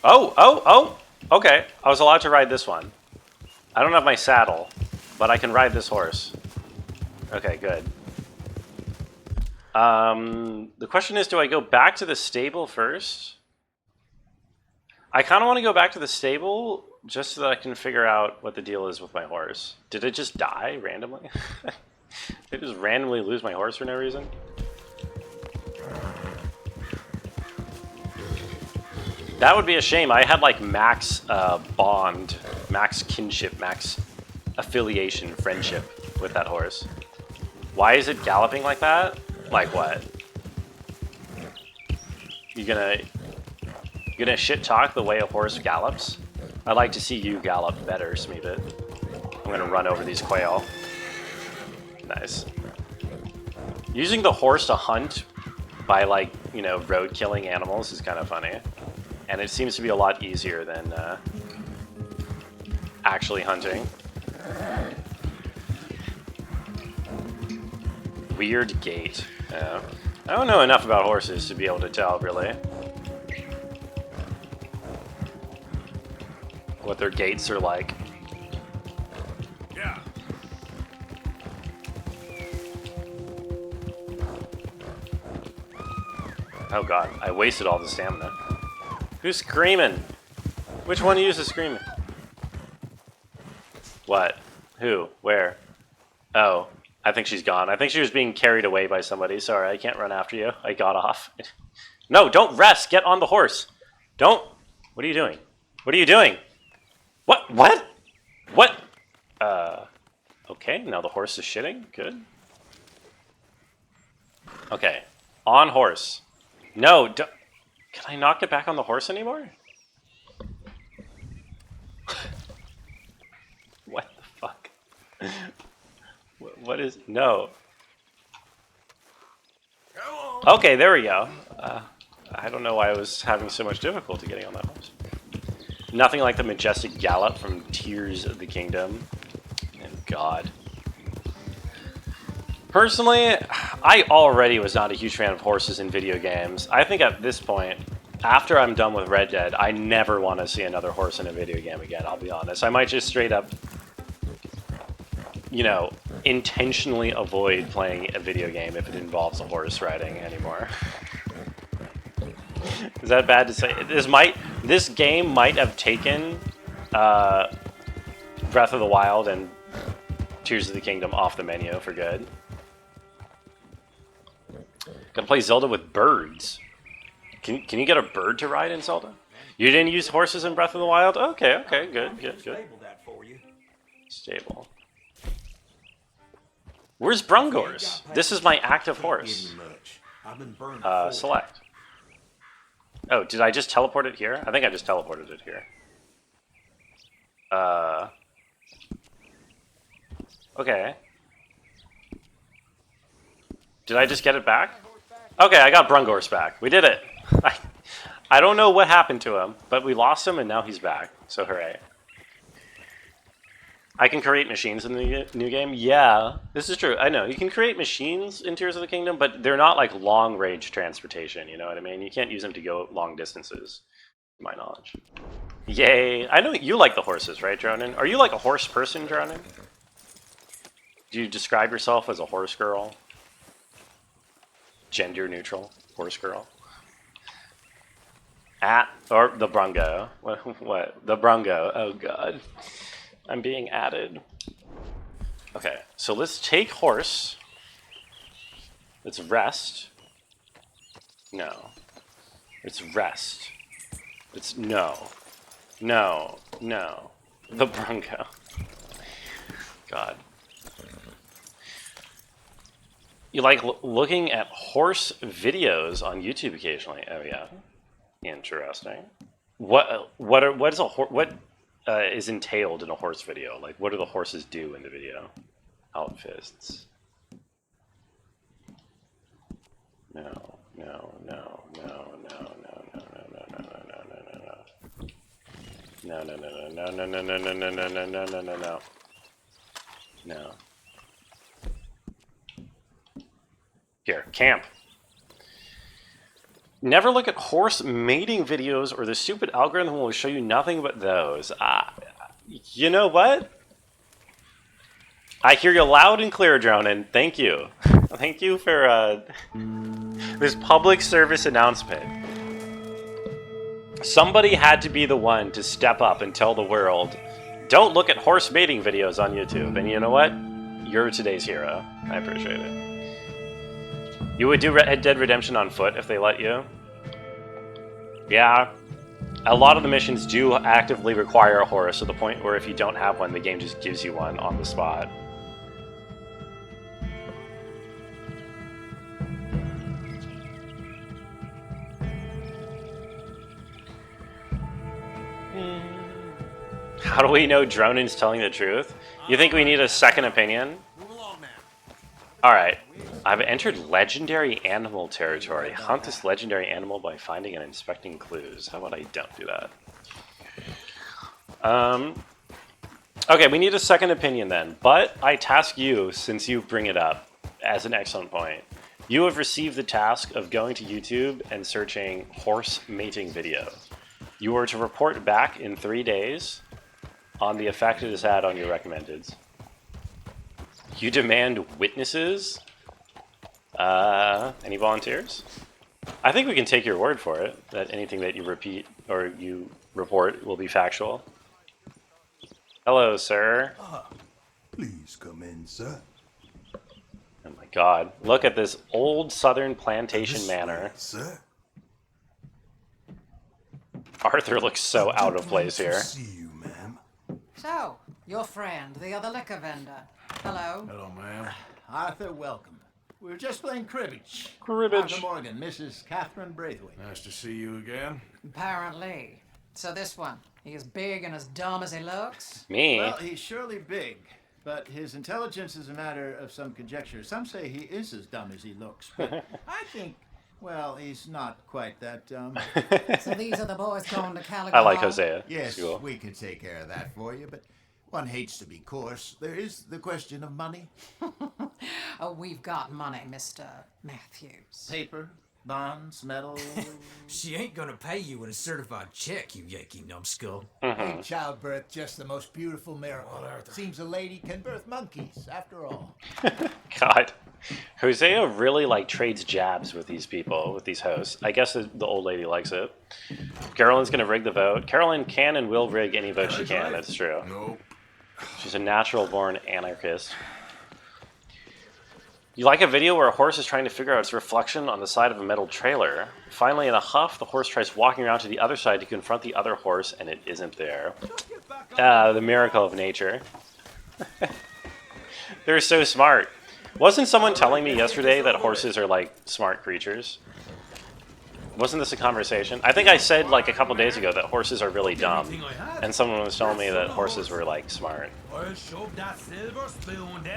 Oh! Okay, I was allowed to ride this one. I don't have my saddle, but I can ride this horse. Okay, good. The question is, do I go back to the stable first? I kind of want to go back to the stable just so that I can figure out what the deal is with my horse. Did it just die randomly? Did I just randomly lose my horse for no reason? That would be a shame. I had like max bond, max kinship, max affiliation, friendship with that horse. Why is it galloping like that? Like what? You gonna shit talk the way a horse gallops? I'd like to see you gallop better, Smeebit. I'm gonna run over these quail. Nice. Using the horse to hunt by, like, you know, road killing animals is kind of funny. And it seems to be a lot easier than actually hunting. Weird gait. Yeah. I don't know enough about horses to be able to tell, really. What their gaits are like. Yeah. Oh god, I wasted all the stamina. Who's screaming? Which one of you is screaming? What? Who? Where? Oh, I think she's gone. I think she was being carried away by somebody. Sorry, I can't run after you. I got off. No, don't rest. Get on the horse. Don't. What are you doing? What are you doing? What? What? What? Okay, now the horse is shitting. Good. Okay, on horse. No, can I not get back on the horse anymore? What the fuck? What is... No. Okay, there we go. I don't know why I was having so much difficulty getting on that horse. Nothing like the majestic gallop from Tears of the Kingdom. And God. Personally, I already was not a huge fan of horses in video games. I think at this point, after I'm done with Red Dead, I never want to see another horse in a video game again, I'll be honest. I might just straight up, you know, intentionally avoid playing a video game if it involves a horse riding anymore. Is that bad to say? This game might have taken Breath of the Wild and Tears of the Kingdom off the menu for good. Gonna play Zelda with birds. Can you get a bird to ride in Zelda? You didn't use horses in Breath of the Wild? Okay, good. Stable. Where's Brungors? This is my active horse. Select. Oh, did I just teleport it here? I think I just teleported it here. Okay. Did I just get it back? Okay, I got Brungors back. We did it. I don't know what happened to him, but we lost him and now he's back. So hooray. I can create machines in the new game? Yeah, this is true. I know. You can create machines in Tears of the Kingdom, but they're not like long-range transportation, you know what I mean? You can't use them to go long distances, to my knowledge. Yay. I know you like the horses, right, Dronin? Are you like a horse person, Dronin? Do you describe yourself as a horse girl? Gender neutral horse girl? Or the Brungo. What? The Brungo. Oh, God. I'm being added. Okay, so let's take horse. Let's rest. No. Let's rest. Let's no. The Bronco. God. You like looking at horse videos on YouTube occasionally? Oh yeah. Interesting. What is entailed in a horse video? Like, what do the horses do in the video? Outfists. No. Here, camp. Never look at horse mating videos or the stupid algorithm will show you nothing but those. You know what? I hear you loud and clear, Dronin. Thank you. Thank you for this public service announcement. Somebody had to be the one to step up and tell the world, don't look at horse mating videos on YouTube. And you know what? You're today's hero. I appreciate it. You would do Red Dead Redemption on foot if they let you? Yeah. A lot of the missions do actively require a horse to the point where if you don't have one, the game just gives you one on the spot. How do we know Dronin's telling the truth? You think we need a second opinion? Alright. I've entered legendary animal territory. Hunt this legendary animal by finding and inspecting clues. How about I don't do that? Okay, we need a second opinion then. But I task you, since you bring it up, as an excellent point. You have received the task of going to YouTube and searching horse mating video. You are to report back in 3 days on the effect it has had on your recommendeds. You demand witnesses? Any volunteers? I think we can take your word for it, that anything that you repeat or you report will be factual. Hello, sir. Please come in, sir. Oh my god. Look at this old southern plantation This manor. way, sir. Arthur looks so out of place here. See you, ma'am. So, your friend, the other liquor vendor. Hello. Hello, ma'am. Arthur, welcome. We were just playing cribbage. Cribbage. Arthur Morgan, Mrs. Catherine Braithwaite. Nice to see you again. Apparently. So this one, he is big and as dumb as he looks? Me? Well, he's surely big, but his intelligence is a matter of some conjecture. Some say he is as dumb as he looks, but I think, well, he's not quite that dumb. So these are the boys going to Calico? I like Hosea. Yes, Cool. we could take care of that for you, but one hates to be coarse. There is the question of money. Oh, we've got money, Mr. Matthews. Paper, bonds, metal. She ain't gonna pay you with a certified check, you Yankee numbskull. Ain't childbirth just the most beautiful miracle? Seems a lady can birth monkeys, after all. God. Hosea really like trades jabs with these people, with these hosts. I guess the old lady likes it. Carolyn's gonna rig the vote. Carolyn can and will rig any vote she can, that's true. Nope. She's a natural born anarchist. You like a video where a horse is trying to figure out its reflection on the side of a metal trailer. Finally, in a huff, the horse tries walking around to the other side to confront the other horse, and it isn't there. The miracle of nature. They're so smart. Wasn't someone telling me yesterday that horses are like smart creatures? Wasn't this a conversation? I think I said like a couple days ago that horses are really dumb, and someone was telling me that horses were like smart.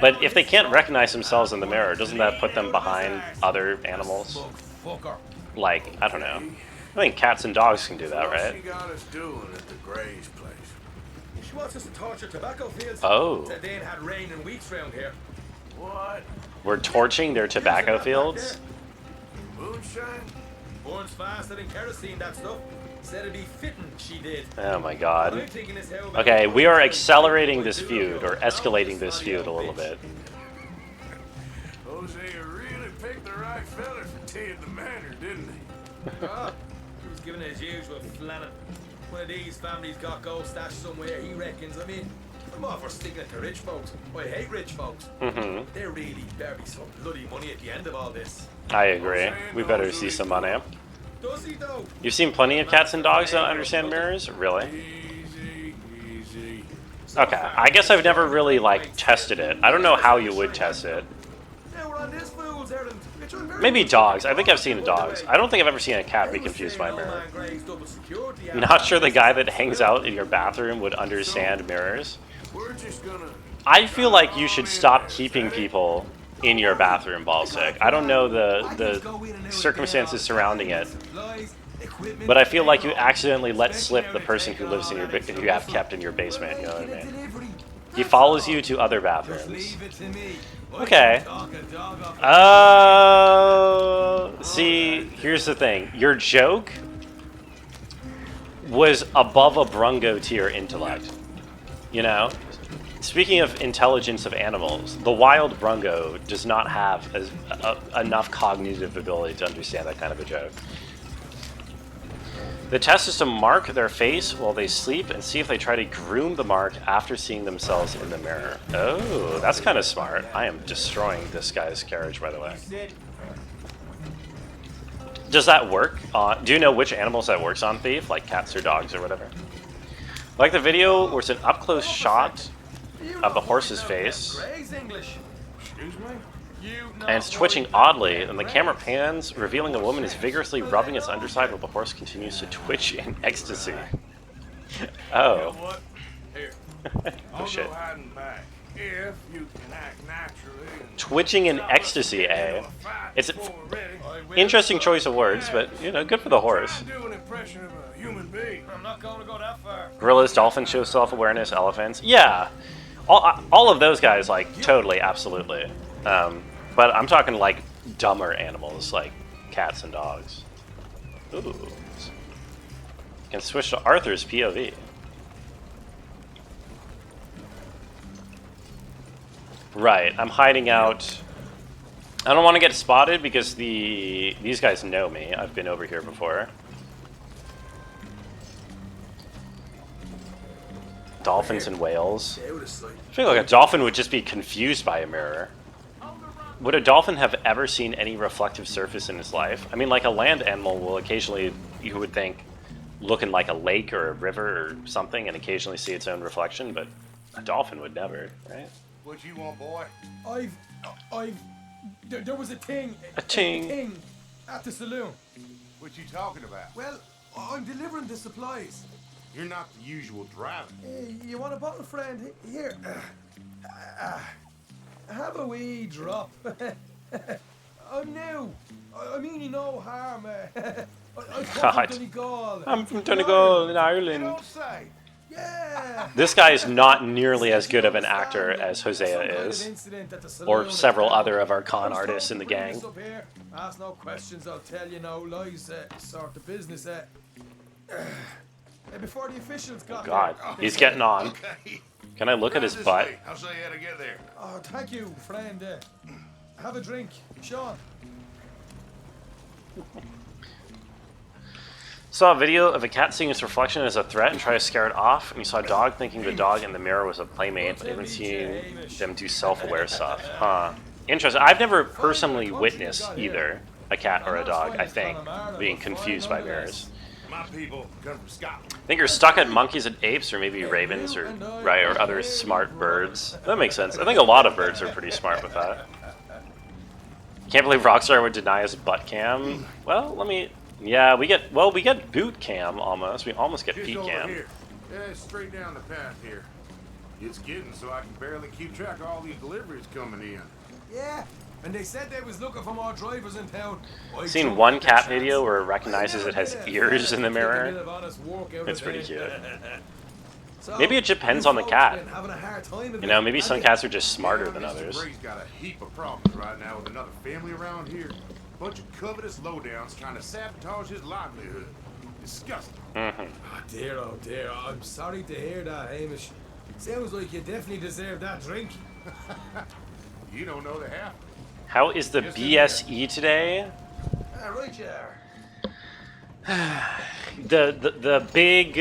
But if they can't recognize themselves in the mirror, doesn't that put them behind other animals? Like, I don't know. I think cats and dogs can do that, What's right? she got us doing at the Gray's place? She wants us to torture tobacco fields. Oh. Said they ain't had rain in weeks round here. What? We're torching their tobacco fields? Moonshine? Burns faster than kerosene, that stuff. Said it'd be fitting, she did. Oh my god. I'm thinking this how Okay, we are accelerating this feud, or escalating this feud a little bit. Hosea really picked the right fella for tea at the manor, didn't he? He was giving his usual flannin'. One of these families got gold stashed somewhere, he reckons. I mean, I'm all for sticking it to rich folks. I hate rich folks. There really better be some bloody money at the end of all this. I agree. We better see some money. Does he though? You've seen plenty of cats and dogs that understand mirrors? Really? Easy, easy. Okay, I guess I've never really, like, tested it. I don't know how you would test it. Now we're on this fool's errand. Maybe dogs. I think I've seen dogs. I don't think I've ever seen a cat be confused by a mirror. Not sure the guy that hangs out in your bathroom would understand mirrors. We're just gonna... I feel like you should stop keeping people in your bathroom, Ballstick. I don't know the circumstances surrounding it, but I feel like you accidentally let slip the person who lives in your who you have kept in your basement. You know what I mean? He follows you to other bathrooms. Okay. See, here's the thing. Your joke was above a Brungo tier intellect. You know? Speaking of intelligence of animals, the wild Brungo does not have enough cognitive ability to understand that kind of a joke. The test is to mark their face while they sleep and see if they try to groom the mark after seeing themselves in the mirror. Oh, that's kind of smart. I am destroying this guy's carriage, by the way. Does that work? Do you know which animals that works on, Thief? Like cats or dogs or whatever? Like the video where it's an up-close shot of the horse's face, and it's twitching oddly, and the camera pans, revealing a woman is vigorously rubbing its underside while the horse continues to twitch in ecstasy. Oh. Oh shit. If you can act naturally. Twitching in ecstasy, eh? It's an interesting choice of words, but, you know, good for the horse. Do an impression of a human being. I'm not going to go that far. Gorillas, dolphins show self-awareness, elephants. Yeah. All of those guys, like, totally, absolutely. But I'm talking, like, dumber animals, like cats and dogs. Ooh. Can switch to Arthur's POV. Right, I'm hiding out. I don't want to get spotted because these guys know me. I've been over here before. dolphins and whales. I feel like a dolphin would just be confused by a mirror. Would a dolphin have ever seen any reflective surface in his life? I mean, like a land animal will occasionally, you would think, look in like a lake or a river or something and occasionally see its own reflection, but a dolphin would never, right? What you want, boy? There was a ting. A ting. At the saloon. What you talking about? Well, I'm delivering the supplies. You're not the usual driver. You want a bottle, friend? Here. Have a wee drop. I'm new. I mean you no harm. I'm from Donegal. I'm from Donegal in You Ireland. don't say. Yeah. This guy is not nearly as good of an actor as Hosea is, or several other of our con artists in the gang. Ask no questions, I'll tell you no lies. Sort of business. Before the officials got God, there. he's getting on. Okay. Can I look at his butt? I'll show you how to get there. Oh, thank you, friend. Have a drink, Sean. Saw a video of a cat seeing its reflection as a threat and try to scare it off, and you saw a dog thinking the dog in the mirror was a playmate, but even seeing them do self-aware stuff. Huh. Interesting. I've never personally witnessed either a cat or a dog, I think, being confused by mirrors. My people come from Scotland. I think you're stuck at monkeys and apes, or maybe ravens, or right, or other smart birds. That makes sense. I think a lot of birds are pretty smart with that. Can't believe Rockstar would deny us butt cam. Well, let me. Yeah, we get boot cam almost. We almost get Just feet over cam. here. Yeah, straight down the path here. It's getting so I can barely keep track of all these deliveries coming in. Yeah, and they said they was looking for more drivers in town. I've seen one cat video where it recognizes it has ears in the mirror. It's pretty cute. Maybe it depends on the cat. You know, maybe some cats are just smarter than others. Gray's got a heap of problems right now with another family around here. Bunch of covetous lowdowns trying to sabotage his livelihood. Disgusting. Oh dear, I'm sorry to hear that, Hamish. Sounds like you definitely deserve that drink. You don't know the half. How is the BSE today? Right there. The big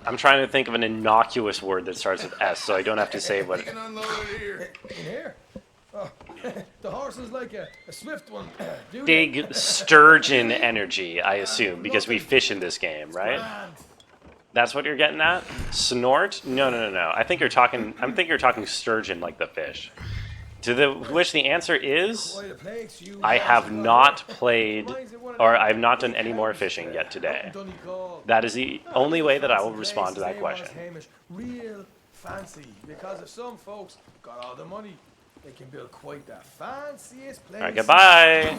I'm trying to think of an innocuous word that starts with S, so I don't have to say what. You can unload it here. In here? Oh, the horse is like a swift one. Big sturgeon energy, I assume, because we fish in this game, right? That's what you're getting at? Snort? No. I think you're talking sturgeon like the fish. To which the answer is, I have not played, or I have not done any more fishing yet today. That is the only way that I will respond to that question. Real fancy, because if some folks got all the money, they can build quite the fanciest place. All right, goodbye.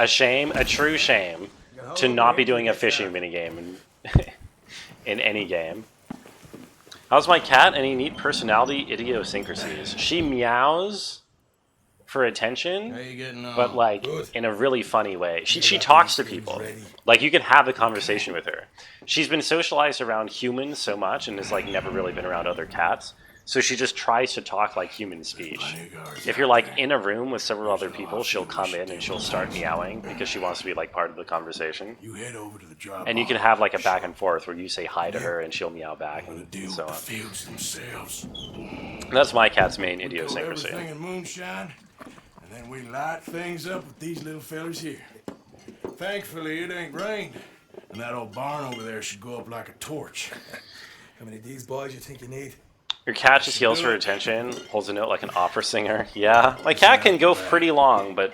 A shame, a true shame, to not be doing a fishing minigame in any game. How's my cat? Any neat personality idiosyncrasies? She meows for attention, but like in a really funny way. She talks to people. Like you can have a conversation with her. She's been socialized around humans so much and has like never really been around other cats. So she just tries to talk like human speech. If you're like in a room with several other people, she'll come in and she'll start meowing because she wants to be like part of the conversation. You head over to the job. And you can have like a back and forth where you say hi to her and she'll meow back and so on. Fields themselves. That's my cat's main Everything idiosyncrasy. in moonshine, and then we light things up with these little fellers here. Thankfully, it ain't rained, and that old barn over there should go up like a torch. How many of these boys you think you need? Your cat just yells for attention, holds a note like an opera singer. Yeah, my cat can go pretty long, but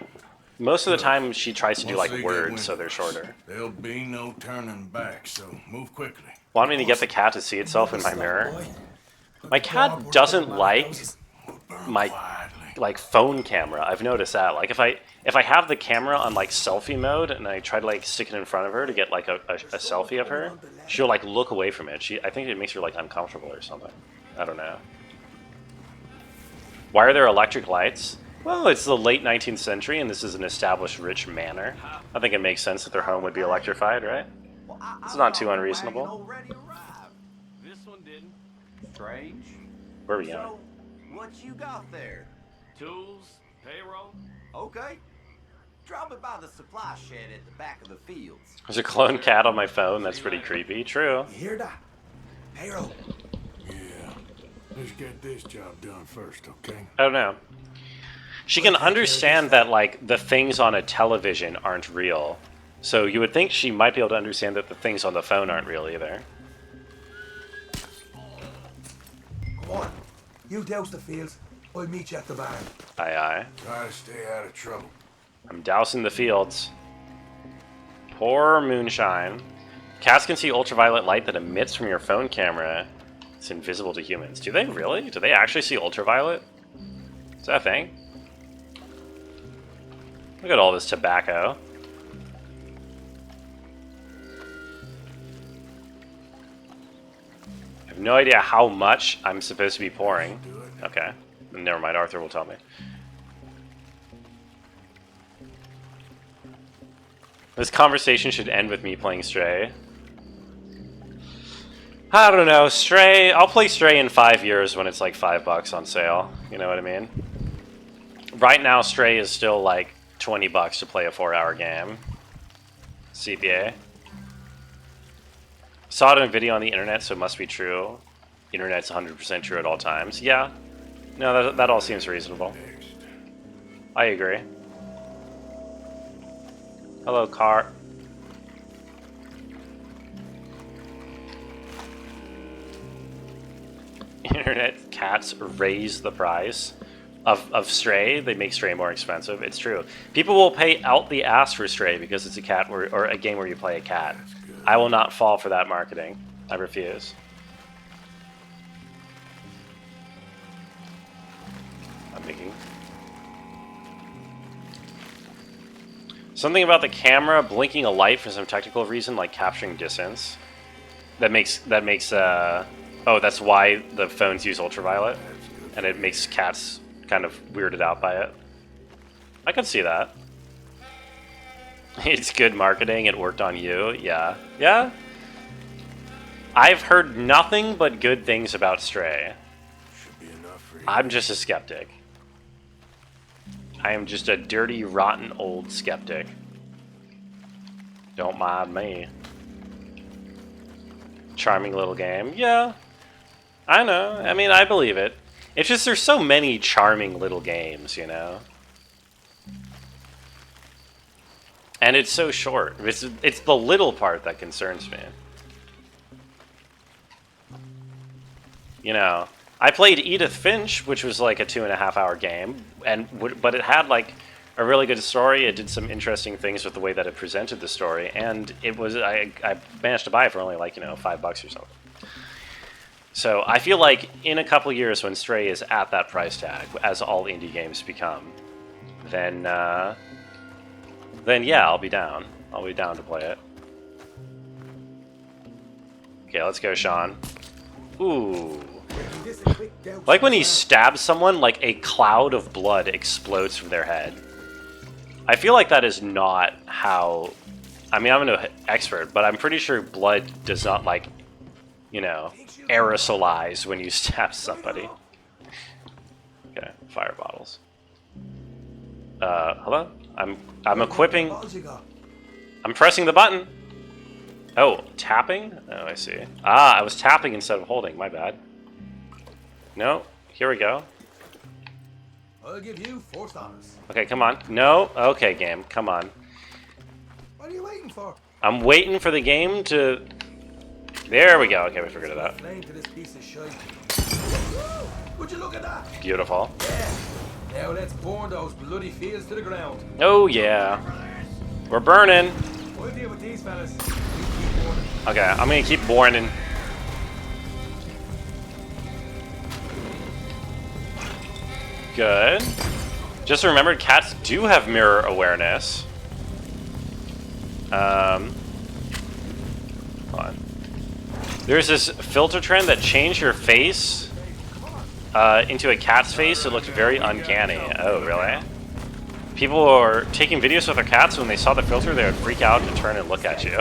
most of the time she tries to do like words, so they're shorter. There'll be no turning back, so move quickly. Want me to get the cat to see itself in my mirror? My cat doesn't like my like phone camera. I've noticed that. Like if I have the camera on like selfie mode and I try to like stick it in front of her to get like a selfie of her, she'll like look away from it. I think it makes her like uncomfortable or something. I don't know. Why are there electric lights? Well, it's the late 19th century and this is an established rich manor. I think it makes sense that their home would be electrified, right? It's not too unreasonable. This one didn't. Strange. Where are we going? So, what you got there? Tools, payroll. Okay. Drop it by the supply shed at the back of the fields. There's a clone cat on my phone. That's pretty creepy. True. You hear that? Payroll. Yeah. Let's get this job done first, okay? I don't know. She can understand that, like, the things on a television aren't real. So you would think she might be able to understand that the things on the phone aren't real either. Come on. You douse the fields. I'll meet you at the barn. Aye, aye. Try to stay out of trouble. I'm dousing the fields. Poor moonshine. Cats can see ultraviolet light that emits from your phone camera. It's invisible to humans. Do they really? Do they actually see ultraviolet? Is that a thing? Look at all this tobacco. I have no idea how much I'm supposed to be pouring. Okay. Never mind, Arthur will tell me. This conversation should end with me playing Stray. I don't know, Stray... I'll play Stray in 5 years when it's like $5 on sale. You know what I mean? Right now, Stray is still like $20 to play a 4-hour game. CPA. Saw it in a video on the internet, so it must be true. Internet's 100% true at all times. Yeah. No, that all seems reasonable. I agree. Hello, car. Internet cats raise the price of Stray. They make Stray more expensive. It's true. People will pay out the ass for Stray because it's a cat or a game where you play a cat. I will not fall for that marketing. I refuse. I'm making something about the camera blinking a light for some technical reason, like capturing distance. That makes oh, that's why the phones use ultraviolet, and it makes cats kind of weirded out by it. I can see that. It's good marketing. It worked on you. Yeah. Yeah. I've heard nothing but good things about Stray. Should be enough for you. I'm just a skeptic. I am just a dirty, rotten old skeptic. Don't mind me. Charming little game. Yeah. I know. I mean, I believe it. It's just there's so many charming little games, you know? And it's so short. It's the little part that concerns me. You know, I played Edith Finch, which was like a 2.5-hour game, but it had like a really good story. It did some interesting things with the way that it presented the story, and it was I managed to buy it for only like, you know, $5 or something. So I feel like in a couple years when Stray is at that price tag, as all indie games become, then yeah, I'll be down. I'll be down to play it. Okay, let's go, Sean. Ooh. Like when he stabs someone, like a cloud of blood explodes from their head. I feel like that is not how... I mean, I'm no expert, but I'm pretty sure blood does not, like, you know, aerosolize when you stab somebody. Okay, fire bottles. Hello? I'm equipping... I'm pressing the button! Oh, tapping? Oh, I see. Ah, I was tapping instead of holding. My bad. No, here we go. I'll give you $4. Okay, come on. No? Okay, game. Come on. What are you waiting for? I'm waiting for the game to... There we go. Okay, we figured it out. Flame to this piece of shite. Would you look at that? Beautiful. Yeah. Now let's burn those bloody fields to the ground. Oh, yeah. We're burning. We'll deal with these fellas. Okay, I'm gonna keep burning. Good. Just remembered cats do have mirror awareness. Hold on. There's this filter trend that changed your face into a cat's face. It looked very uncanny. Oh, really? People are taking videos with their cats. When they saw the filter, they would freak out and turn and look at you.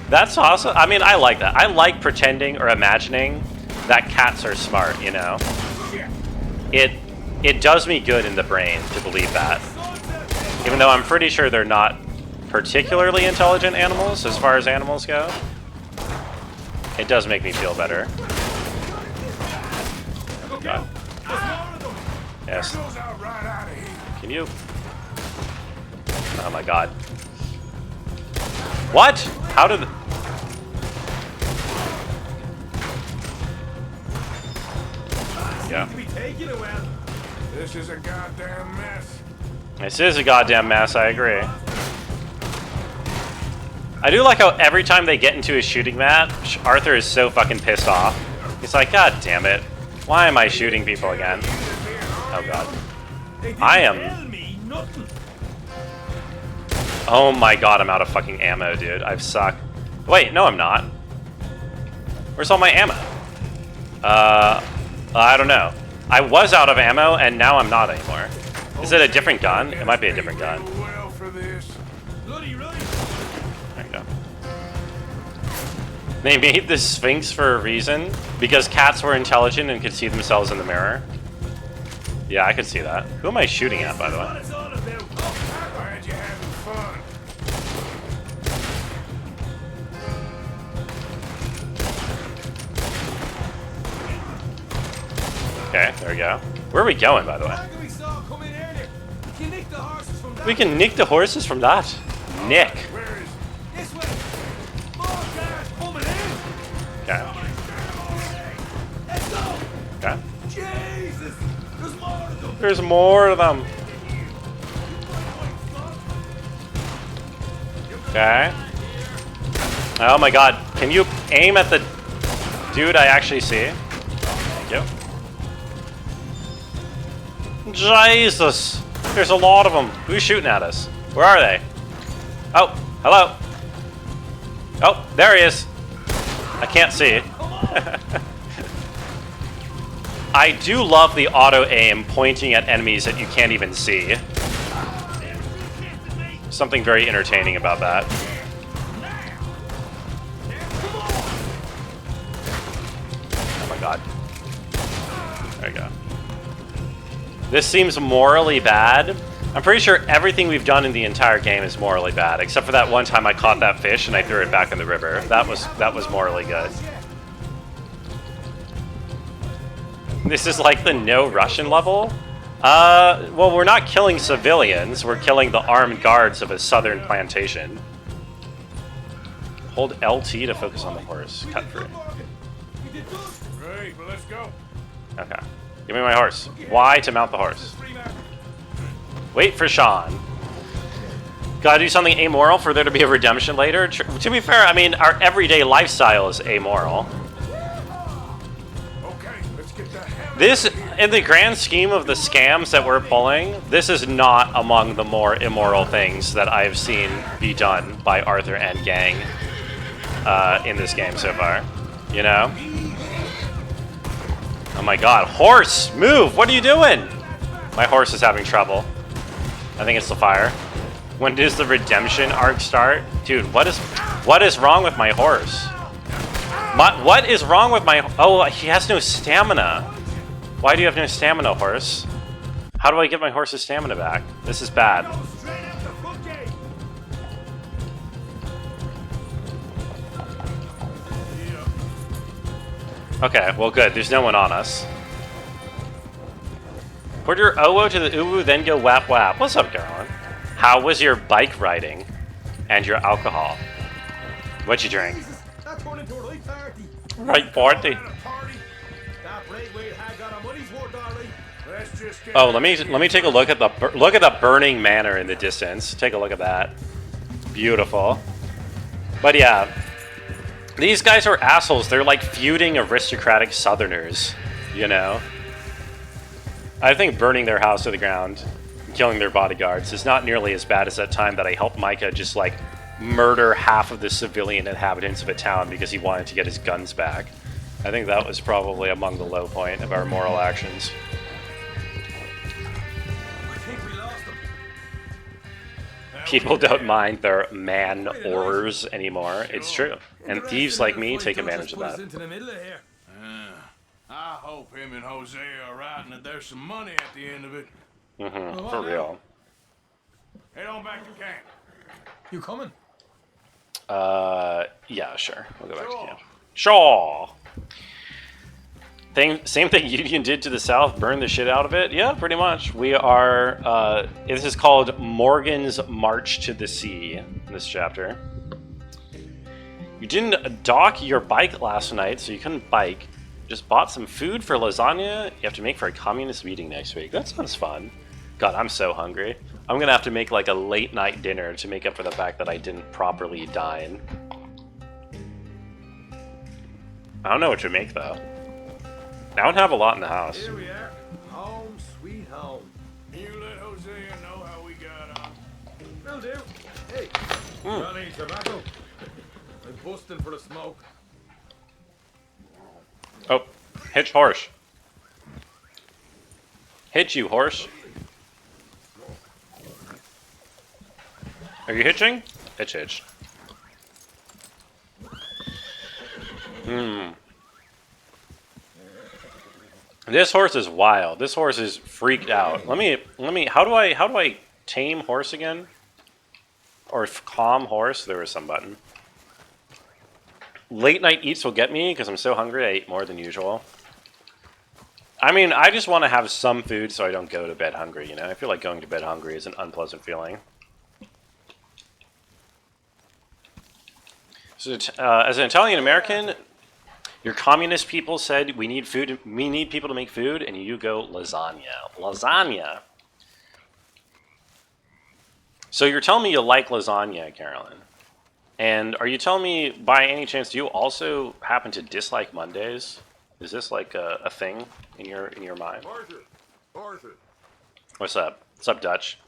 That's awesome. I mean, I like that. I like pretending or imagining that cats are smart, you know? It does me good in the brain to believe that. Even though I'm pretty sure they're not particularly intelligent animals as far as animals go. It does make me feel better. God. Yes. Can you? Oh my god. What? How did... Yeah. This is a goddamn mess. This is a goddamn mess, I agree. I do like how every time they get into a shooting match, Arthur is so fucking pissed off. He's like, God damn it. Why am I shooting people again? Oh god. I am... Oh my god, I'm out of fucking ammo, dude. I suck. Wait, no I'm not. Where's all my ammo? I don't know. I was out of ammo, and now I'm not anymore. Is it a different gun? It might be a different gun. There you go. They made the Sphinx for a reason, because cats were intelligent and could see themselves in the mirror. Yeah, I could see that. Who am I shooting at, by the way? Okay, there we go. Where are we going, by the way? We can nick the horses from that. Nick. Okay. Okay. There's more of them. Okay. Oh my god. Can you aim at the dude I actually see? Thank you. Jesus! There's a lot of them. Who's shooting at us? Where are they? Oh, hello. Oh, there he is. I can't see. I do love the auto-aim pointing at enemies that you can't even see. Something very entertaining about that. Oh my god. There you go. This seems morally bad. I'm pretty sure everything we've done in the entire game is morally bad, except for that one time I caught that fish and I threw it back in the river. That was morally good. This is like the no Russian level. Well, we're not killing civilians. We're killing the armed guards of a southern plantation. Hold LT to focus on the horse. Cut free. Great, well, let's go. Okay. Give me my horse. Y to mount the horse. Wait for Sean. Gotta do something amoral for there to be a redemption later? To be fair, I mean, our everyday lifestyle is amoral. This, in the grand scheme of the scams that we're pulling, this is not among the more immoral things that I've seen be done by Arthur and gang in this game so far. You know? Oh my god. Horse! Move! What are you doing? My horse is having trouble. I think it's the fire. When does the redemption arc start? Dude, what is wrong with my horse? What is wrong with my... Oh, he has no stamina. Why do you have no stamina, horse? How do I get my horse's stamina back? This is bad. Okay, well good. There's no one on us. Put your OO to the uwu, then go wap wap. What's up, Caroline? How was your bike riding? And your alcohol? What'd you drink? Right party. Oh, let me take a look at the burning manor in the distance. Take a look at that. Beautiful. But yeah, these guys are assholes. They're like feuding aristocratic Southerners, you know. I think burning their house to the ground, killing their bodyguards is not nearly as bad as that time that I helped Micah just like murder half of the civilian inhabitants of a town because he wanted to get his guns back. I think that was probably among the low point of our moral actions. People don't mind their man-ors anymore. It's true. And thieves like me take advantage of that. I hope him and Hosea are right and that there's some money at the end of it. For real. Head on back to camp. You coming? Yeah, sure. We'll go back to camp. Sure. Same thing Union did to the south, burn the shit out of it. Yeah, pretty much. We are, this is called Morgan's March to the Sea, in this chapter. You didn't dock your bike last night, so you couldn't bike. Just bought some food for lasagna you have to make for a communist meeting next week. That sounds fun. God, I'm so hungry. I'm gonna have to make like a late night dinner to make up for the fact that I didn't properly dine. I don't know what to make though. I don't have a lot in the house. Here we are. Home, sweet home. You let Hosea know how we got on. Will do. Hey, got any tobacco? I'm busting for the smoke. Oh, hitch horse. Hitch you, horse. Are you hitching? Hitch. This horse is wild. This horse is freaked out. Let me. How do I tame horse again? Or calm horse? There was some button. Late night eats will get me because I'm so hungry. I ate more than usual. I mean, I just want to have some food so I don't go to bed hungry. You know, I feel like going to bed hungry is an unpleasant feeling. So, as an Italian American, your communist people said we need food. We need people to make food, and you go lasagna. Lasagna. So you're telling me you like lasagna, Carolyn? And are you telling me, by any chance, do you also happen to dislike Mondays? Is this like a thing in your mind? Arthur. What's up? What's up, Dutch?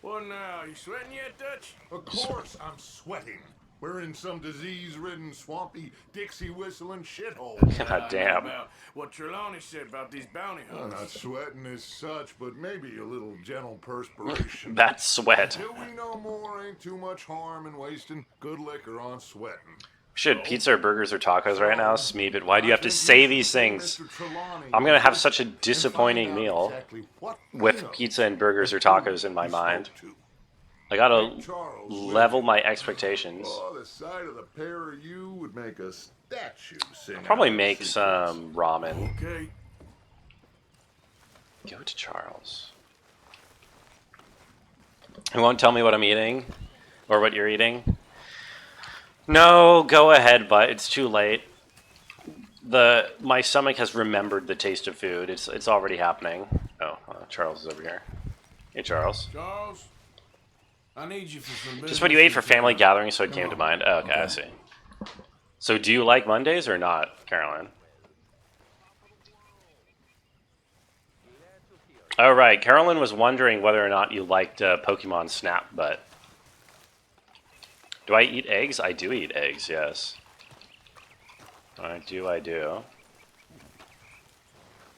What now? You sweating yet, Dutch? Of course I'm sweating. We're in some disease-ridden, swampy, Dixie-whistling shithole. God damn. About what Trelawney said about these bounty Well, hunters. not sweating as such, but maybe a little gentle perspiration. That sweat. Till we know more, ain't too much harm in wasting good liquor on sweating. Should pizza or burgers or tacos right now, Smeeb it. Why do you have to say these things? I'm gonna have such a disappointing meal with pizza and burgers or tacos in my mind. I gotta level my expectations. Oh, the sight of the pair of you would make a statue sing. Probably make some ramen. Okay. Go to Charles. You won't tell me what I'm eating? Or what you're eating? No, go ahead, but it's too late. My stomach has remembered the taste of food. It's already happening. Oh, Charles is over here. Hey, Charles. Charles, I need you for some business. Just what you ate for family gatherings, so it came to mind. Oh, okay, I see. So do you like Mondays or not, Caroline? Oh, right. Carolyn was wondering whether or not you liked Pokemon Snap, but... Do I eat eggs? I do eat eggs, yes. I do.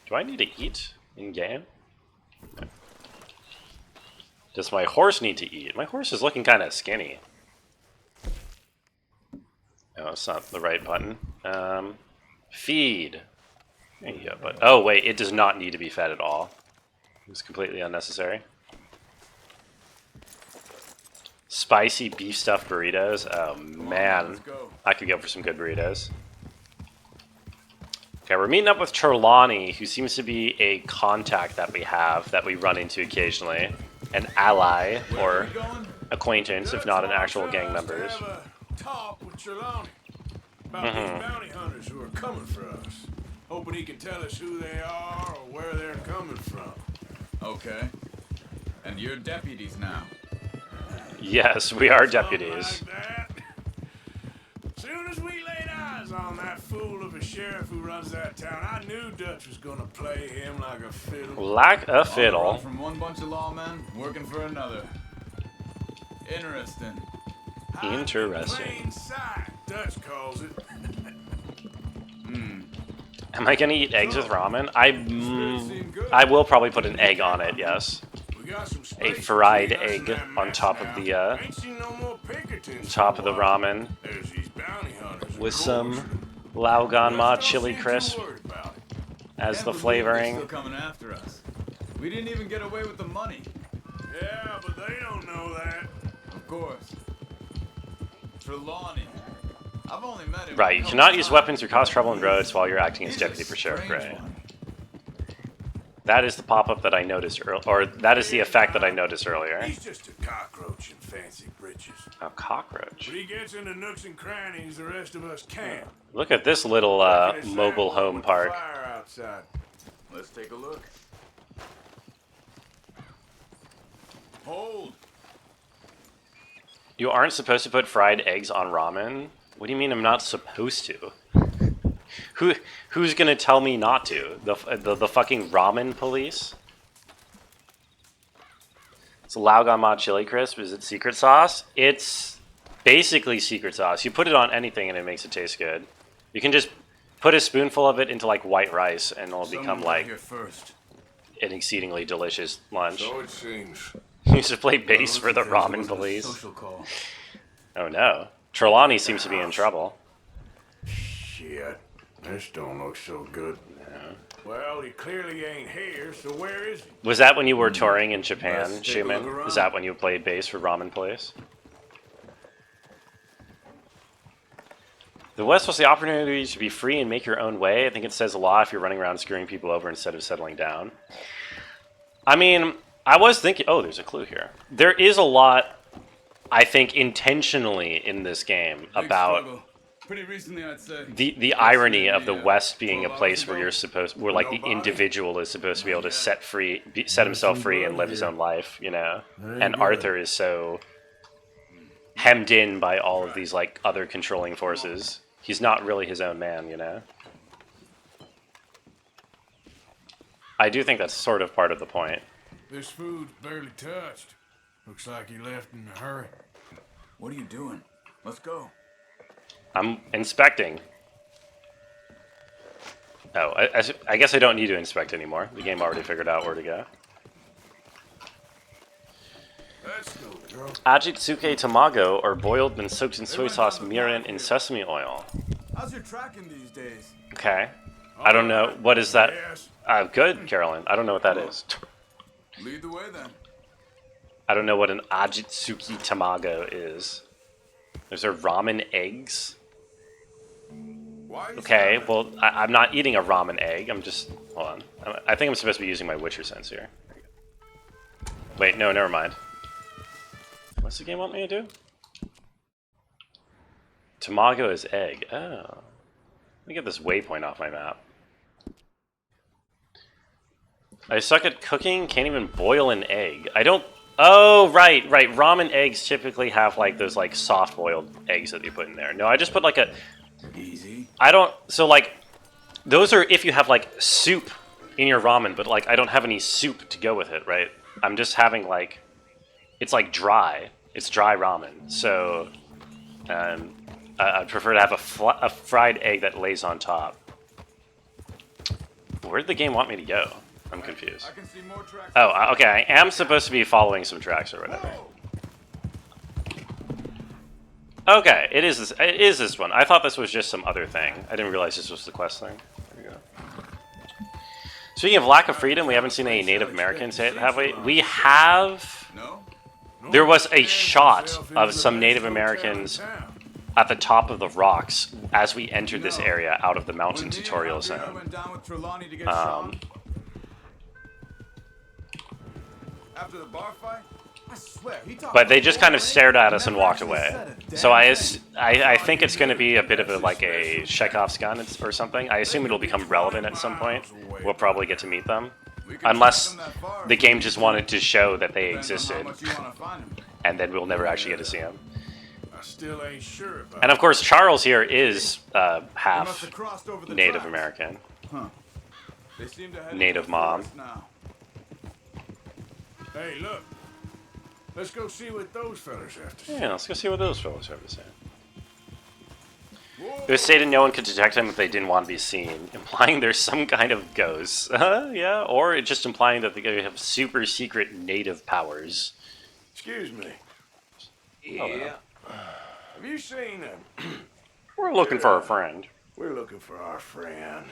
Do I need to eat in-game? Okay. Does my horse need to eat? My horse is looking kind of skinny. Oh, it's not the right button. Feed. There you go, but oh wait, it does not need to be fed at all. It's completely unnecessary. Spicy beef stuffed burritos. Oh man, I could go for some good burritos. Okay, we're meeting up with Trelawney, who seems to be a contact that we have, that we run into occasionally. An ally or acquaintance, if not an actual gang member. Have a talk with Trelawney about these bounty hunters who are coming for us. Hoping he can tell us who they are or where they're coming from. Okay. And you're deputies now. Yes, we are deputies. Like that. Soon as we laid eyes on that fool of a sheriff who runs that town, I knew Dutch was gonna play him like a fiddle. Like a fiddle. All from one bunch of lawmen working for another. Interesting. Interesting. Plain sight, Dutch calls it. Am I gonna eat eggs with ramen? I will probably put an egg on it, yes. A fried egg on top of the ramen with some Lauganma chili crisp as the flavoring. Still coming after us. We didn't even get away with the money. Yeah, but they don't know that. Of course. Trelawney. I've only met him. Right, you cannot use weapons or cause trouble in roads while you're acting as deputy for Sheriff Gray. That is the pop-up that I noticed earlier, or that is the effect that I noticed earlier. He's just a cockroach in fancy breeches. A cockroach. But he gets into nooks and crannies the rest of us can't. Look at this little mobile home park. Fire outside. Let's take a look. Hold. You aren't supposed to put fried eggs on ramen? What do you mean I'm not supposed to? Who's gonna tell me not to? The fucking ramen police? It's a Laugan Mod Chili Crisp. Is it secret sauce? It's basically secret sauce. You put it on anything and it makes it taste good. You can just put a spoonful of it into like white rice and it'll become like an exceedingly delicious lunch. So it seems. You used to play bass for the ramen police. Oh no. Trelawney seems to be in trouble. Shit. This don't look so good. No. Well, he clearly ain't here, so where is he? Was that when you were touring in Japan, Schumann? Is that when you played bass for ramen police? The West was the opportunity to be free and make your own way. I think it says a lot if you're running around screwing people over instead of settling down. I mean, I was thinking... Oh, there's a clue here. There is a lot, I think, intentionally in this game about... Pretty recently, I'd say. The irony of the West being a place where you're supposed, where like the individual is supposed to be able to set himself free and live his own life, you know. And Arthur is so hemmed in by all of these like other controlling forces. He's not really his own man, you know. I do think that's sort of part of the point. This food's barely touched. Looks like he left in a hurry. What are you doing? Let's go. I'm inspecting. Oh, I guess I don't need to inspect anymore. The game already figured out where to go. Let's go, girl. Ajitsuke tamago are boiled then soaked in soy sauce, mirin, and sesame oil. How's your tracking these days? Okay. I don't know. What is that? Good, Carolyn. I don't know what that is. Lead the way then. I don't know what an Ajitsuki tamago is. Is there ramen eggs? Okay, well, I'm not eating a ramen egg. I'm just... Hold on. I think I'm supposed to be using my Witcher sense here. Wait, no, never mind. What's the game want me to do? Tamago is egg. Oh. Let me get this waypoint off my map. I suck at cooking, can't even boil an egg. I don't... Oh, right. Ramen eggs typically have, like, those, like, soft-boiled eggs that you put in there. No, I just put, like, a... Easy. I don't... So, like, those are if you have, like, soup in your ramen, but, like, I don't have any soup to go with it, right? I'm just having, like... It's, like, dry. It's dry ramen. So, I'd prefer to have a fried egg that lays on top. Where did the game want me to go? I'm confused. I can see more tracks. Oh, okay. I am supposed to be following some tracks or whatever. Okay, it is this. It is this one. I thought this was just some other thing. I didn't realize this was the quest thing. There we go. Speaking of lack of freedom, we haven't seen any Native Americans hit, have we? We have. No. There was a shot of some Native Americans at the top of the rocks as we entered this area out of the mountain tutorial zone. After the bar fight? I swear, But they just kind of stared at us and walked away. So I think it's going to be a bit of a, like a Chekhov's gun or something. I assume it'll become relevant at some point. We'll probably get to meet them. Unless the game just wanted to show that they existed. And then we'll never actually get to see them. I still ain't sure about And of course, Charles here is half Native American. Native mom. Hey, look. Let's go see what those fellas have to say. Yeah, let's go see what those fellas have to say. It was stated no one could detect them if they didn't want to be seen, implying there's some kind of ghost. Yeah, or it's just implying that they have super secret native powers. Excuse me. Yeah. Have you seen them? We're looking for a friend. We're looking for our friend.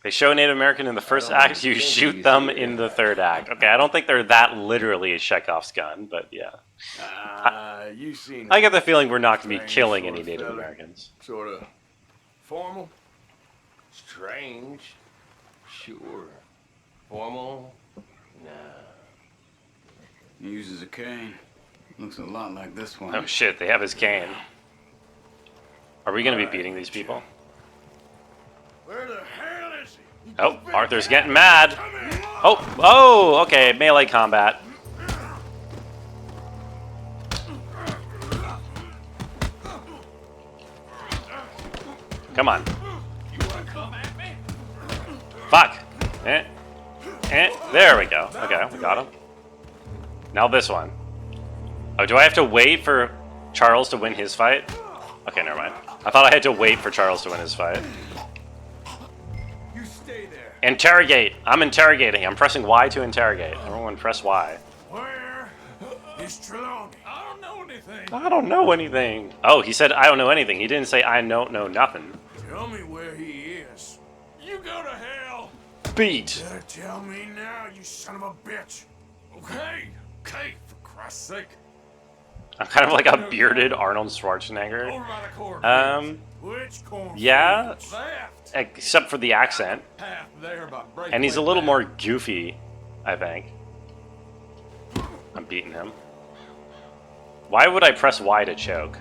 They show Native American in the first act, you shoot them in the third act. Okay, I don't think they're that literally Chekhov's gun, but yeah. You seen I get the feeling we're not going to be strange killing sort any of Native fella. Americans. Sort of formal? Strange? Sure. Formal? Nah. He uses a cane. Looks a lot like this one. Oh shit, they have his cane. Are we going to be beating these people? Where the hell is he? Oh, Arthur's getting mad. Oh, okay, melee combat. Come on. Fuck. There we go. Okay, we got him. Now this one. Oh, do I have to wait for Charles to win his fight? Okay, never mind. I thought I had to wait for Charles to win his fight. You stay there. Interrogate. I'm interrogating. I'm pressing Y to interrogate. Everyone press Y. Where is Trelawney? I don't know anything. I don't know anything. Oh, he said I don't know anything. He didn't say I don't know nothing. Tell me where he is. You go to hell. Beat. Better tell me now, you son of a bitch. Okay, for Christ's sake. I'm kind of like a bearded Arnold Schwarzenegger. Over by the cornfields. Which cornfield? Yeah, Left. except for the accent. Path there about break. And he's a little more goofy, I think. I'm beating him. Why would I press Y to choke?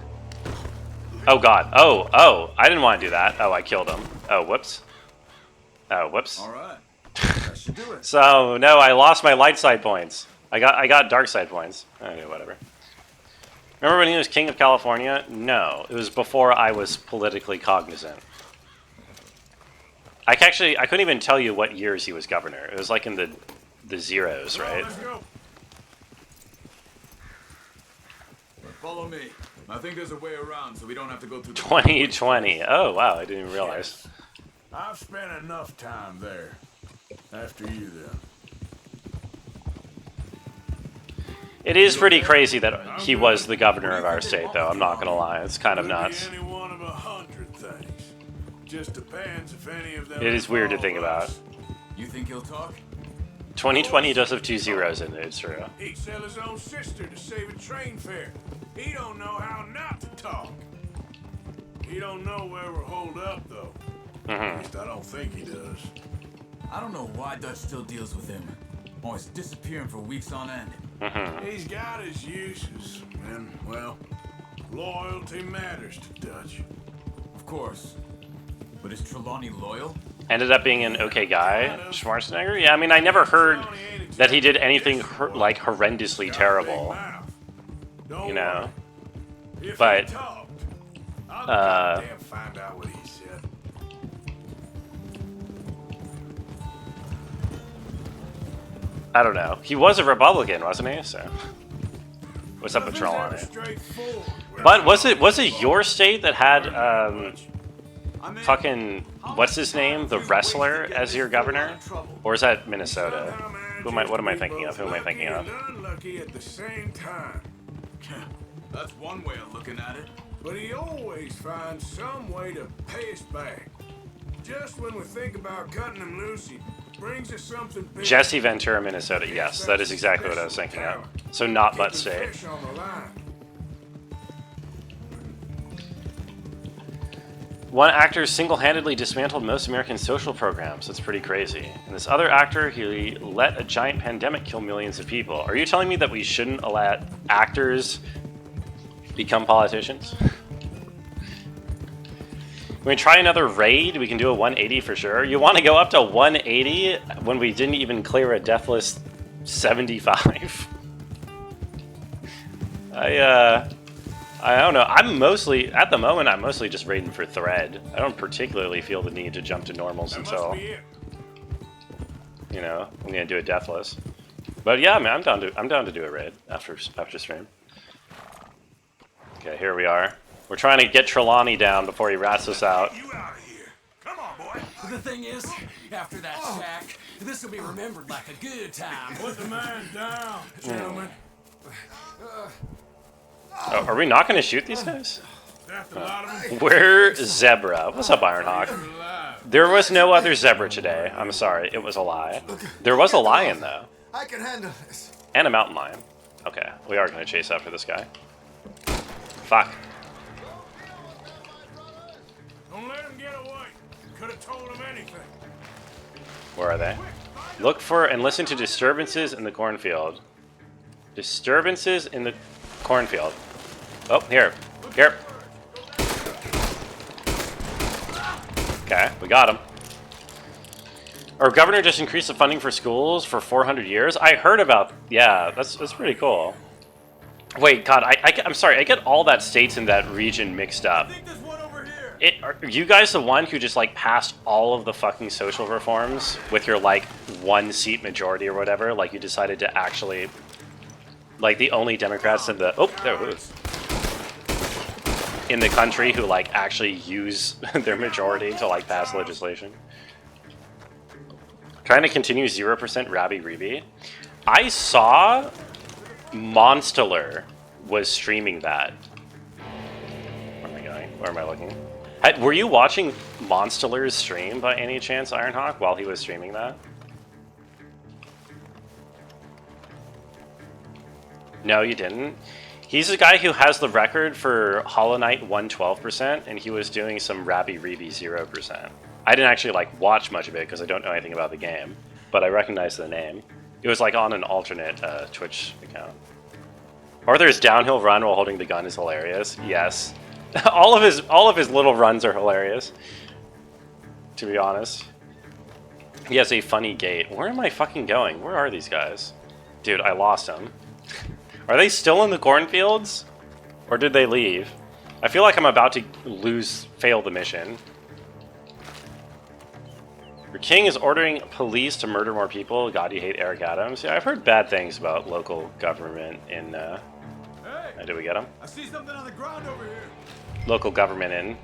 Oh god. Oh, I didn't want to do that. Oh, I killed him. Oh, whoops. Oh, whoops. All right. That should do it. So, no, I lost my light side points. I got dark side points. Okay, whatever. Remember when he was king of California? No, it was before I was politically cognizant. I couldn't even tell you what years he was governor. It was like in the zeros, right? Let's go. Follow me. I think there's a way around so we don't have to go through the 2020. Oh, wow, I didn't even realize. I've spent enough time there. After you, then. It is pretty crazy that he was the governor of our state, though. I'm not gonna lie. It's kind of nuts. Any one of 100 things. Just depends if any of them. It is weird to think about. You think he'll talk? 2020 does have 2 zeros in it, it's true. He'd sell his own sister to save a train fare. He don't know how not to talk. He don't know where we're holed up, though. At least I don't think he does. I don't know why Dutch still deals with him. Always disappearing for weeks on end. He's got his uses, and, well, loyalty matters to Dutch. Of course. But is Trelawney loyal? Ended up being an okay guy, Schwarzenegger? Yeah, I mean, I never heard that he did anything like horrendously terrible. You know? But, Find out what he said. I don't know. He was a Republican, wasn't he? So, what's up with Trelawney? But was it your state that had fucking what's his name, the wrestler, as your governor, or is that Minnesota? What am I thinking of? Who am I thinking of? Unlucky at the same time. That's one way of looking at it. But he always finds some way to pay us back. Just when we think about cutting him loose, he brings us something big. Jesse Ventura, Minnesota. Yes, that is exactly what I was thinking of. So not Butt State. Fish on the line. One actor single-handedly dismantled most American social programs. That's pretty crazy. And this other actor, he let a giant pandemic kill millions of people. Are you telling me that we shouldn't let actors become politicians? We're gonna try another raid. We can do a 180 for sure. You want to go up to 180 when we didn't even clear a deathless 75? I don't know. At the moment, I'm mostly just raiding for thread. I don't particularly feel the need to jump to normals until, you know, I'm gonna do a deathless. But yeah, man, I'm down to do a raid after stream. Okay, here we are. We're trying to get Trelawney down before he rats us out. You out of here. Come on, boy. The thing is, after that shack, this will be remembered like a good time. Put the man down, gentlemen. Oh, are we not going to shoot these guys? We're Zebra. What's up, Ironhawk? There was no other zebra today. I'm sorry, it was a lie. There was a lion, though. I can handle this. And a mountain lion. Okay, we are going to chase after this guy. Fuck. Don't let him get away. Could have told him anything. Where are they? Look for and listen to disturbances in the cornfield. Disturbances in the cornfield. Oh, here. Here. Okay, we got him. Our governor just increased the funding for schools for 400 years. I heard about... Yeah, that's pretty cool. Wait, God, I'm sorry. I get all that states in that region mixed up. Are you guys the one who just, like, passed all of the fucking social reforms with your, like, 1-seat majority or whatever? Like, you decided to actually... Like, the only Democrats in the... Oh, there it is. In the country who, like, actually use their majority to, like, pass legislation. Trying to continue 0% Rabby Reeby. I saw Monsteller was streaming that. Where am I going? Where am I looking? Were you watching Monsteller's stream by any chance, Ironhawk, while he was streaming that? No, you didn't. He's a guy who has the record for Hollow Knight 112%, and he was doing some Rabby Reeby 0%. I didn't actually like watch much of it because I don't know anything about the game, but I recognize the name. It was like on an alternate Twitch account. Arthur's downhill run while holding the gun is hilarious. Yes. all of his little runs are hilarious. To be honest. He has a funny gait. Where am I fucking going? Where are these guys? Dude, I lost them. Are they still in the cornfields? Or did they leave? I feel like I'm about to fail the mission. Your king is ordering police to murder more people. God, you hate Eric Adams. Yeah, I've heard bad things about local government in, Hey, did we get him? I see something on the ground over here. Local government in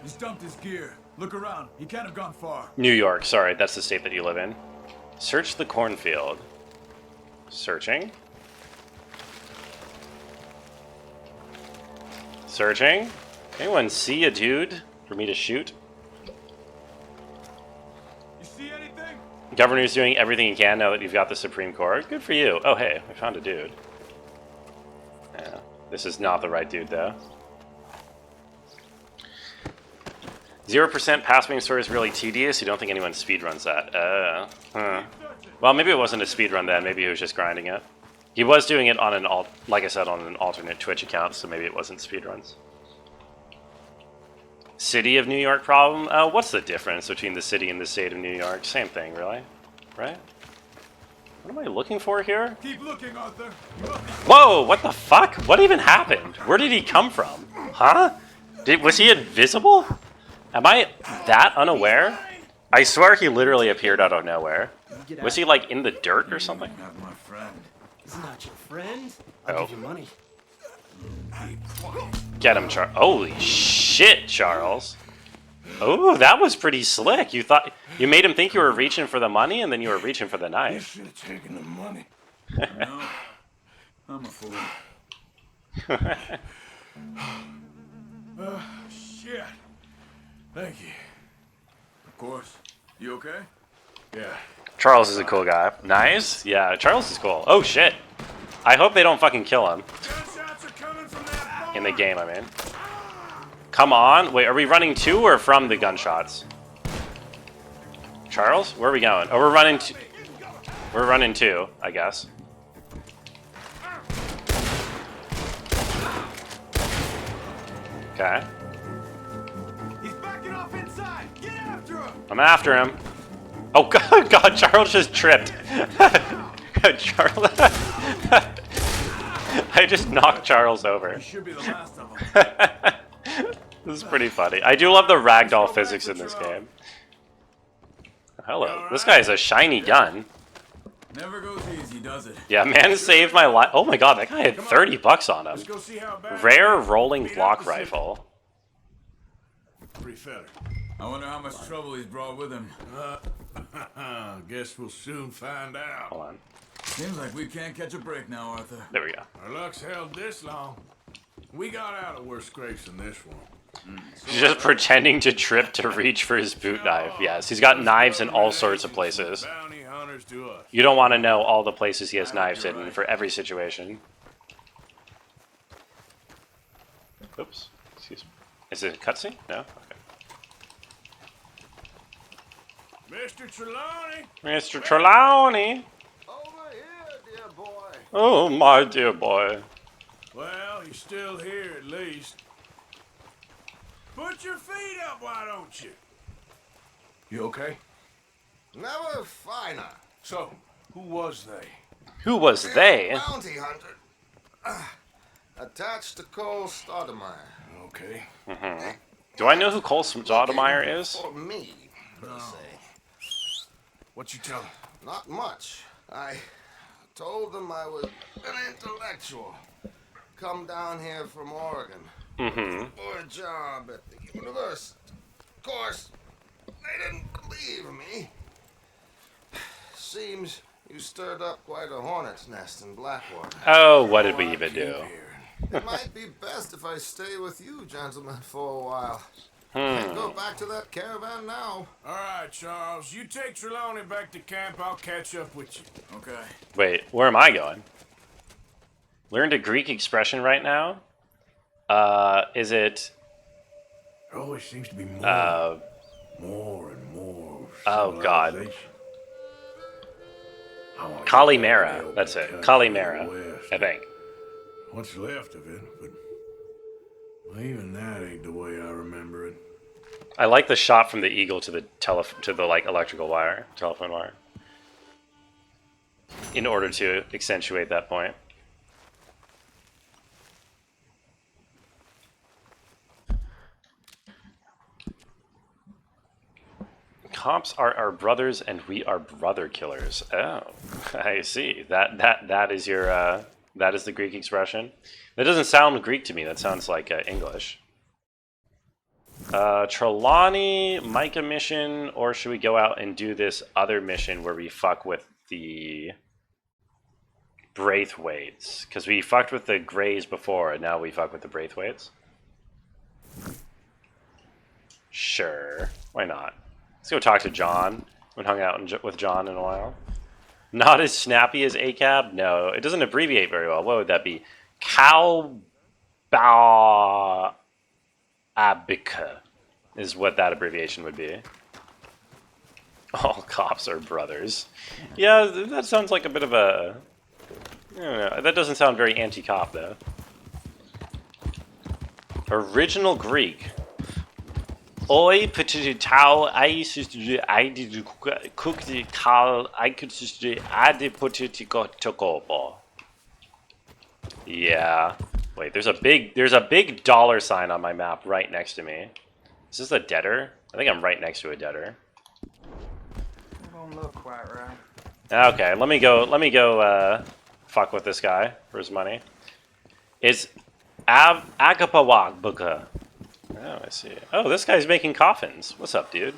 He's dumped his gear. Look around. He can't have gone far. New York. Sorry, that's the state that you live in. Search the cornfield. Searching. Searching. Anyone see a dude for me to shoot? You see anything? Governor's doing everything he can now that you've got the Supreme Court. Good for you. Oh, hey, I found a dude. Yeah, this is not the right dude, though. 0% pass-wing story is really tedious. You don't think anyone speedruns that? Well, maybe it wasn't a speedrun then. Maybe he was just grinding it. He was doing it on an like I said, on an alternate Twitch account, so maybe it wasn't speedruns. City of New York problem? What's the difference between the city and the state of New York? Same thing, really. Right? What am I looking for here? Keep looking, Arthur. Whoa, what the fuck? What even happened? Where did he come from? Huh? Was he invisible? Am I that unaware? I swear he literally appeared out of nowhere. Was he like in the dirt or something? Not my friend. He's not your friend. I'll give you money. Get him, Charles. Holy shit, Charles. Oh, that was pretty slick. You thought you made him think you were reaching for the money, and then you were reaching for the knife. You should have taken the money. No, I'm a fool. Shit. Thank you. Of course. You okay? Yeah. Charles is a cool guy. Nice. Yeah, Charles is cool. Oh shit. I hope they don't fucking kill him. In the game, I mean. Come on. Wait, are we running to or from the gunshots? Charles? Where are we going? Oh, we're running to... We're running to, I guess. Okay. He's backing off inside. Get after him. I'm after him. Oh god, God, Charles just tripped. Charles... I just knocked Charles over. He should be the last of them. This is pretty funny. I do love the ragdoll physics in this game. Hello. This guy has a shiny gun. Never goes easy, does it? Yeah, man saved my life. Oh my god, that guy had 30 bucks on him. Rare rolling block rifle. Pretty feller. I wonder how much trouble he's brought with him. Guess we'll soon find out. Hold on. Seems like we can't catch a break now, Arthur. There we go. Our luck's held this long. We got out of worse scrapes than this one. He's just pretending to trip to reach for his boot knife. Yes, he's got knives in all sorts of places. Bounty hunters to us. You don't want to know all the places he has knives hidden for every situation. Oops. Excuse me. Is it a cutscene? No? Okay. Mr. Trelawney! Mr. Trelawney! Over here, dear boy. Oh, my dear boy. Well, he's still here at least. Put your feet up, why don't you? You okay? Never finer. So, who was they? Who was they? Bounty hunter. Attached to Cole Stoudemire. Okay. Do I know who Cole Stoudemire is? For me, they say. What you tell them? Not much. I told them I was an intellectual. Come down here from Oregon. For a job at the university. Of course, they didn't believe me. Seems you stirred up quite a hornet's nest in Blackwater. Oh, what did we even do? It might be best if I stay with you, gentlemen, for a while. Can't go back to that caravan now. All right, Charles. You take Trelawney back to camp. I'll catch up with you. Okay. Wait, where am I going? Learned a Greek expression right now? Is it... There always seems to be more. More and more. Oh, God. civilization. Kalimera. That's it. Kalimera, I think. What's left of it, but well, even that ain't the way I remember it. I like the shot from the eagle to the like electrical wire, telephone wire. In order to accentuate that point. Cops are our brothers, and we are brother killers. Oh, I see. That is your that is the Greek expression. That doesn't sound Greek to me. That sounds like English. Trelawney, Micah mission, or should we go out and do this other mission where we fuck with the Braithwaites? Because we fucked with the Greys before, and now we fuck with the Braithwaites. Sure, why not? Let's go talk to John. We haven't hung out with John in a while. Not as snappy as ACAB? No, it doesn't abbreviate very well. What would that be? Cowbabica is what that abbreviation would be. All cops are brothers. Yeah, that sounds like a bit of a... I don't know. That doesn't sound very anti-cop, though. Original Greek. Oi, potato, I did cook the cow, I could just add the potato to. Yeah. Wait, there's a big dollar sign on my map right next to me. Is this a debtor? I think I'm right next to a debtor. Don't look quite right. Okay, let me go fuck with this guy for his money. It's Agapawagbuka. Oh, I see. Oh, this guy's making coffins. What's up, dude?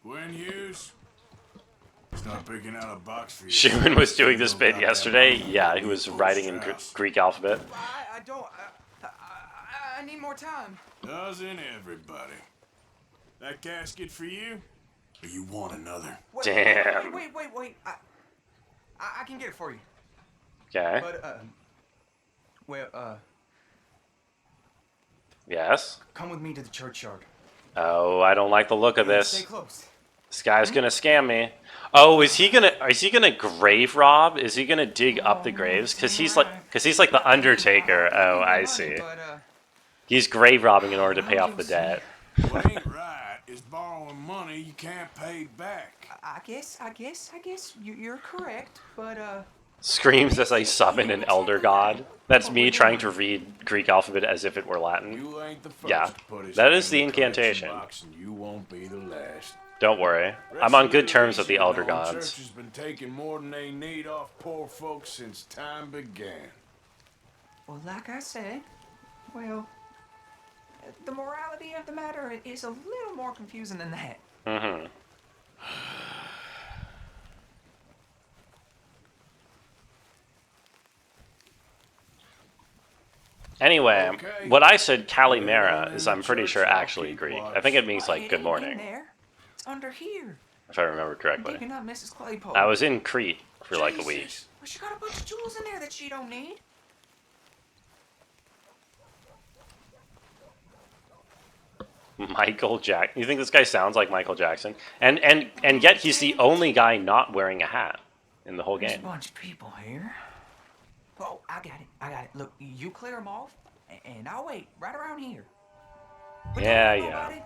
Gwen Hughes. Start picking out a box for you. Schumann was doing this bit yesterday. Yeah, he was writing in Greek alphabet. I don't. I need more time. Doesn't everybody? That casket for you? Or you want another? Damn. Wait. I can get it for you. Okay. But Yes. come with me to the churchyard. Oh, I don't like the look of Stay this. close. This guy's gonna scam me. Oh, is he gonna grave rob? Is he gonna dig up the graves? Cause he's like the Undertaker. Oh, I see. He's grave robbing in order to pay off the debt. What ain't right is borrowing money you can't pay back. I guess you're correct, but Screams as I summon an elder god. That's me trying to read Greek alphabet as if it were Latin. You ain't the first Yeah, to put his that name is the in the collection incantation. box, and you won't be the last. Don't worry, I'm on good terms with the elder The gods. church has been taking more than they need off poor folks since time began. well, like I said, well, the morality of the matter is a little more confusing than that. Mm-hmm. Anyway, Okay. what I said Calimera is I'm pretty sure actually Greek. I think it means like good morning, There. It's under here. if I remember correctly. Digging up Mrs. Claypole. I was in Crete for like a week. Jesus. Well, she got a bunch of jewels in there that she don't need. Michael Jackson. You think this guy sounds like Michael Jackson? And yet he's the only guy not wearing a hat in the whole There's a game. bunch of people here. Oh, I got it. I got it. Look, you clear them off, and I'll wait right around here. Yeah, yeah.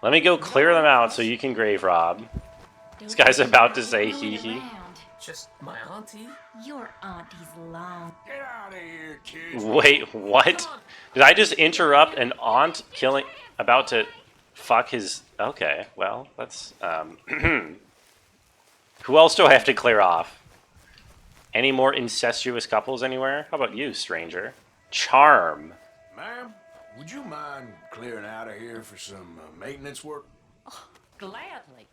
Let me go clear them out so you can grave rob. This guy's about to say hee hee. Just my auntie? Your auntie's long. Get out of here, kids. Wait, what? Did I just interrupt an aunt killing, about to fuck his... Okay, well, that's... Who else do I have to clear off? Any more incestuous couples anywhere? How about you, stranger? Charm. Ma'am, would you mind clearing out of here for some maintenance work? Gladly.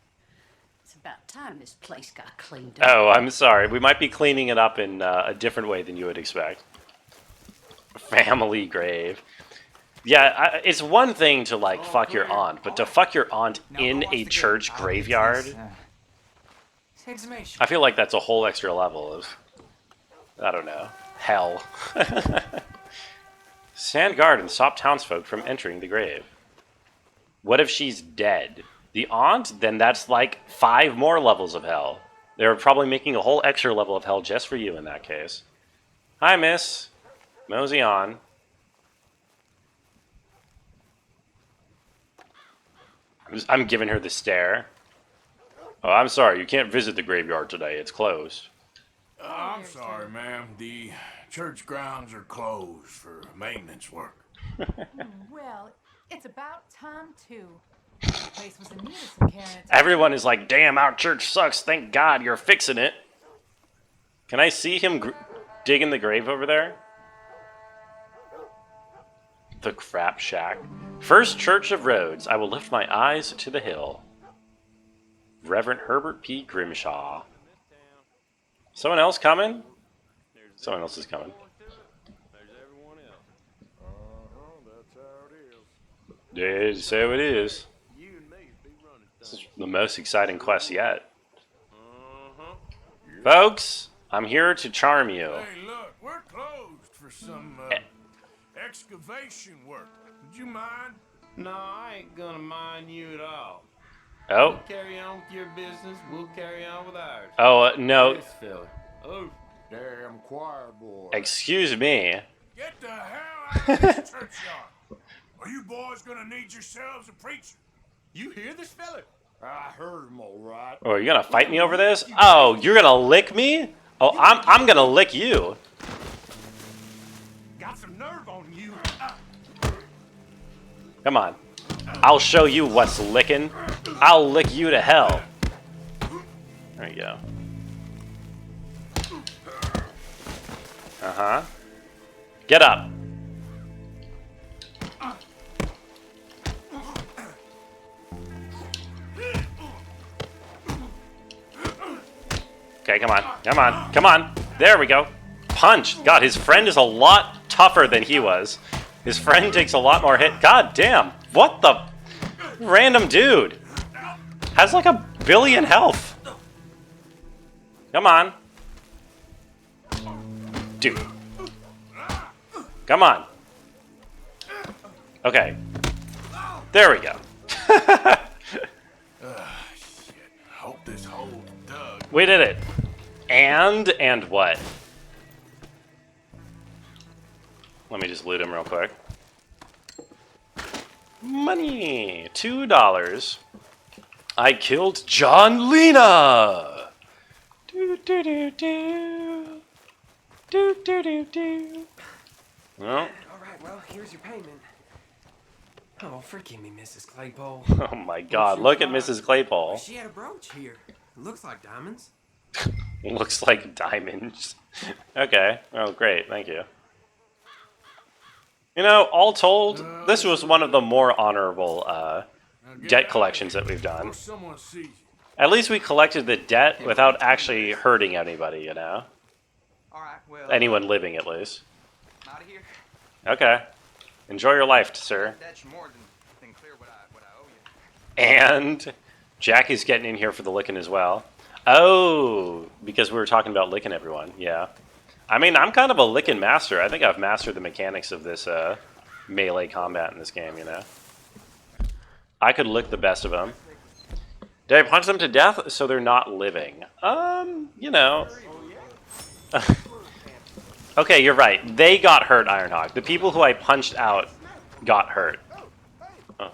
It's about time this place got cleaned up. Oh, I'm sorry. We might be cleaning it up in a different way than you would expect. Family grave. Yeah, it's one thing to, like, fuck your aunt, but to fuck your aunt in a church graveyard? I feel like that's a whole extra level of, I don't know, hell. Sand Garden stop townsfolk from entering the grave. What if she's dead? The aunt? Then that's like 5 more levels of hell. They're probably making a whole extra level of hell just for you in that case. Hi, miss. Mosey on. I'm giving her the stare. Oh, I'm sorry. You can't visit the graveyard today. It's closed. I'm sorry, ma'am. The church grounds are closed for maintenance work. Well, it's about time too. The place was in need of some care. Everyone is like, damn, our church sucks. Thank God you're fixing it. Can I see him dig in the grave over there? The crap shack. First Church of Rhodes. I will lift my eyes to the hill. Reverend Herbert P. Grimshaw. Someone else coming? Someone else is coming. So it is. This is the most exciting quest yet. Folks, I'm here to charm you. Hey, look, we're closed for some excavation work. Would you mind? No, I ain't gonna mind you at all. Oh. You carry on with your business, we'll carry on with ours. Oh, no. This fella. Oh, damn choir boy. Excuse me. Get the hell out of this churchyard. Are you boys gonna need yourselves a preacher? You hear this fella? I heard him all right. Oh, you're gonna fight me over this? Oh, you're gonna lick me? Oh, I'm gonna lick you. Got some nerve on you. Come on. I'll show you what's licking. I'll lick you to hell. There you go. Uh-huh. Get up. Okay, come on. Come on. Come on. There we go. Punch. God, his friend is a lot tougher than he was. His friend takes a lot more hit. God damn. What the? Random dude. Has like 1 billion health. Come on. Dude. Come on. Okay. There we go. Shit. Hope this hole's dug. We did it. And what? Let me just loot him real quick. Money. $2. I killed John Lena. Do do do do. Do do do do. Well. All right. Well, here's your payment. Oh, forgive me, Mrs. Claypole. Oh my God! Look at Mrs. Claypole. She had a brooch here. It looks like diamonds. Looks like diamonds. Okay. Oh, great. Thank you. You know, all told, this was one of the more honorable debt collections that we've done. Someone sees you. At least we collected the debt without actually hurting anybody, you know? All right, well. Anyone living, at least. I'm out of here. Okay. Enjoy your life, sir. That's more than clear what I owe you. And Jackie's getting in here for the licking as well. Oh, because we were talking about licking everyone. Yeah. I mean, I'm kind of a licking master. I think I've mastered the mechanics of this melee combat in this game, you know. I could lick the best of them. Did I punch them to death so they're not living? You know. Okay, you're right. They got hurt, Ironhawk. The people who I punched out got hurt. Oh.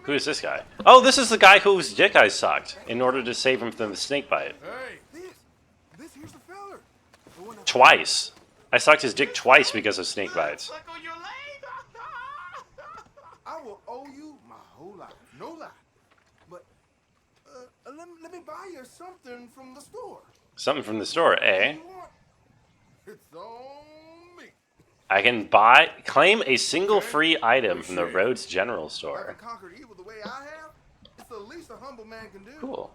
Who is this guy? Oh, this is the guy whose dick I sucked in order to save him from the snake bite. This here's the feller. Twice. I sucked his dick twice because of snake bites. I will owe you my whole life. No lie. But let me buy you something from the store. Something from the store, eh? It's on me. I can claim a single free item from the Rhodes General Store. Conquered evil the way I have. It's the least a humble man can do. Cool.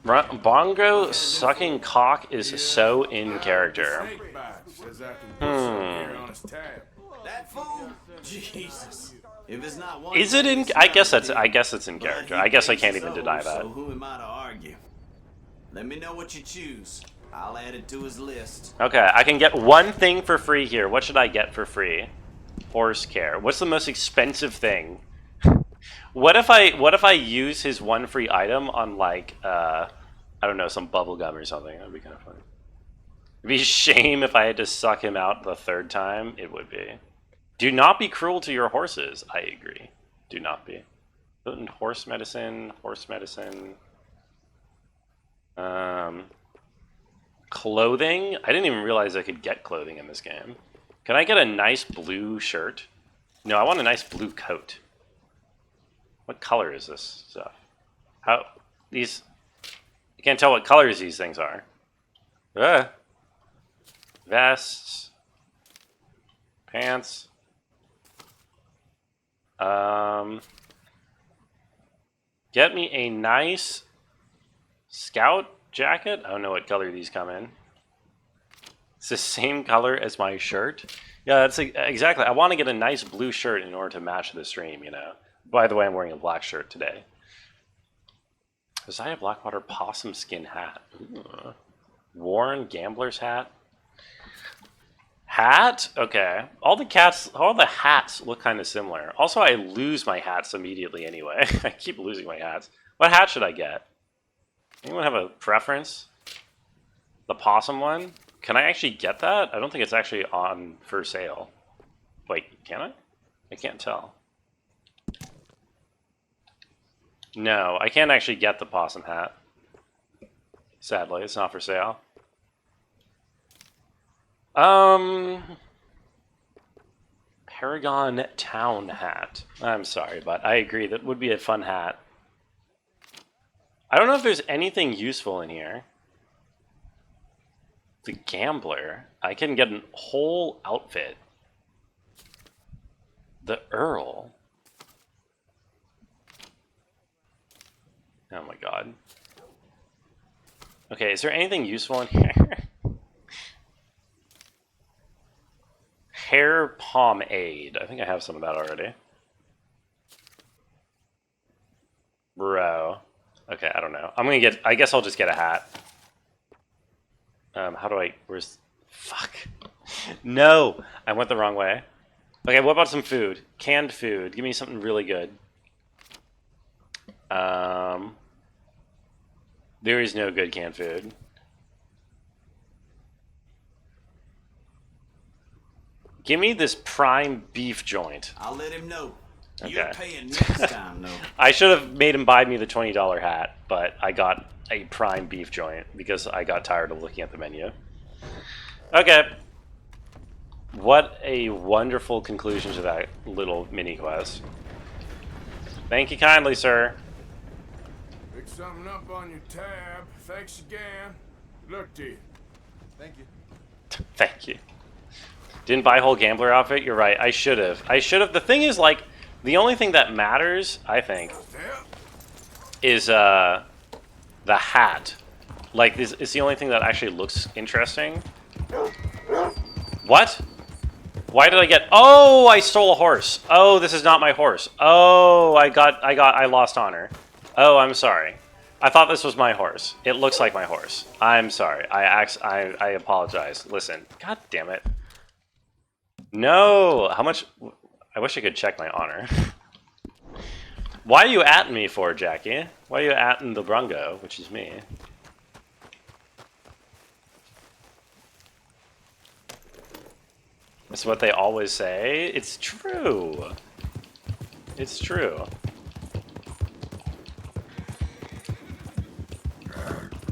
Bongo sucking cock is so in character. That fool? Jesus. If it's not one, Is it in? I guess it's in character. I guess I can't even deny that. So who am I to argue? Let me know what you choose. I'll add it to his list. Okay, I can get one thing for free here. What should I get for free? Horse care. What's the most expensive thing? What if I use his one free item on like I don't know, some bubble gum or something? That'd be kind of fun. It'd be a shame if I had to suck him out the third time. It would be. Do not be cruel to your horses. I agree. Do not be. Horse medicine. Horse medicine. Clothing? I didn't even realize I could get clothing in this game. Can I get a nice blue shirt? No, I want a nice blue coat. What color is this stuff? How? These... I can't tell what colors these things are. Vests. Pants. Get me a nice scout jacket. I don't know what color these come in. It's the same color as my shirt. Yeah, that's exactly. I want to get a nice blue shirt in order to match the stream, you know. By the way, I'm wearing a black shirt today. Because I have Blackwater possum skin hat. Ooh. Warren gambler's hat. Hat? Okay. All the hats look kind of similar. Also, I lose my hats immediately anyway. I keep losing my hats. What hat should I get? Anyone have a preference? The possum one? Can I actually get that? I don't think it's actually on for sale. Wait, can I? I can't tell. No, I can't actually get the possum hat. Sadly, it's not for sale. Paragon Town hat. I'm sorry, but I agree. That would be a fun hat. I don't know if there's anything useful in here. The Gambler. I can get a whole outfit. The Earl. Oh my god. Okay, is there anything useful in here? Hair pomade. I think I have some of that already. Bro. Okay, I don't know. I guess I'll just get a hat. How do I... Fuck. No! I went the wrong way. Okay, what about some food? Canned food. Give me something really good. There is no good canned food. Give me this prime beef joint. I'll let him know. Okay. You're paying next time, though. I should have made him buy me the $20 hat, but I got a prime beef joint because I got tired of looking at the menu. Okay. What a wonderful conclusion to that little mini quest. Thank you kindly, sir. Pick something up on your tab. Thanks again. Look to you. Thank you. Thank you. Didn't buy a whole gambler outfit? You're right. I should have. The thing is, like, the only thing that matters, I think, is the hat. Like, this is the only thing that actually looks interesting. What? Why did I get... Oh, I stole a horse. Oh, this is not my horse. Oh, I lost honor. Oh, I'm sorry. I thought this was my horse. It looks like my horse. I'm sorry. I apologize. Listen. God damn it. No. How much... I wish I could check my honor. Why are you atting me for, Jackie? Why are you atting the Brungo, which is me? That's what they always say. It's true. It's true.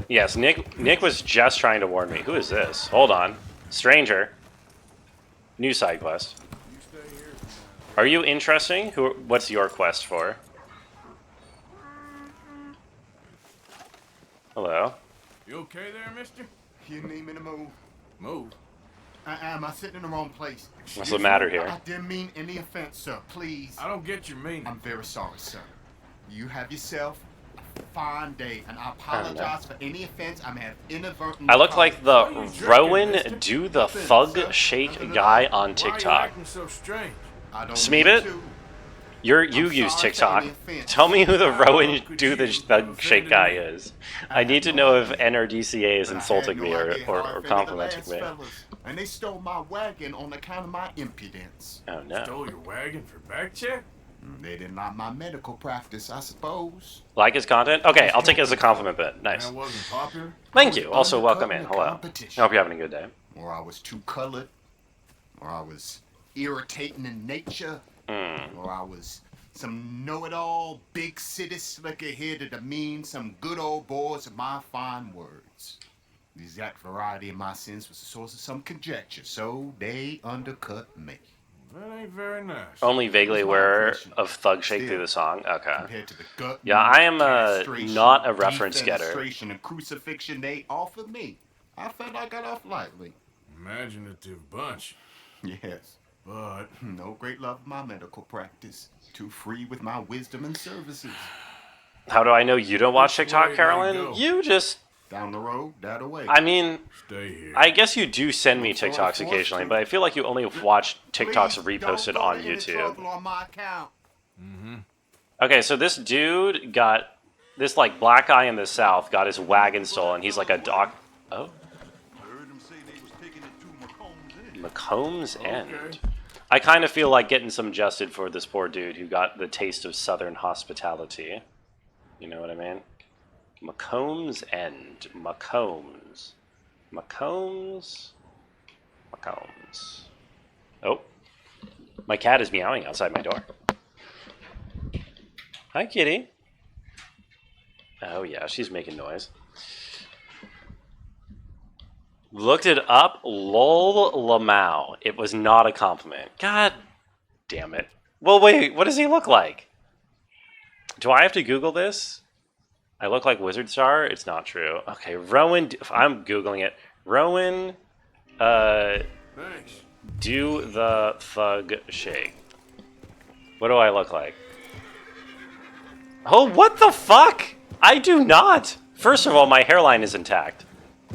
Yes, Nick was just trying to warn me. Who is this? Hold on. Stranger. New side quest. Are you interesting? What's your quest for? Hello. You okay there, mister? You need me to move? Move? Am I sitting in the wrong place? What's the matter here? I didn't mean any offense, sir. Please. I don't get your meaning. I'm very sorry, sir. You have yourself a fine day, and I apologize for any offense I may have inadvertently. I look like the Rowan Do the Thug Shake guy on TikTok. Why are you acting so strange? Smeebit? You use TikTok. Tell me who the Rowan Do the Thug Shake guy is. I need to know if NRDCA is insulting me or complimenting me. And they stole my wagon on account of my impudence. Oh no. Stole your wagon for back check? They didn't like my medical practice, I suppose. Like his content? Okay, I'll take it as a compliment bit. Nice. That wasn't popular? Thank you. Also, welcome in. Hello. I hope you're having a good day. Or I was too colored. Or I was irritating in nature. Or I was some know-it-all, big city slicker here to demean some good old boys of my fine words. The exact variety of my sins was the source of some conjecture, so they undercut me. That ain't very nice. Only vaguely aware of Thug Shake through the song? Okay. Yeah, I am not a reference getter. And crucifixion they offered me. I felt I got off lightly. Imaginative bunch. Yes. But no great love of my medical practice. Too free with my wisdom and services. How do I know you don't watch TikTok, Carolyn? You just... Down the road, that away. I mean, stay here. I guess you do send me TikToks occasionally, but I feel like you only watch TikToks reposted on YouTube. Okay, so this dude got... This, like, black guy in the South got his wagon stolen. He's like a doc... Oh? McComb's End. I kind of feel like getting some adjusted for this poor dude who got the taste of Southern hospitality. You know what I mean? McComb's End. McComb's. Oh. My cat is meowing outside my door. Hi, kitty. Oh, yeah, she's making noise. Looked it up. Lol Lamau. It was not a compliment. God damn it. Well, wait. What does he look like? Do I have to Google this? I look like Wizard Star? It's not true. Okay, Rowan. I'm Googling it. Rowan. Thanks. Do the Thug Shake. What do I look like? Oh, what the fuck? I do not. First of all, my hairline is intact.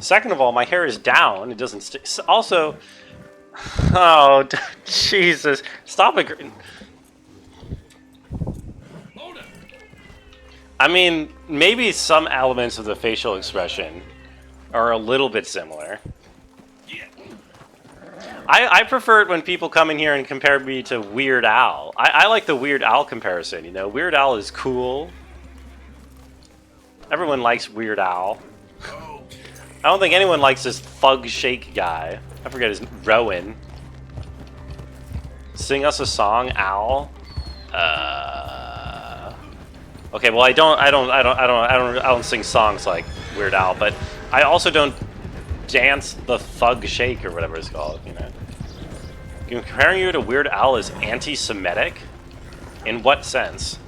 Second of all, my hair is down. It doesn't stick. Also, oh, Jesus. Stop it. I mean, maybe some elements of the facial expression are a little bit similar. I prefer it when people come in here and compare me to Weird Al. I like the Weird Al comparison, you know? Weird Al is cool. Everyone likes Weird Al. I don't think anyone likes this Thug Shake guy. I forget his Rowan. Sing us a song, Al. Okay, well I don't sing songs like Weird Al, but I also don't dance the Thug Shake or whatever it's called, you know. Comparing you to Weird Al is anti-Semitic? In what sense?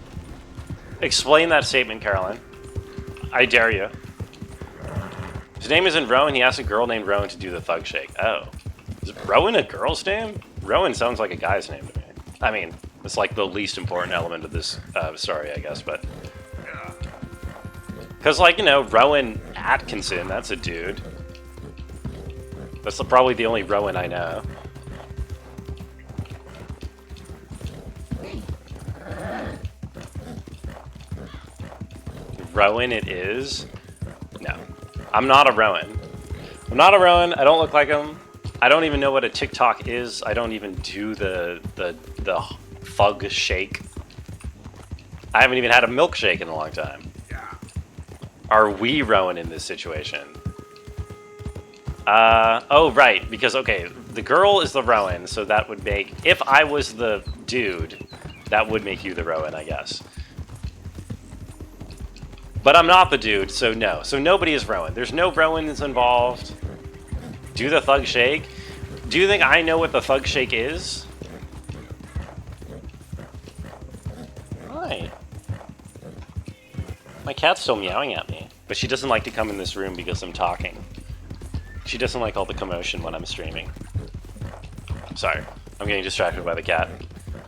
Explain that statement, Carolyn. I dare you. His name isn't Rowan. He asked a girl named Rowan to do the Thug Shake. Oh. Is Rowan a girl's name? Rowan sounds like a guy's name to me. I mean, it's like the least important element of this story, I guess, but... Because, like, you know, Rowan Atkinson, that's a dude. That's probably the only Rowan I know. Rowan it is. No. I'm not a Rowan. I'm not a Rowan. I don't look like him. I don't even know what a TikTok is. I don't even do the thug shake. I haven't even had a milkshake in a long time. Are we Rowan in this situation? Oh, right. Because, okay, the girl is the Rowan, so that would make... If I was the dude, that would make you the Rowan, I guess. But I'm not the dude, so no. So nobody is Rowan. There's no Rowans involved. Do the thug shake. Do you think I know what the thug shake is? Hi. My cat's still meowing at me. But she doesn't like to come in this room because I'm talking. She doesn't like all the commotion when I'm streaming. Sorry. I'm getting distracted by the cat.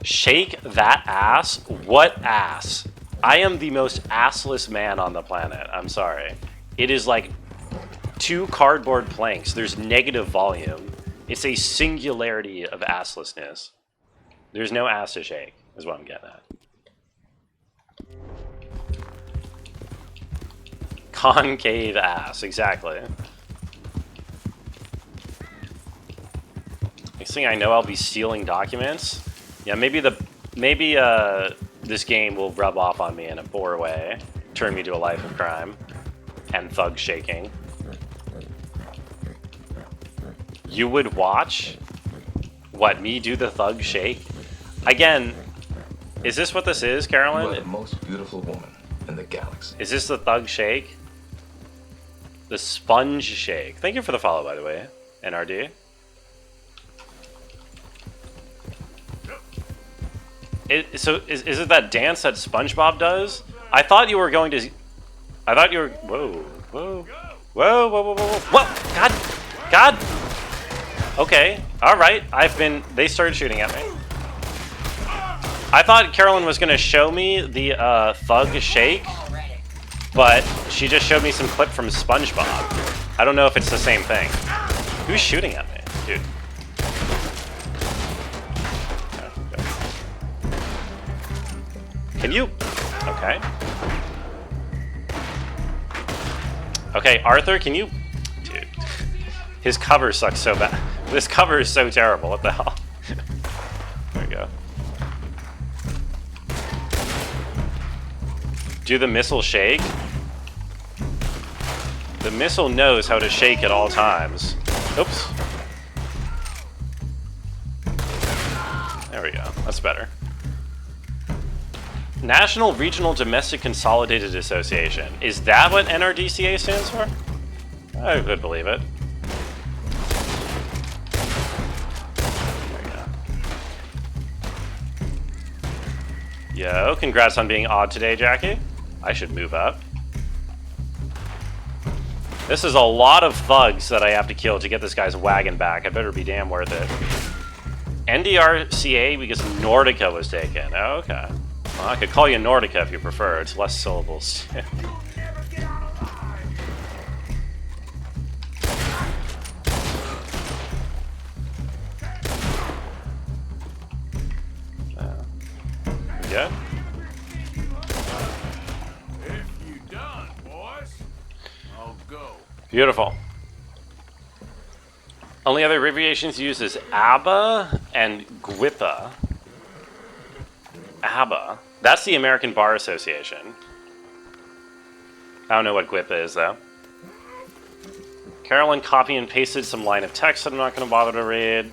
Shake that ass? What ass? I am the most assless man on the planet. I'm sorry. It is like 2 cardboard planks. There's negative volume. It's a singularity of asslessness. There's no ass to shake, is what I'm getting at. Concave ass, exactly. Next thing I know, I'll be stealing documents. Yeah, maybe this game will rub off on me in a poor way, turn me to a life of crime and thug shaking. You would watch what, me do the thug shake? Again, is this what this is, Carolyn? You are the most beautiful woman in the galaxy. Is this the thug shake? The sponge shake. Thank you for the follow, by the way, NRD. So is it that dance that SpongeBob does? I thought you were going to... I thought you were... Whoa. Whoa. Whoa, whoa, whoa, whoa, whoa. Whoa! God! God! Okay. Alright. They started shooting at me. I thought Carolyn was going to show me the thug shake, but she just showed me some clip from SpongeBob. I don't know if it's the same thing. Who's shooting at me? Dude. Can you... Okay. Okay, Arthur, can you... Dude. His cover sucks so bad. This cover is so terrible. What the hell? There we go. Do the missile shake? The missile knows how to shake at all times. Oops. There we go. That's better. National Regional Domestic Consolidated Association. Is that what NRDCA stands for? I could believe it. There we go. Yo, congrats on being odd today, Jackie. I should move up. This is a lot of thugs that I have to kill to get this guy's wagon back. I better be damn worth it. NDRCA because Nordica was taken. Oh, okay. Well, I could call you Nordica if you prefer. It's less syllables. Yeah. If you done, boys, I'll go. Beautiful. Only other abbreviations used is ABBA and GWIPA. ABBA. That's the American Bar Association. I don't know what GWIPA is, though. Carolyn copy and pasted some line of text that I'm not going to bother to read.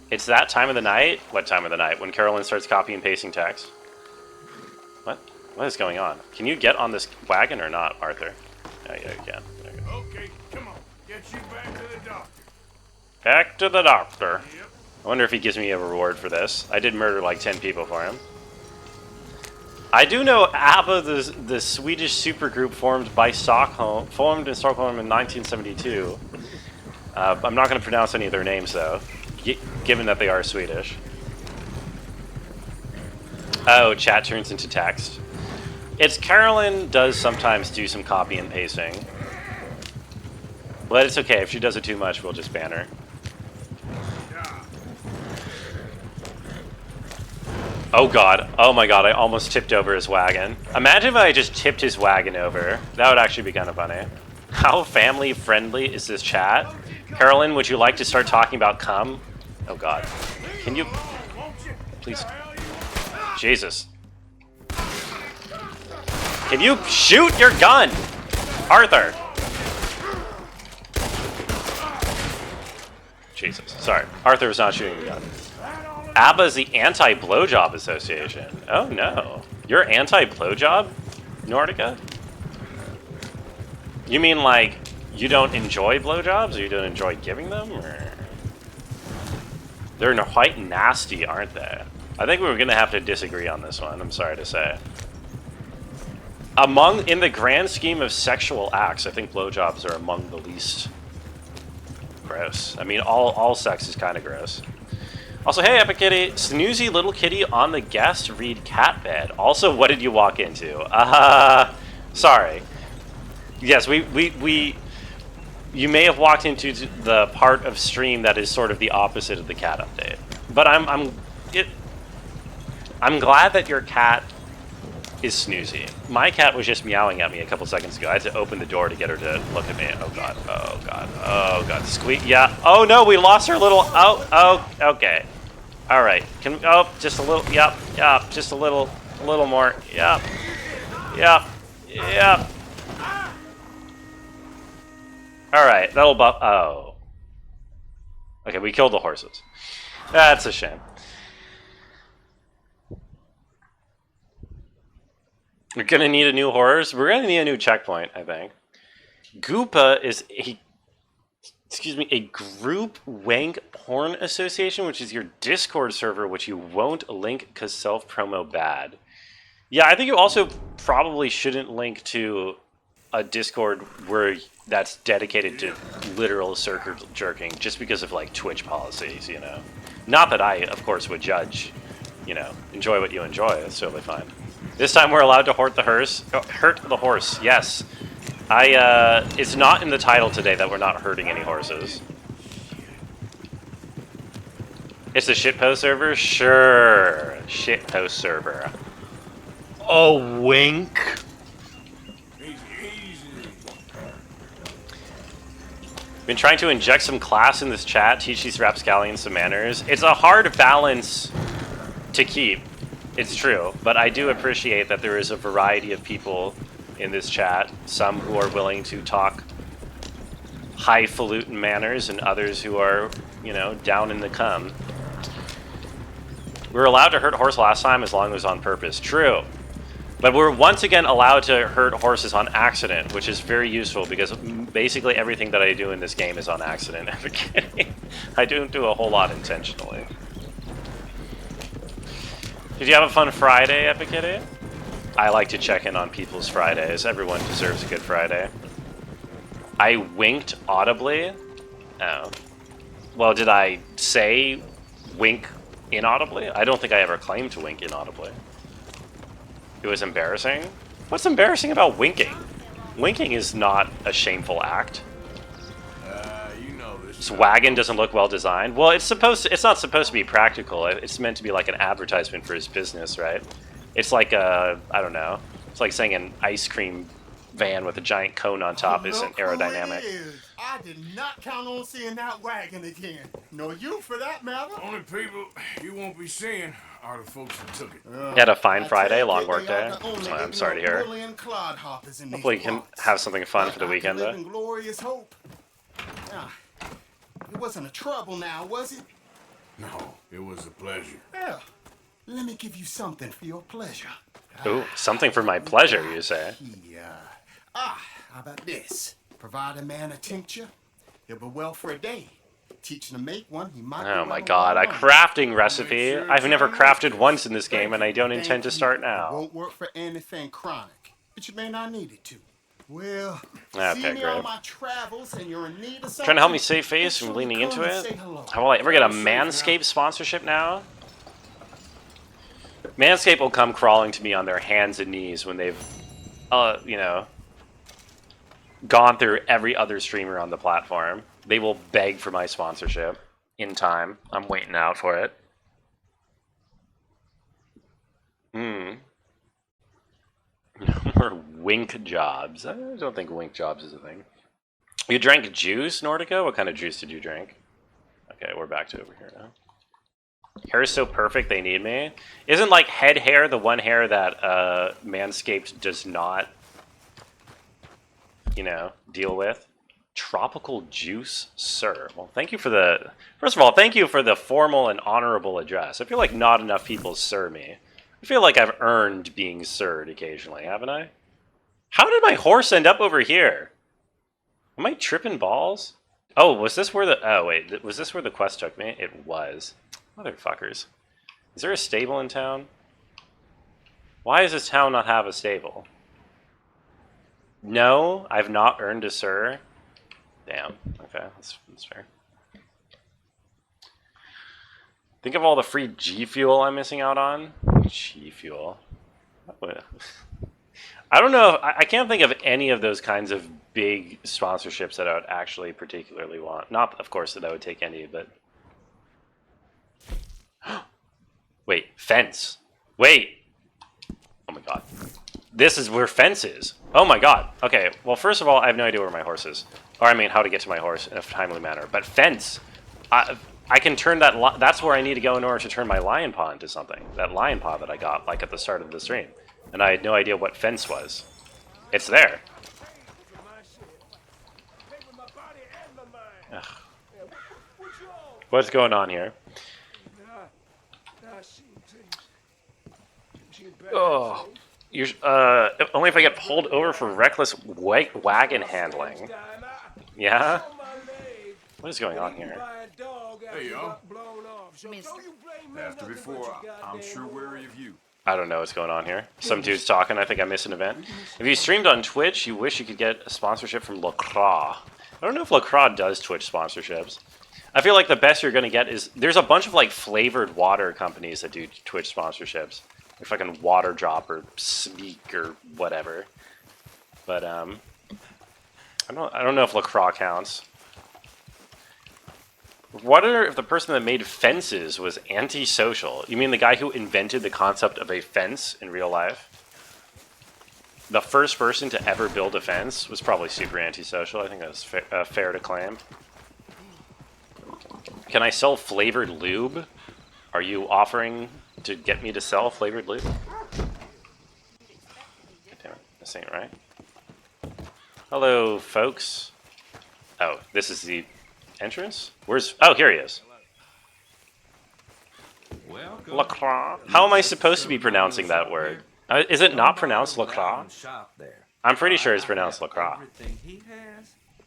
It's that time of the night? What time of the night? When Carolyn starts copy and pasting text? What? What is going on? Can you get on this wagon or not, Arthur? Oh, yeah, you can. There you go. Okay, come on. Get you back to the doctor. Back to the doctor. Yep. I wonder if he gives me a reward for this. I did murder like 10 people for him. I do know ABBA, the Swedish supergroup formed in Stockholm in 1972. I'm not going to pronounce any of their names, though, given that they are Swedish. Oh, chat turns into text. It's Carolyn does sometimes do some copy and pasting. But it's okay. If she does it too much, we'll just ban her. Oh god. Oh my god, I almost tipped over his wagon. Imagine if I just tipped his wagon over. That would actually be kind of funny. How family friendly is this chat? Carolyn, would you like to start talking about cum? Oh god. Can you... Please. Jesus. Can you shoot your gun? Arthur. Jesus. Sorry. Arthur was not shooting the gun. ABBA is the Anti-Blowjob Association. Oh no. You're anti-blowjob, Nordica? You mean like you don't enjoy blowjobs or you don't enjoy giving them? Or... They're quite nasty, aren't they? I think we're going to have to disagree on this one, I'm sorry to say. In the grand scheme of sexual acts, I think blowjobs are among the least gross. I mean, all sex is kind of gross. Also, hey, Epic Kitty, snoozy little kitty on the guest read cat bed. Also, what did you walk into? Sorry. Yes, you may have walked into the part of stream that is sort of the opposite of the cat update. But I'm glad that your cat is snoozy. My cat was just meowing at me a couple seconds ago. I had to open the door to get her to look at me. Oh god. Oh god. Oh god. Squeak. Yeah. Oh no, we lost her little. Oh. Okay. All right. Just a little. Yep. Just a little more. Yep. All right. That'll buff. Oh. Okay. We killed the horses. That's a shame. We're gonna need a new horse. We're gonna need a new checkpoint, I think. Goopa is a group wank porn association, which is your Discord server, which you won't link because self-promo bad. Yeah, I think you also probably shouldn't link to a Discord where that's dedicated to literal circle jerking, just because of like Twitch policies, you know. Not that I, of course, would judge. You know, enjoy what you enjoy. That's totally fine. This time we're allowed to hurt the horse. Yes. It's not in the title today that we're not hurting any horses. It's a shitpost server? Sure. Shitpost server. Oh, wink. Been trying to inject some class in this chat, teach these rapscallions some manners. It's a hard balance to keep. It's true, but I do appreciate that there is a variety of people in this chat. Some who are willing to talk highfalutin manners, and others who are, you know, down in the cum. We were allowed to hurt a horse last time as long as it was on purpose. True. But we're once again allowed to hurt horses on accident, which is very useful because basically everything that I do in this game is on accident. I don't do a whole lot intentionally. Did you have a fun Friday, Epic Kitty? I like to check in on people's Fridays. Everyone deserves a good Friday. I winked audibly? Oh. Well, did I say wink inaudibly? I don't think I ever claimed to wink inaudibly. It was embarrassing? What's embarrassing about winking? Winking is not a shameful act. This wagon doesn't look well designed. Well, it's not supposed to be practical. It's meant to be like an advertisement for his business, right? It's like I don't know. It's like saying an ice cream van with a giant cone on top isn't aerodynamic. I did not count on seeing that wagon again. Nor you, for that matter. Only people you won't be seeing are the folks that took it. You had a fine Friday, long work day. I'm sorry to hear. Hopefully you can have something fun for the weekend, though. Glorious hope. It wasn't a trouble now, was it? No, it was a pleasure. Yeah. Let me give you something for your pleasure. Ooh, something for my pleasure, you say? Yeah. How about this? Provide a man a tincture, he'll be well for a day. Teach him to make one, he might. Oh my god, a crafting recipe? I've never crafted once in this game, and I don't intend to start now. It won't work for anything chronic, but you may not need it to. Well, okay, see me great. on my travels and you're in need of something. Trying to help me save face from leaning into it? How will I ever get a Manscaped sponsorship now? Manscaped will come crawling to me on their hands and knees when they've, you know, gone through every other streamer on the platform. They will beg for my sponsorship in time. I'm waiting out for it. Or wink jobs. I don't think wink jobs is a thing. You drank juice, Nordica? What kind of juice did you drink? Okay, we're back to over here now. Hair is so perfect they need me. Isn't like head hair the one hair that Manscaped does not, you know, deal with? Tropical juice, sir. Well, thank you for the... First of all, thank you for the formal and honorable address. I feel like not enough people sir me. I feel like I've earned being sirred occasionally, haven't I? How did my horse end up over here? Am I tripping balls? Oh, was this where the... Oh, wait. Was this where the quest took me? It was. Motherfuckers. Is there a stable in town? Why does this town not have a stable? No, I've not earned a sir. Damn. Okay, that's fair. Think of all the free G Fuel I'm missing out on. G Fuel. I don't know. I can't think of any of those kinds of big sponsorships that I would actually particularly want. Not, of course, that I would take any, but... Wait, fence. Wait. Oh my god. This is where fence is. Oh my god. Okay, well, first of all, I have no idea where my horse is. Or, I mean, how to get to my horse in a timely manner. But fence. I can turn that... That's where I need to go in order to turn my lion paw into something. That lion paw that I got, like, at the start of the stream. And I had no idea what fence was. It's there. Ugh. What's going on here? Oh, only if I get pulled over for reckless wagon handling. Yeah? What is going on here? Hey, yo. After before, I'm sure wary of you. I don't know what's going on here. Some dude's talking. I think I missed an event. If you streamed on Twitch, you wish you could get a sponsorship from LaCroix. I don't know if LaCroix does Twitch sponsorships. I feel like the best you're going to get is... There's a bunch of, like, flavored water companies that do Twitch sponsorships. Like fucking Water Drop or Sneak or whatever. But, I don't know if LaCroix counts. What if the person that made fences was antisocial? You mean the guy who invented the concept of a fence in real life? The first person to ever build a fence was probably super antisocial. I think that's fair to claim. Can I sell flavored lube? Are you offering to get me to sell flavored lube? Damn it, this ain't right. Hello, folks. Oh, this is the entrance? Where's... Oh, here he is. LaCroix. How am I supposed to be pronouncing that word? Is it not pronounced LaCroix? I'm pretty sure it's pronounced LaCroix.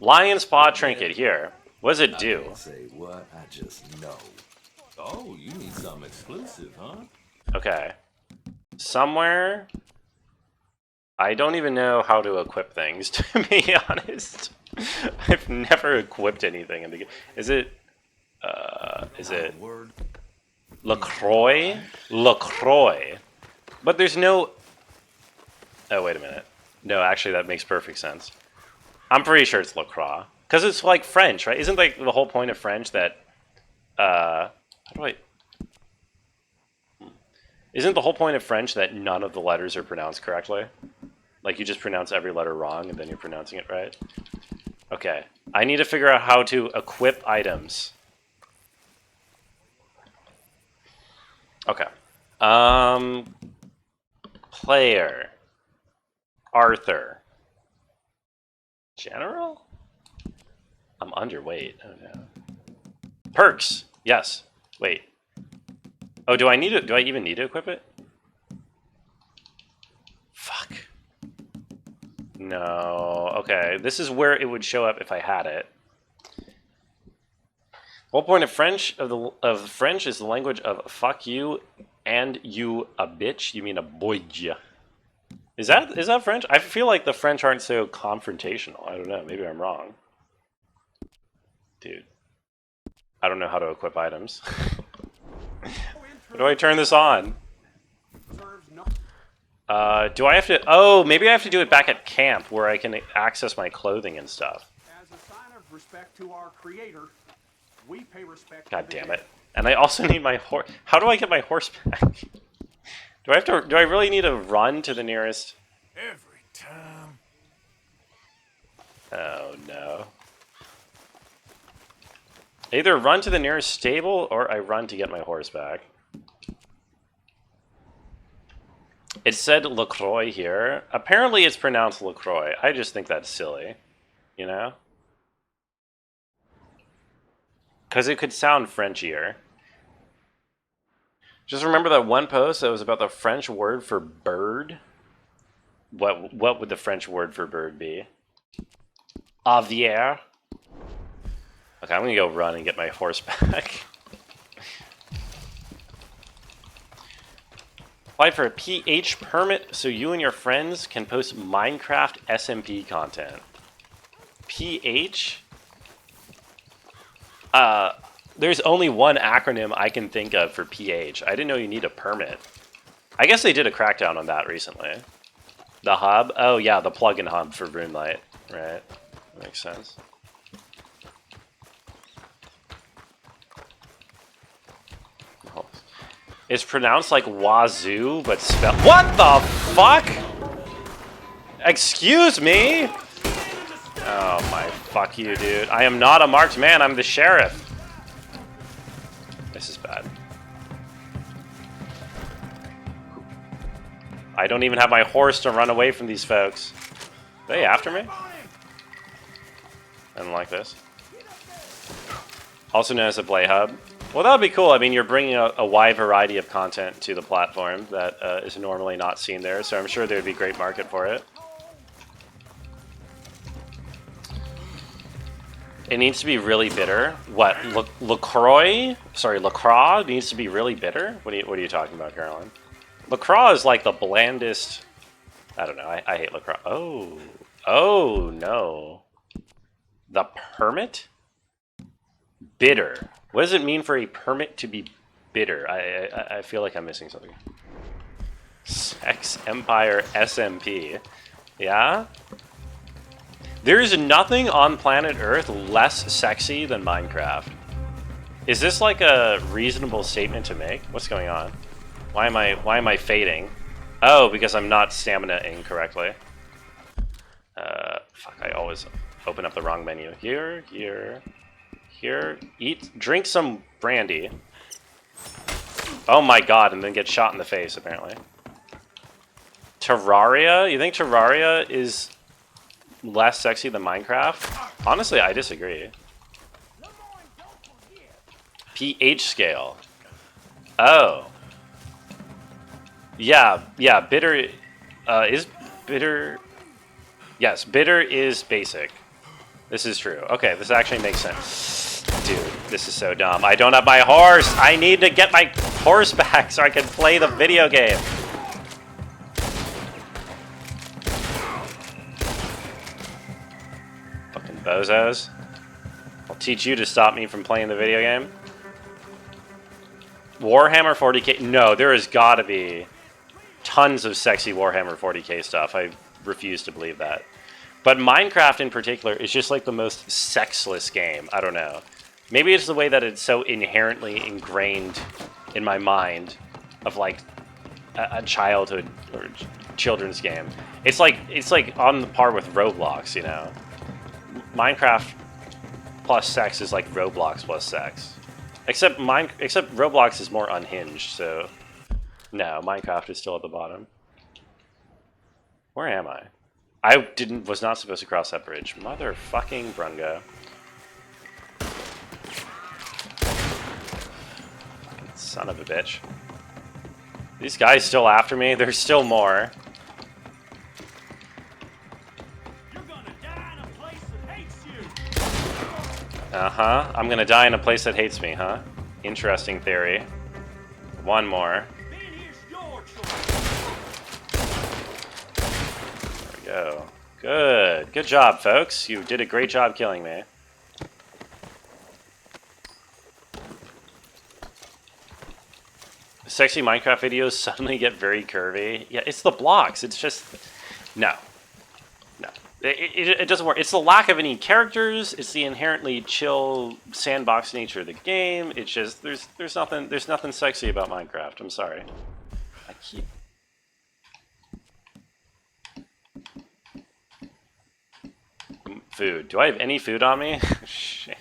Lion Paw Trinket, here. What does it do? Say what? I just know. Oh, you need something exclusive, huh? Okay. Somewhere... I don't even know how to equip things, to be honest. I've never equipped anything in the game. Is it LaCroix? LaCroix. But there's no... Oh, wait a minute. No, actually, that makes perfect sense. I'm pretty sure it's LaCroix. Because it's like French, right? Isn't like the whole point of French that... how do I... Isn't the whole point of French that none of the letters are pronounced correctly? Like, you just pronounce every letter wrong, and then you're pronouncing it right? Okay. I need to figure out how to equip items. Okay. Player. Arthur. General? I'm underweight. Oh, no. Perks. Yes. Wait. Oh, do I even need to equip it? Fuck. No. Okay. This is where it would show up if I had it. Whole point of French of French is the language of fuck you and you a bitch. You mean a boy? Is that French? I feel like the French aren't so confrontational. I don't know. Maybe I'm wrong. Dude. I don't know how to equip items. How do I turn this on? Do I have to... Oh, maybe I have to do it back at camp where I can access my clothing and stuff. As a sign of respect to our creator, we pay respect. God damn it. And I also need my horse... How do I get my horse back? Do I really need to run to the nearest... Every Oh no. Either run to the nearest stable or I run to get my horse back. It said LaCroix here. Apparently it's pronounced LaCroix. I just think that's silly. You know? Because it could sound Frenchier. Just remember that one post that was about the French word for bird? What would the French word for bird be? Aviaire? Okay, I'm gonna go run and get my horse back. Apply for a PH permit so you and your friends can post Minecraft SMP content. PH? There's only one acronym I can think of for PH. I didn't know you need a permit. I guess they did a crackdown on that recently. The hub? Oh yeah, the plugin hub for Runelight. Right. That makes sense. Oh. It's pronounced like wazoo, but spelled... What the fuck? Excuse me? Oh my fuck you, dude. I am not a marked man, I'm the sheriff. This is bad. I don't even have my horse to run away from these folks. Are they after me? I don't like this. Also known as a play hub. Well, that would be cool. I mean, you're bringing a wide variety of content to the platform that is normally not seen there, so I'm sure there would be a great market for it. It needs to be really bitter. What? LaCroix? Sorry, LaCroix needs to be really bitter? What are you talking about, Caroline? LaCroix is like the blandest... I don't know. I hate LaCroix. Oh. Oh, no. The permit? Bitter. What does it mean for a permit to be bitter? I feel like I'm missing something. Sex Empire SMP. Yeah? There is nothing on planet Earth less sexy than Minecraft. Is this like a reasonable statement to make? What's going on? Why am I fading? Oh, because I'm not stamina-ing correctly. Fuck, I always open up the wrong menu. Here, drink some brandy. Oh my god, and then get shot in the face, apparently. Terraria? You think Terraria is less sexy than Minecraft? Honestly, I disagree. pH scale. Oh. Yeah, bitter is bitter. Yes, bitter is basic. This is true. Okay, this actually makes sense. Dude, this is so dumb. I don't have my horse. I need to get my horse back so I can play the video game. Fucking bozos. I'll teach you to stop me from playing the video game. Warhammer 40k. No, there has got to be tons of sexy Warhammer 40k stuff. I refuse to believe that. But Minecraft in particular is just like the most sexless game. I don't know. Maybe it's the way that it's so inherently ingrained in my mind of like a childhood or children's game. It's like on the par with Roblox, you know. Minecraft plus sex is like Roblox plus sex. Except Roblox is more unhinged, so no, Minecraft is still at the bottom. Where am I? I was not supposed to cross that bridge. Motherfucking Brungo. Son of a bitch. These guys still after me? There's still more. You're gonna die in a place that hates you. Uh-huh. I'm gonna die in a place that hates me, huh? Interesting theory. One more. There we go. Good. Good job, folks. You did a great job killing me. Sexy Minecraft videos suddenly get very curvy. Yeah, it's the blocks. It's just... No. No. It doesn't work. It's the lack of any characters. It's the inherently chill sandbox nature of the game. It's just... There's nothing sexy about Minecraft. I'm sorry. I keep... Food. Do I have any food on me? Shit.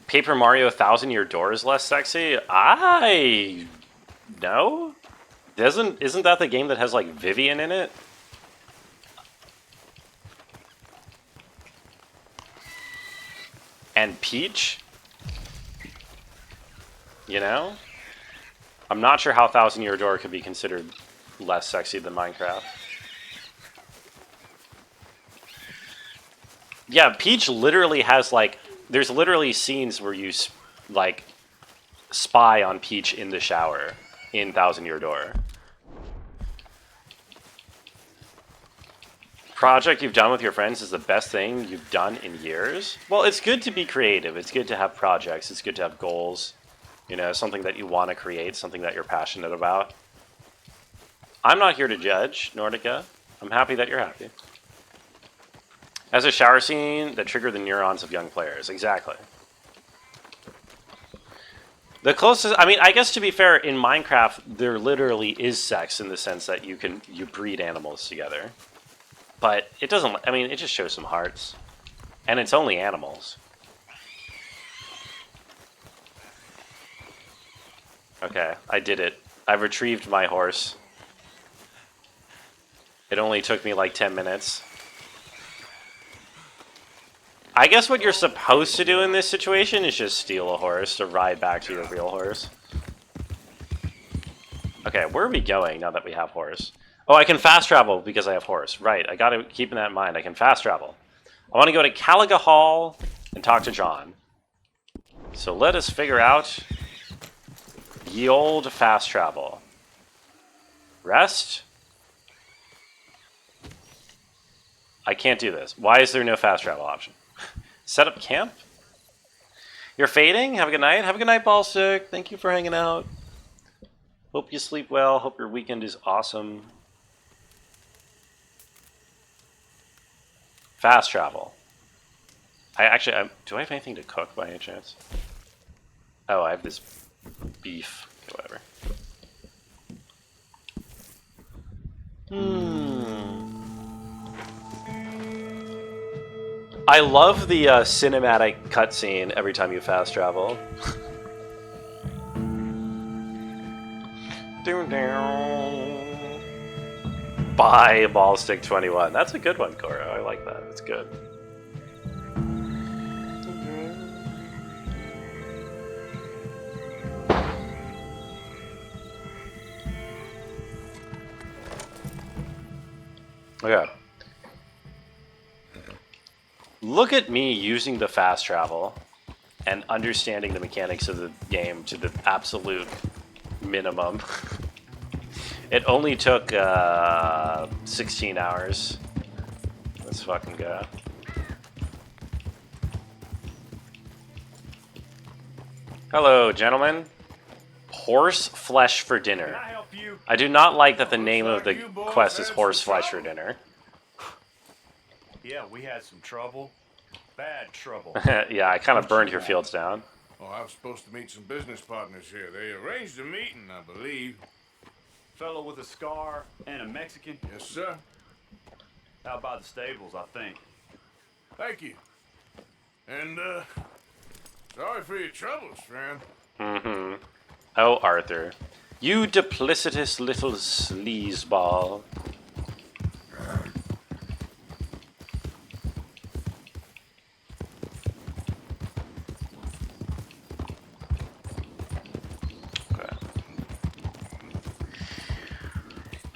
Paper Mario 1000-Year Door is less sexy? No? Isn't that the game that has, like, Vivian in it? And Peach? You know? I'm not sure how 1000-Year Door could be considered less sexy than Minecraft. Yeah, Peach literally has, like, there's literally scenes where you, like, spy on Peach in the shower in 1000-Year Door. Project you've done with your friends is the best thing you've done in years? Well, it's good to be creative. It's good to have projects. It's good to have goals. You know, something that you want to create, something that you're passionate about. I'm not here to judge, Nordica. I'm happy that you're happy. As a shower scene that triggered the neurons of young players. Exactly. The closest, I mean, I guess to be fair, in Minecraft, there literally is sex in the sense that you breed animals together. But it doesn't, I mean, it just shows some hearts. And it's only animals. Okay, I did it. I retrieved my horse. It only took me like 10 minutes. I guess what you're supposed to do in this situation is just steal a horse to ride back to your real horse. Okay, where are we going now that we have horse? Oh, I can fast travel because I have horse. Right, I gotta keep that in mind. I can fast travel. I want to go to Caliga Hall and talk to John. So let us figure out ye old fast travel. Rest? I can't do this. Why is there no fast travel option? Set up camp? You're fading? Have a good night. Have a good night, Ballstick. Thank you for hanging out. Hope you sleep well. Hope your weekend is awesome. Fast travel. Do I have anything to cook by any chance? Oh, I have this beef. Okay, whatever. I love the cinematic cutscene every time you fast travel. Bye, Ballstick 21. That's a good one, Cora. I like that. It's good. Okay. Look at me using the fast travel and understanding the mechanics of the game to the absolute minimum. It only took 16 hours. Let's fucking go. Hello, gentlemen. Horse flesh for dinner. Can I help you? I do not like that the name of the quest is horse flesh for dinner. Yeah, we had some trouble. Bad trouble. Yeah, I kind of burned your fields down. Oh, I was supposed to meet some business partners here. They arranged a meeting, I believe. Fellow with a scar and a Mexican? Yes, sir. Out by the stables, I think. Thank you. And, sorry for your troubles, friend. Mm-hmm. Oh, Arthur. You duplicitous little sleazeball.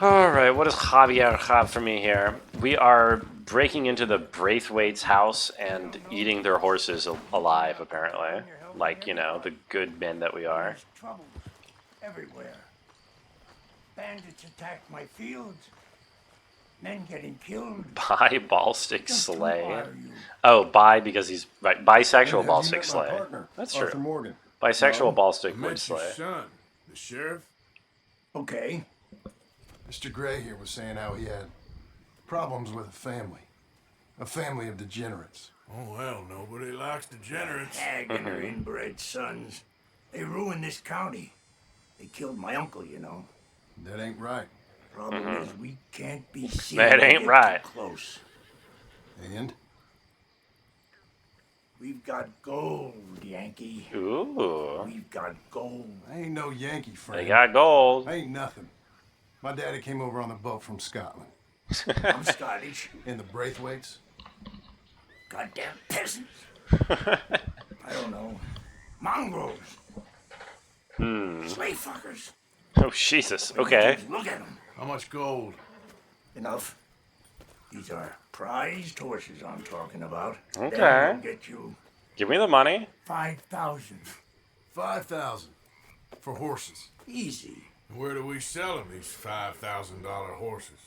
Alright, what does Javier have for me here? We are breaking into the Braithwaite's house and eating their horses alive, apparently. Like, you know, the good men that we are. There's trouble everywhere. Bandits attack my fields. Men getting killed. Bi Ballstick Slay. Oh, bi because he's right. Bisexual Ballstick Slay. That's true. Morgan. Bisexual Ballstick would Your slay. son, the sheriff. Okay. Mr. Gray here was saying how he had problems with a family of degenerates. Oh, well, nobody likes degenerates. Hag and her inbred sons. They ruined this county. They killed my uncle, you know. That ain't right. Problem is, we can't be seen. That to ain't get right. too close. And? We've got gold, Yankee. Ooh. We've got gold. I ain't no Yankee friend. They got gold. I ain't nothing. My daddy came over on the boat from Scotland. I'm Scottish. In the Braithwaites. Goddamn peasants. I don't know. Mongrels. Slave fuckers. Oh, Jesus. Okay. Look at them. How much gold? Enough. These are prized horses I'm talking about. Okay. They'll get you Give me the money. 5,000. 5,000 for horses. Easy. Where do we sell them, these $5,000 horses?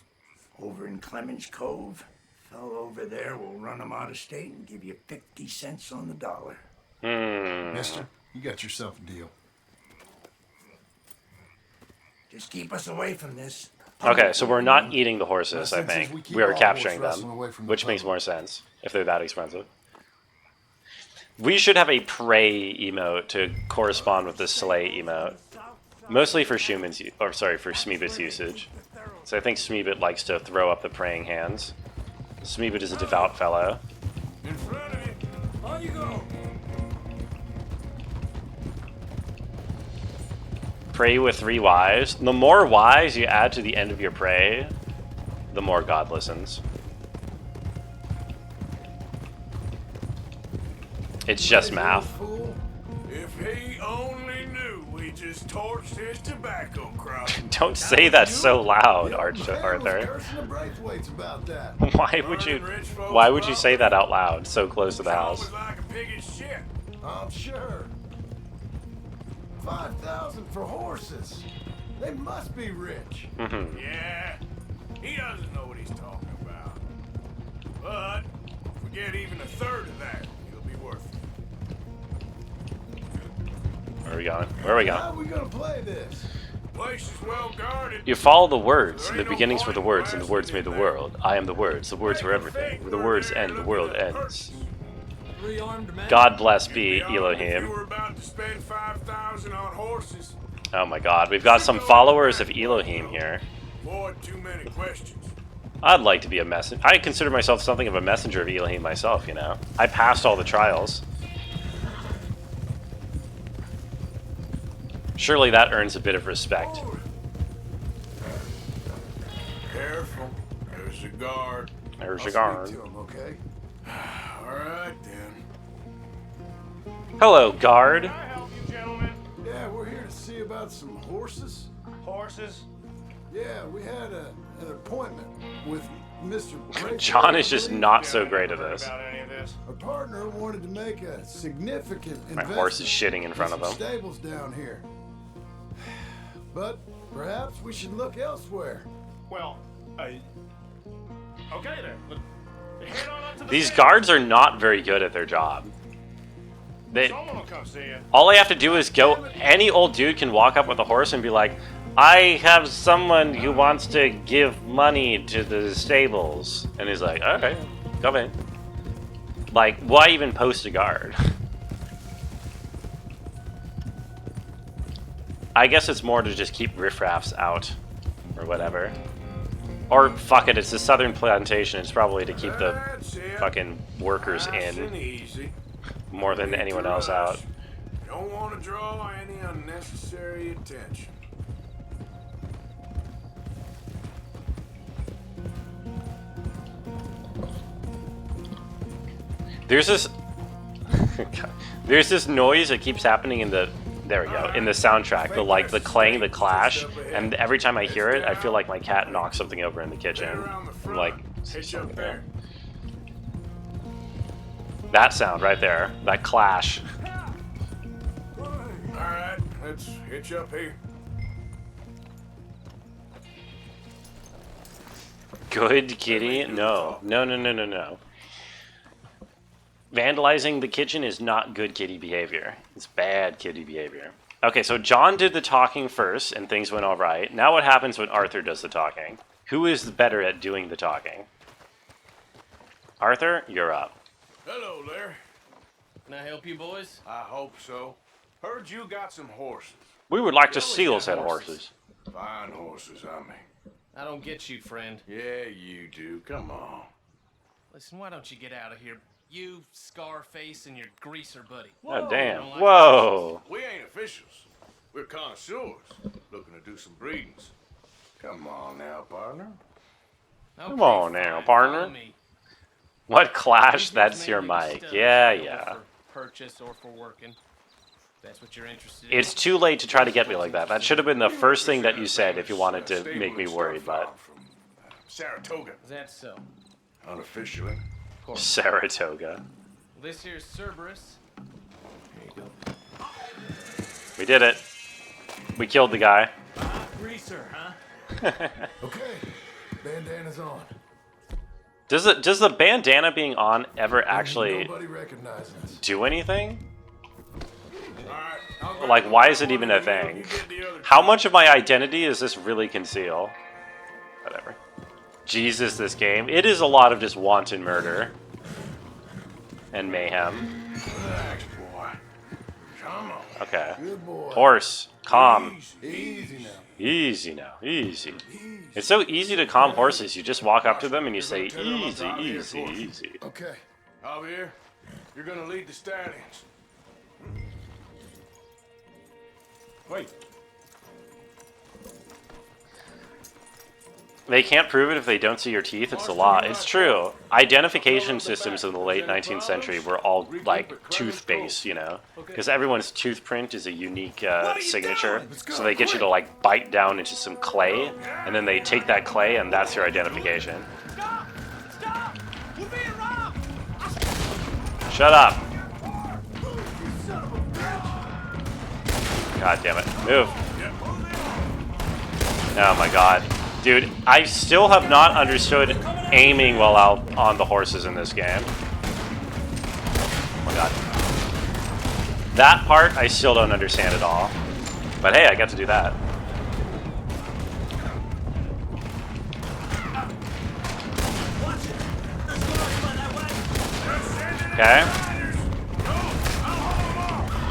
Over in Clemens Cove. Fellow over there will run them out of state and give you 50 cents on the dollar. Mister, you got yourself a deal. Just keep us away from this. Okay, so we're not eating the horses, I think. We are capturing them, which makes more sense if they're that expensive. We should have a pray emote to correspond with the slay emote. Mostly for Schumann's, or sorry, for Smeebit's usage. So I think Smeebit likes to throw up the praying hands. Smeebit is a devout fellow. In front of you. On you go. Pray with 3 Ys. The more Ys you add to the end of your pray, the more God listens. It's just math. If he only knew we just torched his tobacco crop. Don't say that so loud, Arthur. Cursing the Braithwaites about that. Why would you say that out loud, so close to the house? Like a pig in shit. I'm sure. 5,000 for horses. They must be rich. Yeah, he doesn't know what he's talking about. But if we get even a third of that, it'll be worth it. Where are we going? Where are we How are going? we gonna play this? Place is well guarded. You follow the words. In the beginnings were the words, and the words made the world. I am the words. The words were everything. Where the words end, the world ends. God bless be Elohim. We're about to spend 5,000 on horses. Oh my God, we've got some followers of Elohim here. Avoid too many questions. I'd like to be a messenger. I consider myself something of a messenger of Elohim myself, you know. I passed all the trials. Surely that earns a bit of respect. Careful. There's a guard. There's a guard. To him, okay? All right then. Hello, guard. Can I help you, gentlemen? Yeah, we're here to see about some horses. Horses? Yeah, we had an appointment with Mr. Braithwaite. John is just not so great at this. About any of this? Our partner wanted to make a significant My investment. horse is shitting in front of some him. Stables down here. But perhaps we should look elsewhere. Well, okay then. Head on up to the These stable. guards are not very good at their job. Someone will come see you. All I have to do is go. Any old dude can walk up with a horse and be like, I have someone who wants to give money to the stables. And he's like, alright, come in. Like, why even post a guard? I guess it's more to just keep riffraffs out. Or whatever. Or, fuck it, it's a southern plantation. It's probably to keep the fucking workers in. Easy. More than anyone else out. Don't want to draw any unnecessary attention. There's this there's this noise that keeps happening in the there we go in the soundtrack, the clang, the clash, and every time I hear it, I feel like my cat knocks something over in the kitchen. I'm like, that sound right there, that clash. All right, let's hitch up here. Good kitty? No. Vandalizing the kitchen is not good kitty behavior. It's bad kitty behavior. Okay, so John did the talking first, and things went all right. Now what happens when Arthur does the talking? Who is better at doing the talking? Arthur, you're up. Hello there. Can I help you, boys? I hope so. Heard you got some horses. We would like to steal said horses. Fine horses, I mean. I don't get you, friend. Yeah, you do. Come on. Listen, why don't you get out of here? You, Scarface, and your greaser buddy. Oh, damn. Don't like Whoa. We ain't officials. We're connoisseurs looking to do some breedings. Come on now, partner. Come on now, partner. me. What clash? These That's may your be mic. studs Yeah, available yeah. For purchase or for working. If that's what you're interested in. It's too late to try to get me like that. That should have been the first thing that you said if you wanted to make me worried, but... Saratoga. Is that so? Unofficially. Saratoga. This here's Cerberus. Here you go. We did it. We killed the guy. Greaser, huh? Okay. Bandana's on. Does the bandana being on ever actually Nobody recognizes us. do anything? Like, why is it even a thing? How much of my identity does this really conceal? Whatever. Jesus, this game. It is a lot of just wanton murder. And mayhem. Relax, boy. Come on. Okay. Good boy. Horse. Calm. Easy now. Easy now. Easy. It's so easy to calm horses. You just walk up to them and you say, easy, easy, easy. Okay. Javier, you're gonna lead the stallions. Wait. They can't prove it if they don't see your teeth. It's the law. It's true. Identification systems in the late 19th century were all like tooth-based, you know, because everyone's tooth print is a unique signature. So they get you to like bite down into some clay, and then they take that clay, and that's your identification. Stop! We're being robbed! Shut up. God damn it. Move. Oh my god. Dude, I still have not understood aiming while out on the horses in this game. Oh my god. That part I still don't understand at all. But hey, I got to do that. Okay.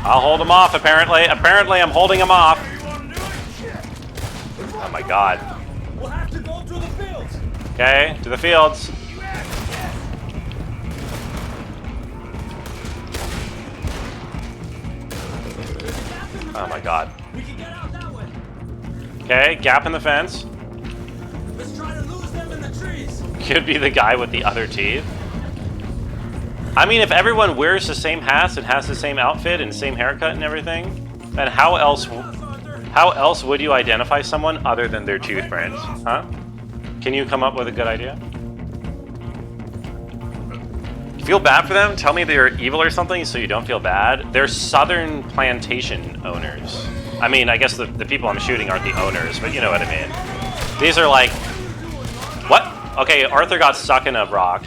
I'll hold him off, apparently. Apparently, I'm holding him off. Oh my god. We'll have to go through the fields. Okay, to the fields. Oh my god. We can get out that way. Okay, gap in the fence. Let's try to lose them in the trees. Could be the guy with the other teeth. I mean, if everyone wears the same hats and has the same outfit and same haircut and everything, then how else would you identify someone other than their tooth prints? Huh? Can you come up with a good idea? Feel bad for them? Tell me they're evil or something so you don't feel bad? They're southern plantation owners. I mean, I guess the people I'm shooting aren't the owners, but you know what I mean. These are like... What? Okay, Arthur got stuck in a rock.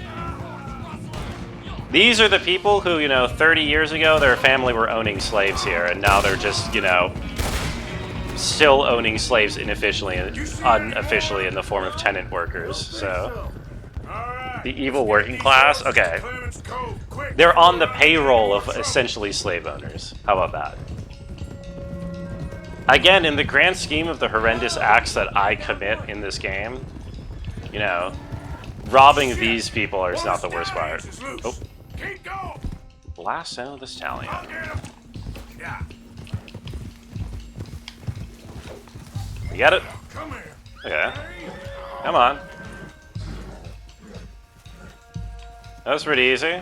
These are the people who, you know, 30 years ago, their family were owning slaves here, and now they're just, you know, still owning slaves unofficially in the form of tenant workers, so... The evil working class? Okay. They're on the payroll of essentially slave owners. How about that? Again, in the grand scheme of the horrendous acts that I commit in this game, you know, robbing these people is not the worst part. Oh. Lasso the stallion. You got it? Okay. Come on. That was pretty easy.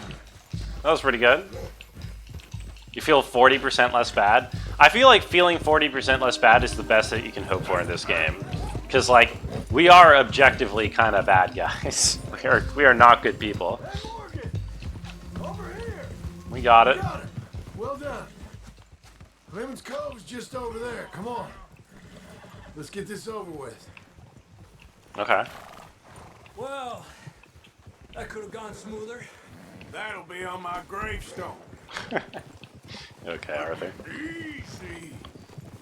That was pretty good. You feel 40% less bad? I feel like feeling 40% less bad is the best that you can hope for in this game. Because, like, we are objectively kind of bad guys. We are not good people. We got it. Well done. Clemens Cove's just over there. Come on. Let's get this over with. Okay. Well, that could have gone smoother. That'll be on my gravestone. Okay, Arthur. Easy.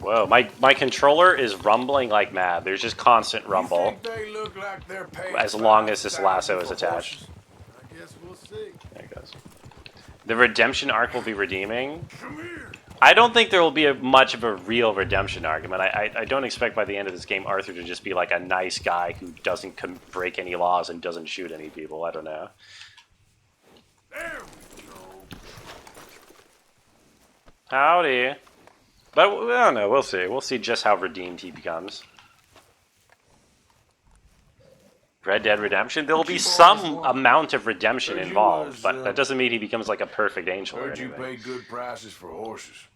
Whoa, my controller is rumbling like mad. There's just constant rumble. They look like they're paid As long as this lasso is attached. I guess we'll see. There it goes. The redemption arc will be redeeming. I don't think there will be much of a real redemption argument. I don't expect by the end of this game Arthur to just be like a nice guy who doesn't break any laws and doesn't shoot any people. I don't know. There we go. Howdy. But I don't know. We'll see. We'll see just how redeemed he becomes. Red Dead Redemption. There will be some amount of redemption involved, but that doesn't mean he becomes like a perfect angel or Heard you anything. pay good prices for horses.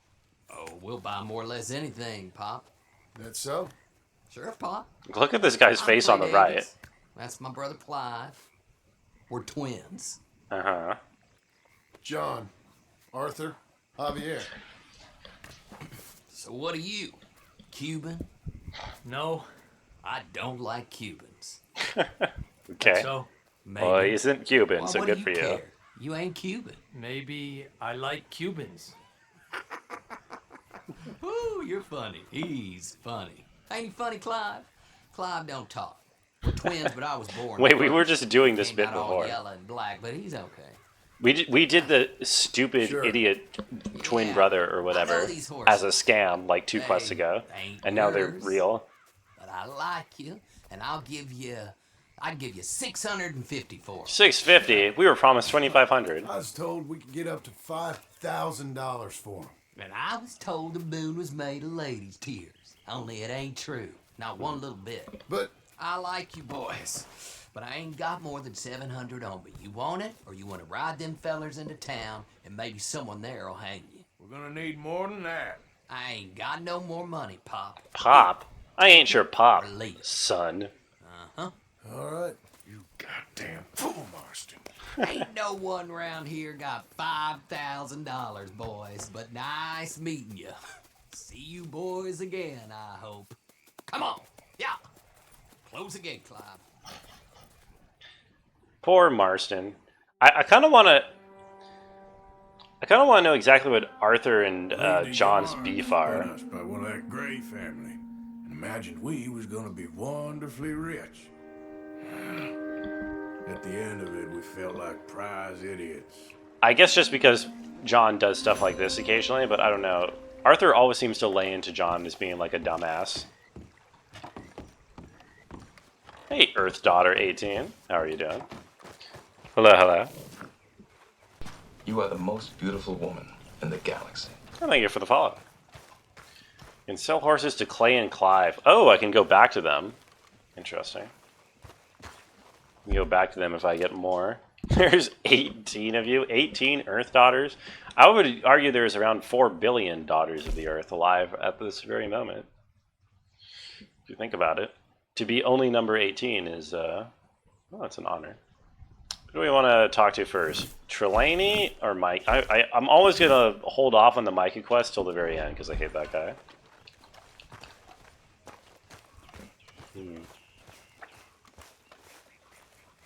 Oh, we'll buy more or less anything, Pop. That's so? Sure, Pop. Look at this guy's face on the right. That's my brother Clive. We're twins. Uh-huh. John, Arthur, Javier. So what are you? Cuban? No. I don't like Cubans. Okay. So, well, he isn't Cuban, so good for you. Care? You ain't Cuban. Maybe I like Cubans. Ooh, you're funny. He's funny. Ain't he funny, Clive? Clive don't talk. We're twins, but I was born. Wait, we were just doing this bit Not all before. yellow and black, but he's okay. We did the stupid idiot twin brother or whatever as a scam like 2 quests ago, and now they're real. But I like you, and I'd give you 650 for it. 650. We were promised 2,500. I was told we could get up to $5,000 for them. And I was told the moon was made of ladies' tears. Only it ain't true. Not one little bit. But I like you boys. But I ain't got more than 700 on me. You want it, or you want to ride them fellers into town, and maybe someone there'll hang you. We're gonna need more than that. I ain't got no more money, Pop. Pop? I ain't sure Pop, son. Uh-huh. All right. You goddamn fool, Marston. Ain't no one around here got $5,000, boys, but nice meeting you. See you boys again, I hope. Come on, yeah. Close the gate, Clive. Poor Marston. I kind of want to. I kind of want to know exactly what Arthur and John's beef are. Us by one of that Gray family, and imagined we was gonna be wonderfully rich. At the end of it, we felt like prize idiots. I guess just because John does stuff like this occasionally, but I don't know. Arthur always seems to lay into John as being like a dumbass. Hey, Earth Daughter 18. How are you doing? Hello, hello. You are the most beautiful woman in the galaxy. Oh, thank you for the follow. You can sell horses to Clay and Clive. Oh, I can go back to them. Interesting. I can go back to them if I get more. There's 18 of you. 18 Earth Daughters. I would argue there's around 4 billion daughters of the Earth alive at this very moment. If you think about it. To be only number 18 is, well, that's an honor. Who do we want to talk to first? Trelawney or Mike? I'm always going to hold off on the Micah quest till the very end because I hate that guy.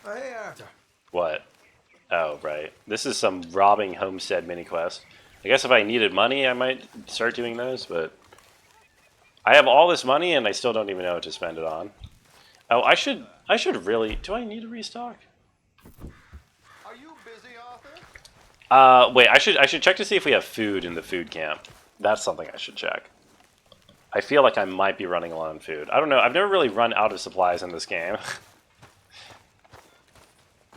Hey, Arthur. What? Oh, right. This is some robbing homestead mini quest. I guess if I needed money, I might start doing those, but I have all this money and I still don't even know what to spend it on. Oh, I should really. Do I need to restock? Are you busy, Arthur? Wait. I should check to see if we have food in the food camp. That's something I should check. I feel like I might be running low on food. I don't know. I've never really run out of supplies in this game.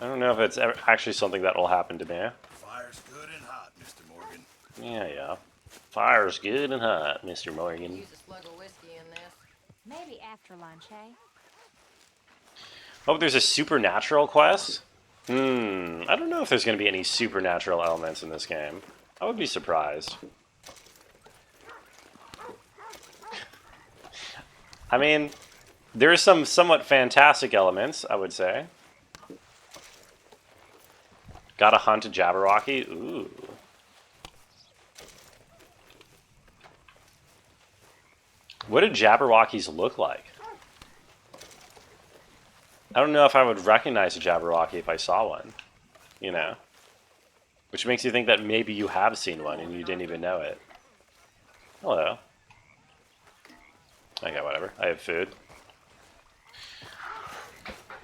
I don't know if it's actually something that will happen to me. Fire's good and hot, Mr. Morgan. Yeah. Fire's good and hot, Mr. Morgan. Use a slug of whiskey in this. Maybe after lunch, eh? Oh, there's a supernatural quest? I don't know if there's going to be any supernatural elements in this game. I would be surprised. I mean, there are some somewhat fantastic elements, I would say. Gotta hunt a Jabberwocky? Ooh. What do Jabberwockies look like? I don't know if I would recognize a Jabberwocky if I saw one. You know? Which makes you think that maybe you have seen one and you didn't even know it. Hello. Okay, whatever. I have food.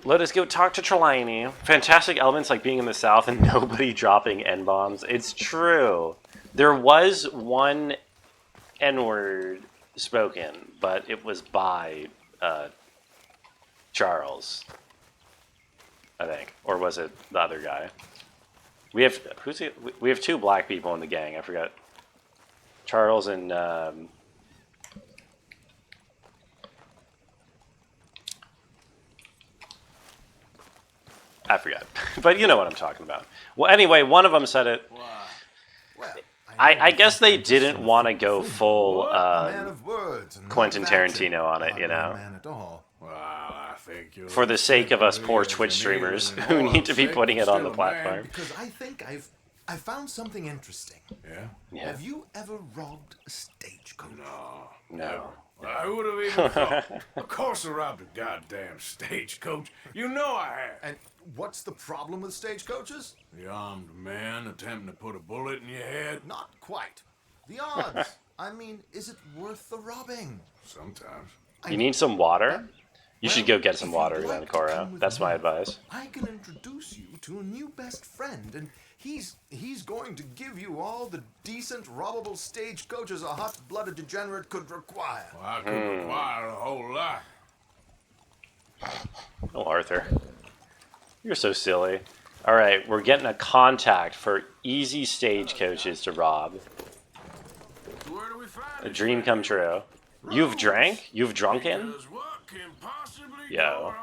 Let us go talk to Trelawney. Fantastic elements like being in the South and nobody dropping N-bombs. It's true. There was one N-word spoken, but it was by Charles, I think, or was it the other guy? We have we have two black people in the gang. I forgot. Charles and I forgot, but you know what I'm talking about. Well, anyway, one of them said it. I guess they didn't want to go full Quentin Tarantino on it, you know. Well, I think you're For the sake of us poor Twitch streamers who need to be putting it on the platform. Because I think I found something interesting. Yeah? Have you ever robbed a stagecoach? No. I would have even thought. Of course I robbed a goddamn stagecoach. You know I have. And what's the problem with stagecoaches? The armed man attempting to put a bullet in your head? Not quite. The odds. I mean, is it worth the robbing? Sometimes. You need some water? You should go get some water then, Cora. That's my advice. I can introduce you to a new best friend, and he's going to give you all the decent, robbable stagecoaches a hot-blooded degenerate could require. Well, I could require a whole lot. Oh, Arthur. You're so silly. Alright, we're getting a contact for easy stagecoaches to rob. Where do we find A dream come true. You've drank? You've drunken? Yo.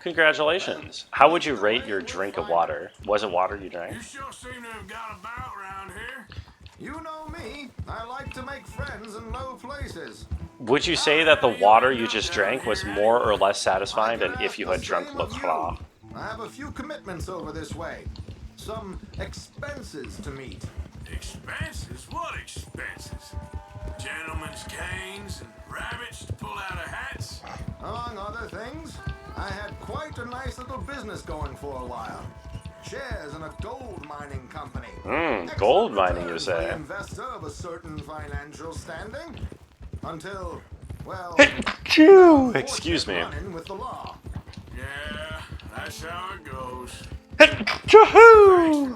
Congratulations. How would you rate your drink of water? Was it water you drank? You sure seem to have got about around here. You know me. I like to make friends in low places. Would you say that the water you just drank was more or less satisfying than if you had drunk LaCroix? I have a few commitments over this way. Some expenses to meet. Expenses? What expenses? Gentlemen's canes and rabbits to pull out of hats? Among other things, I had quite a nice little business going for a while. Shares in a gold mining company. Gold mining, you say? An investor of a certain financial standing. Until, well, excuse me. With the law. Yeah, that's how it goes.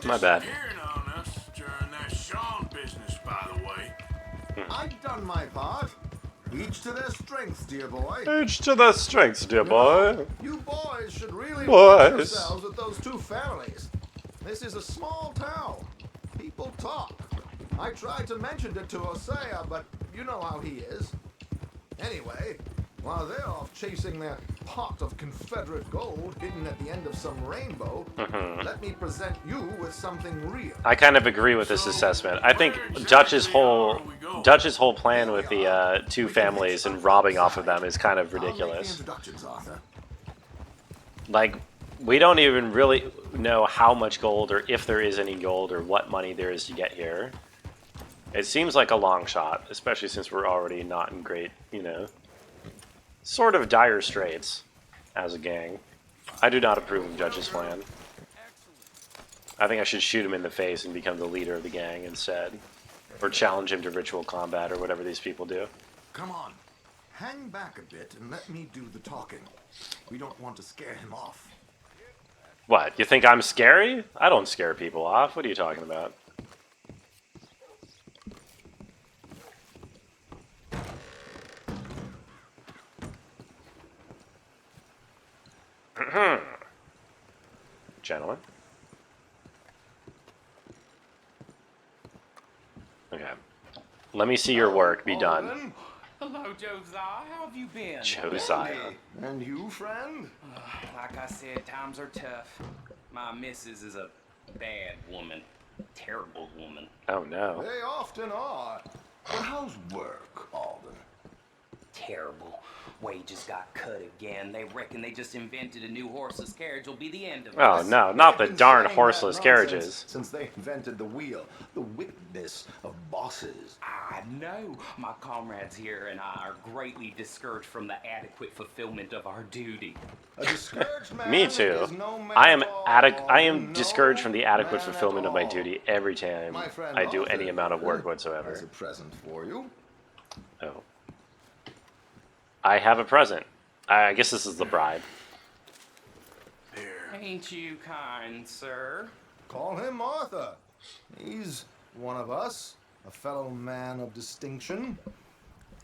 My bad. On us during that Sean business, by the way. I've done my part. Each to their strengths, dear boy. Each to their strengths, dear boy. You boys should really Boys. watch yourselves with those two families. This is a small town. People talk. I tried to mention it to Hosea, but you know how he is. Anyway, while they're off chasing their pot of Confederate gold hidden at the end of some rainbow, let me present you with something real. I kind of agree with this assessment. I think Dutch's whole plan with the two families and robbing off of them is kind of ridiculous. Like, we don't even really know how much gold or if there is any gold or what money there is to get here. It seems like a long shot, especially since we're already not in great, you know, sort of dire straits as a gang. I do not approve of Judge's plan. I think I should shoot him in the face and become the leader of the gang instead. Or challenge him to ritual combat or whatever these people do. Come on. Hang back a bit and let me do the talking. We don't want to scare him off. What, you think I'm scary? I don't scare people off. What are you talking about? Gentlemen. Okay. Let me see your work be done. Hello, Josiah. How have you been? Josiah. And you, friend? Like I said, times are tough. My missus is a bad woman. Terrible woman. Oh, no. They often are. But how's work, Alden? Terrible. Wages got cut again. They reckon they just invented a new horseless carriage will be the end of it. Oh, no, not the darn horseless carriages. Since they invented the wheel, the wickedness of bosses. I know. My comrades here and I are greatly discouraged from the adequate fulfillment of our duty. A discouraged man. Me too. is no man I am discouraged from the adequate fulfillment of my duty every time I do any amount of work whatsoever. As a present for you. Oh. I have a present. I guess this is the bribe. Ain't you kind, sir? Call him Martha. He's one of us. a fellow man of distinction.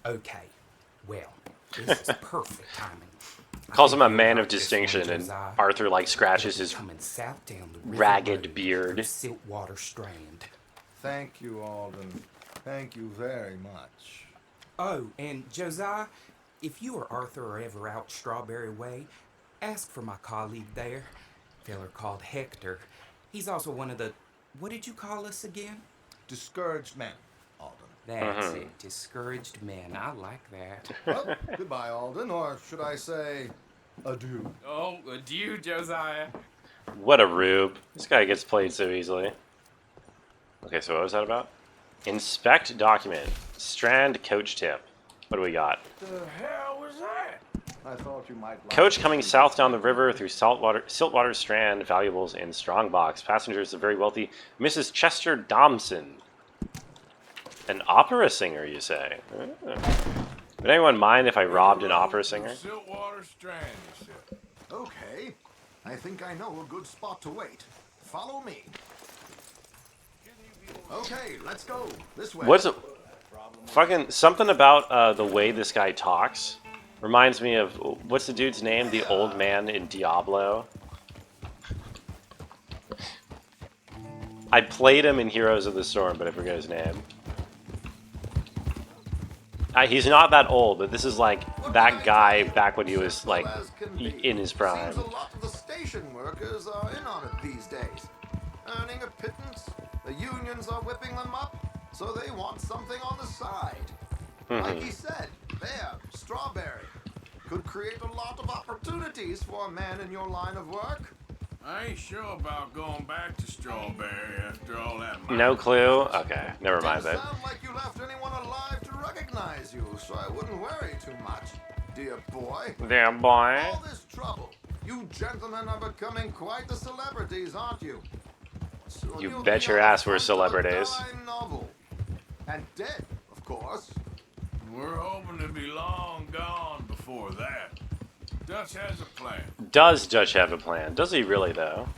Okay, well, this is perfect timing. Calls him a man of distinction, and Arthur like scratches his ragged beard. Siltwater Strand. Thank you, Alden. Thank you very much. Oh, and Josiah, if you or Arthur are ever out Strawberry Way, ask for my colleague there, feller called Hector. He's also one of the, what did you call us again? Discouraged men, Alden. That's it, discouraged men. I like that. Well, goodbye, Alden, or should I say, adieu. Oh, adieu, Josiah. What a rube. This guy gets played so easily. Okay, so what was that about? Inspect document. Strand coach tip. What do we got? The hell was that? I thought you might like Coach coming south down the river through Siltwater Strand. Valuables in strongbox. Passengers, the very wealthy Mrs. Chester Dobson. An opera singer, you say? Would anyone mind if I robbed an opera singer? Siltwater Strand, you said. Okay, I think I know a good spot to wait. Follow me. Okay, let's go. This way. What's fucking something about the way this guy talks reminds me of what's the dude's name? The old man in Diablo. I played him in Heroes of the Storm, but I forget his name. He's not that old, but this is like that guy back when he was like in his prime. Seems a lot of the station workers are in on it these days, earning a pittance. The unions are whipping them up, so they want something on the side. Like he said, there, Strawberry could create a lot of opportunities for a man in your line of work. I ain't sure about going back to Strawberry after all that. No clue? Okay, never mind Didn't that. sound like you left anyone alive to recognize you, so I wouldn't worry too much, dear boy. Dear boy. All this trouble. You gentlemen are becoming quite the celebrities, aren't you? Soon You you'll bet be your on the ass we're front of a celebrities. dime novel. And dead, of course. We're hoping to be long gone before that. Dutch has a plan. Does Dutch have a plan? Does he really, though?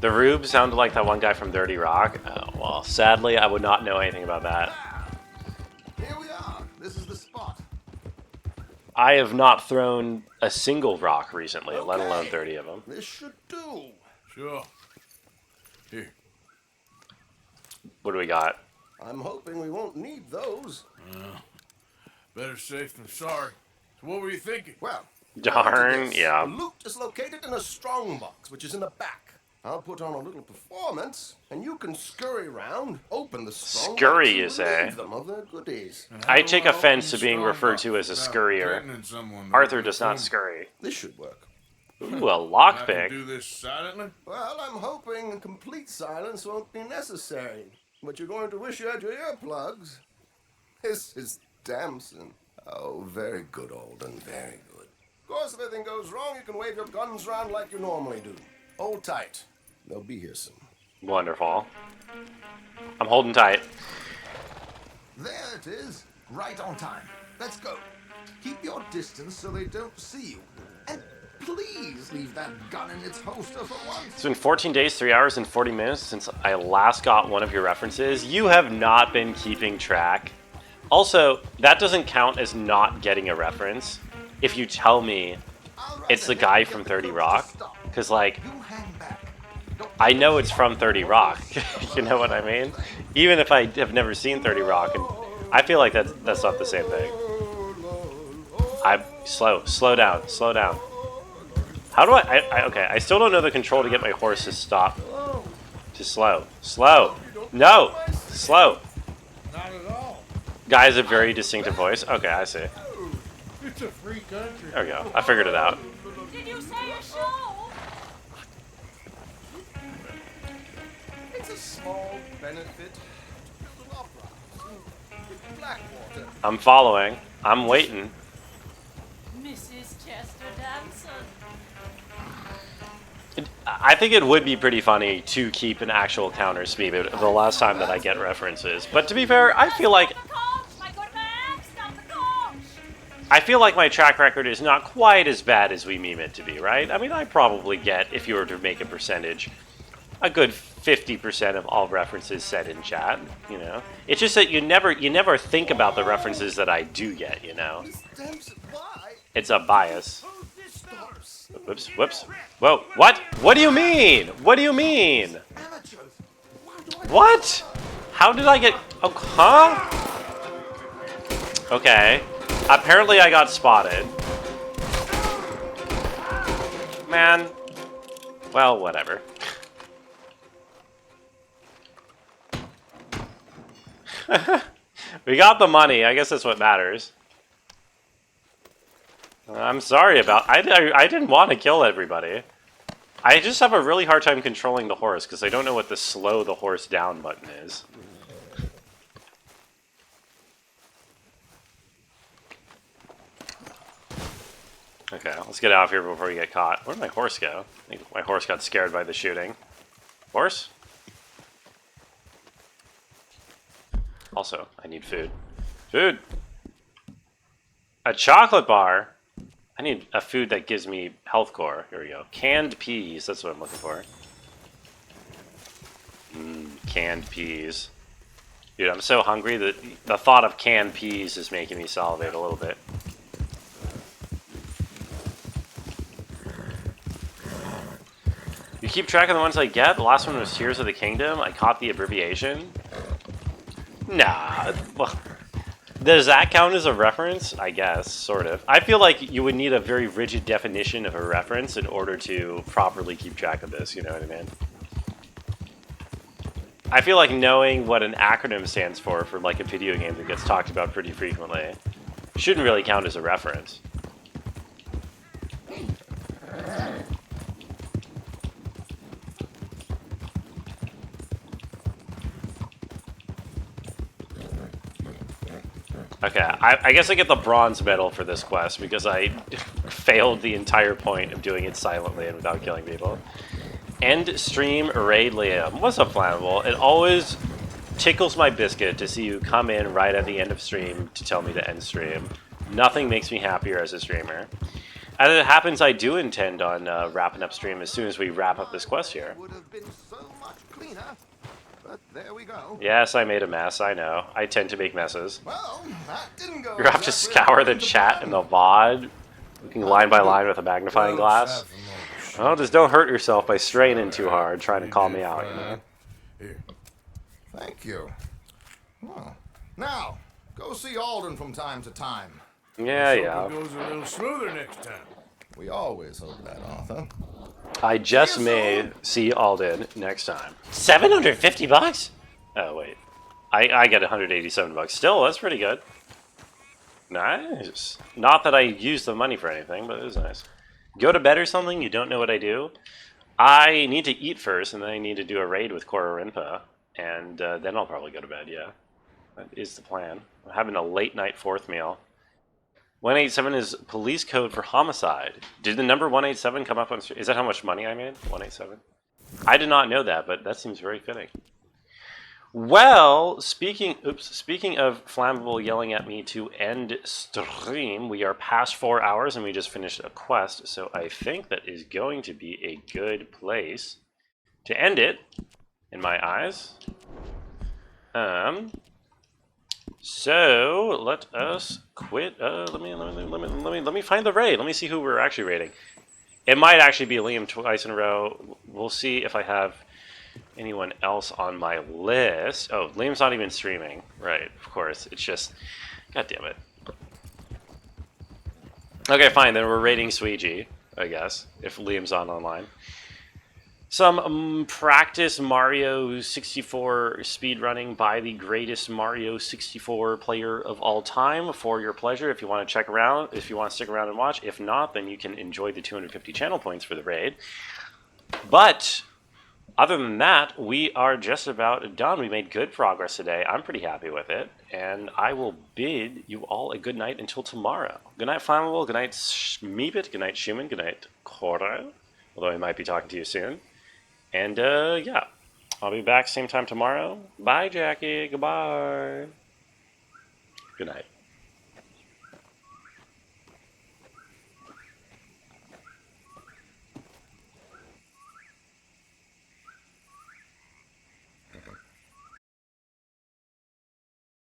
The Rube sounded like that one guy from 30 Rock. Oh, well, sadly, I would not know anything about that. Here we are. This is the spot. I have not thrown a single rock recently, let alone 30 of them. This should do. Sure. Here. What do we got? I'm hoping we won't need those. Better safe than sorry. So what were you thinking? Well, Darn, yeah. the loot is located in a strongbox, which is in the back. I'll put on a little performance, and you can scurry around, open the strongbox, Scurry, you and say? relieve them of their goodies. I take offense to being referred to as a scurrier. Arthur does not scurry. This should work. Ooh, a I can lockpick. do this silently? Well, I'm hoping complete silence won't be necessary, but you're going to wish you had your earplugs. This is Damson. Oh, very good, Alden, very good. Of course, if anything goes wrong, you can wave your guns around like you normally do. Hold tight. They'll be here soon. Wonderful. I'm holding tight. There it is. Right on time. Let's go. Keep your distance so they don't see you. And please leave that gun in its holster for once. It's been 14 days, 3 hours, and 40 minutes since I last got one of your references. You have not been keeping track. Also, that doesn't count as not getting a reference if you tell me it's the guy from 30 Rock. Because, like, I know it's from 30 Rock. You know what I mean? Even if I have never seen 30 Rock, and I feel like that's not the same thing. Slow down. How do okay, I still don't know the control to get my horse to stop. To slow. No! Slow. Not at all. Guy has a very distinctive voice. Okay, I see. It's a free country. There we go. I figured it out. Did you say a show? It's a small benefit to the opera. With Blackwater. I'm following. I'm waiting. Mrs. Chester Damson. I think it would be pretty funny to keep an actual counter speed the last time that I get references. But to be fair, I feel like my track record is not quite as bad as we meme it to be, right? I mean, I probably get, if you were to make a percentage, a good 50% of all references said in chat, you know. It's just that you never think about the references that I do get, you know. It's a bias. Whoops, whoops. Whoa, what? What do you mean? What do you mean? What? How did I get... Oh, huh? Okay. Apparently I got spotted. Man. Well, whatever. We got the money. I guess that's what matters. I'm sorry about... I didn't want to kill everybody. I just have a really hard time controlling the horse because I don't know what the slow the horse down button is. Okay, let's get out of here before we get caught. Where'd my horse go? I think my horse got scared by the shooting. Horse? Also, I need food. Food! A chocolate bar? I need a food that gives me health core. Here we go. Canned peas, that's what I'm looking for. Canned peas. Dude, I'm so hungry that the thought of canned peas is making me salivate a little bit. You keep track of the ones I get? The last one was Tears of the Kingdom. I caught the abbreviation. Nah. Well, does that count as a reference? I guess, sort of. I feel like you would need a very rigid definition of a reference in order to properly keep track of this, you know what I mean? I feel like knowing what an acronym stands for like a video game that gets talked about pretty frequently shouldn't really count as a reference. Okay, I guess I get the bronze medal for this quest because I failed the entire point of doing it silently and without killing people. End stream raid Liam. What's up, Flammable? It always tickles my biscuit to see you come in right at the end of stream to tell me to end stream. Nothing makes me happier as a streamer. As it happens, I do intend on wrapping up stream as soon as we wrap up this quest here. Would have been so much cleaner. But there we go. Yes, I made a mess, I know. I tend to make messes. Well, that didn't go. You have to scour the chat and the VOD, looking line by line with a magnifying glass. Well, just don't hurt yourself by straining too hard, trying to call me out, you know? Here. Thank you. Well, now, go see Alden from time to time. Yeah, yeah. It goes a little smoother next time. We always hope that, Arthur. I just may see Alden next time. 750 bucks? Oh, wait. I get 187 bucks. Still, that's pretty good. Nice. Not that I used the money for anything, but it was nice. Go to bed or something? You don't know what I do? I need to eat first, and then I need to do a raid with Kora Rinpa. And then I'll probably go to bed, yeah. That is the plan. I'm having a late night fourth meal. 187 is police code for homicide. Did the number 187 come up on... Is that how much money I made? 187? I did not know that, but that seems very fitting. Well, speaking of Flammable yelling at me to end stream, we are past 4 hours and we just finished a quest, so I think that is going to be a good place to end it, in my eyes. So let us quit. Let me find the raid. Let me see who we're actually raiding. It might actually be Liam twice in a row. We'll see if I have anyone else on my list. Oh, Liam's not even streaming. Right, of course. It's just, god damn it. Okay, fine. Then we're raiding Sweegie, I guess, if Liam's online. Some practice Mario 64 speedrunning by the greatest Mario 64 player of all time for your pleasure. If you want to check around, if you want to stick around and watch. If not, then you can enjoy the 250 channel points for the raid. But other than that, we are just about done. We made good progress today. I'm pretty happy with it. And I will bid you all a good night until tomorrow. Good night, Flammable. Good night, Schmeebit. Good night, Schumann. Good night, Cora. Although I might be talking to you soon. And, yeah, I'll be back same time tomorrow. Bye, Jackie. Goodbye. Good night.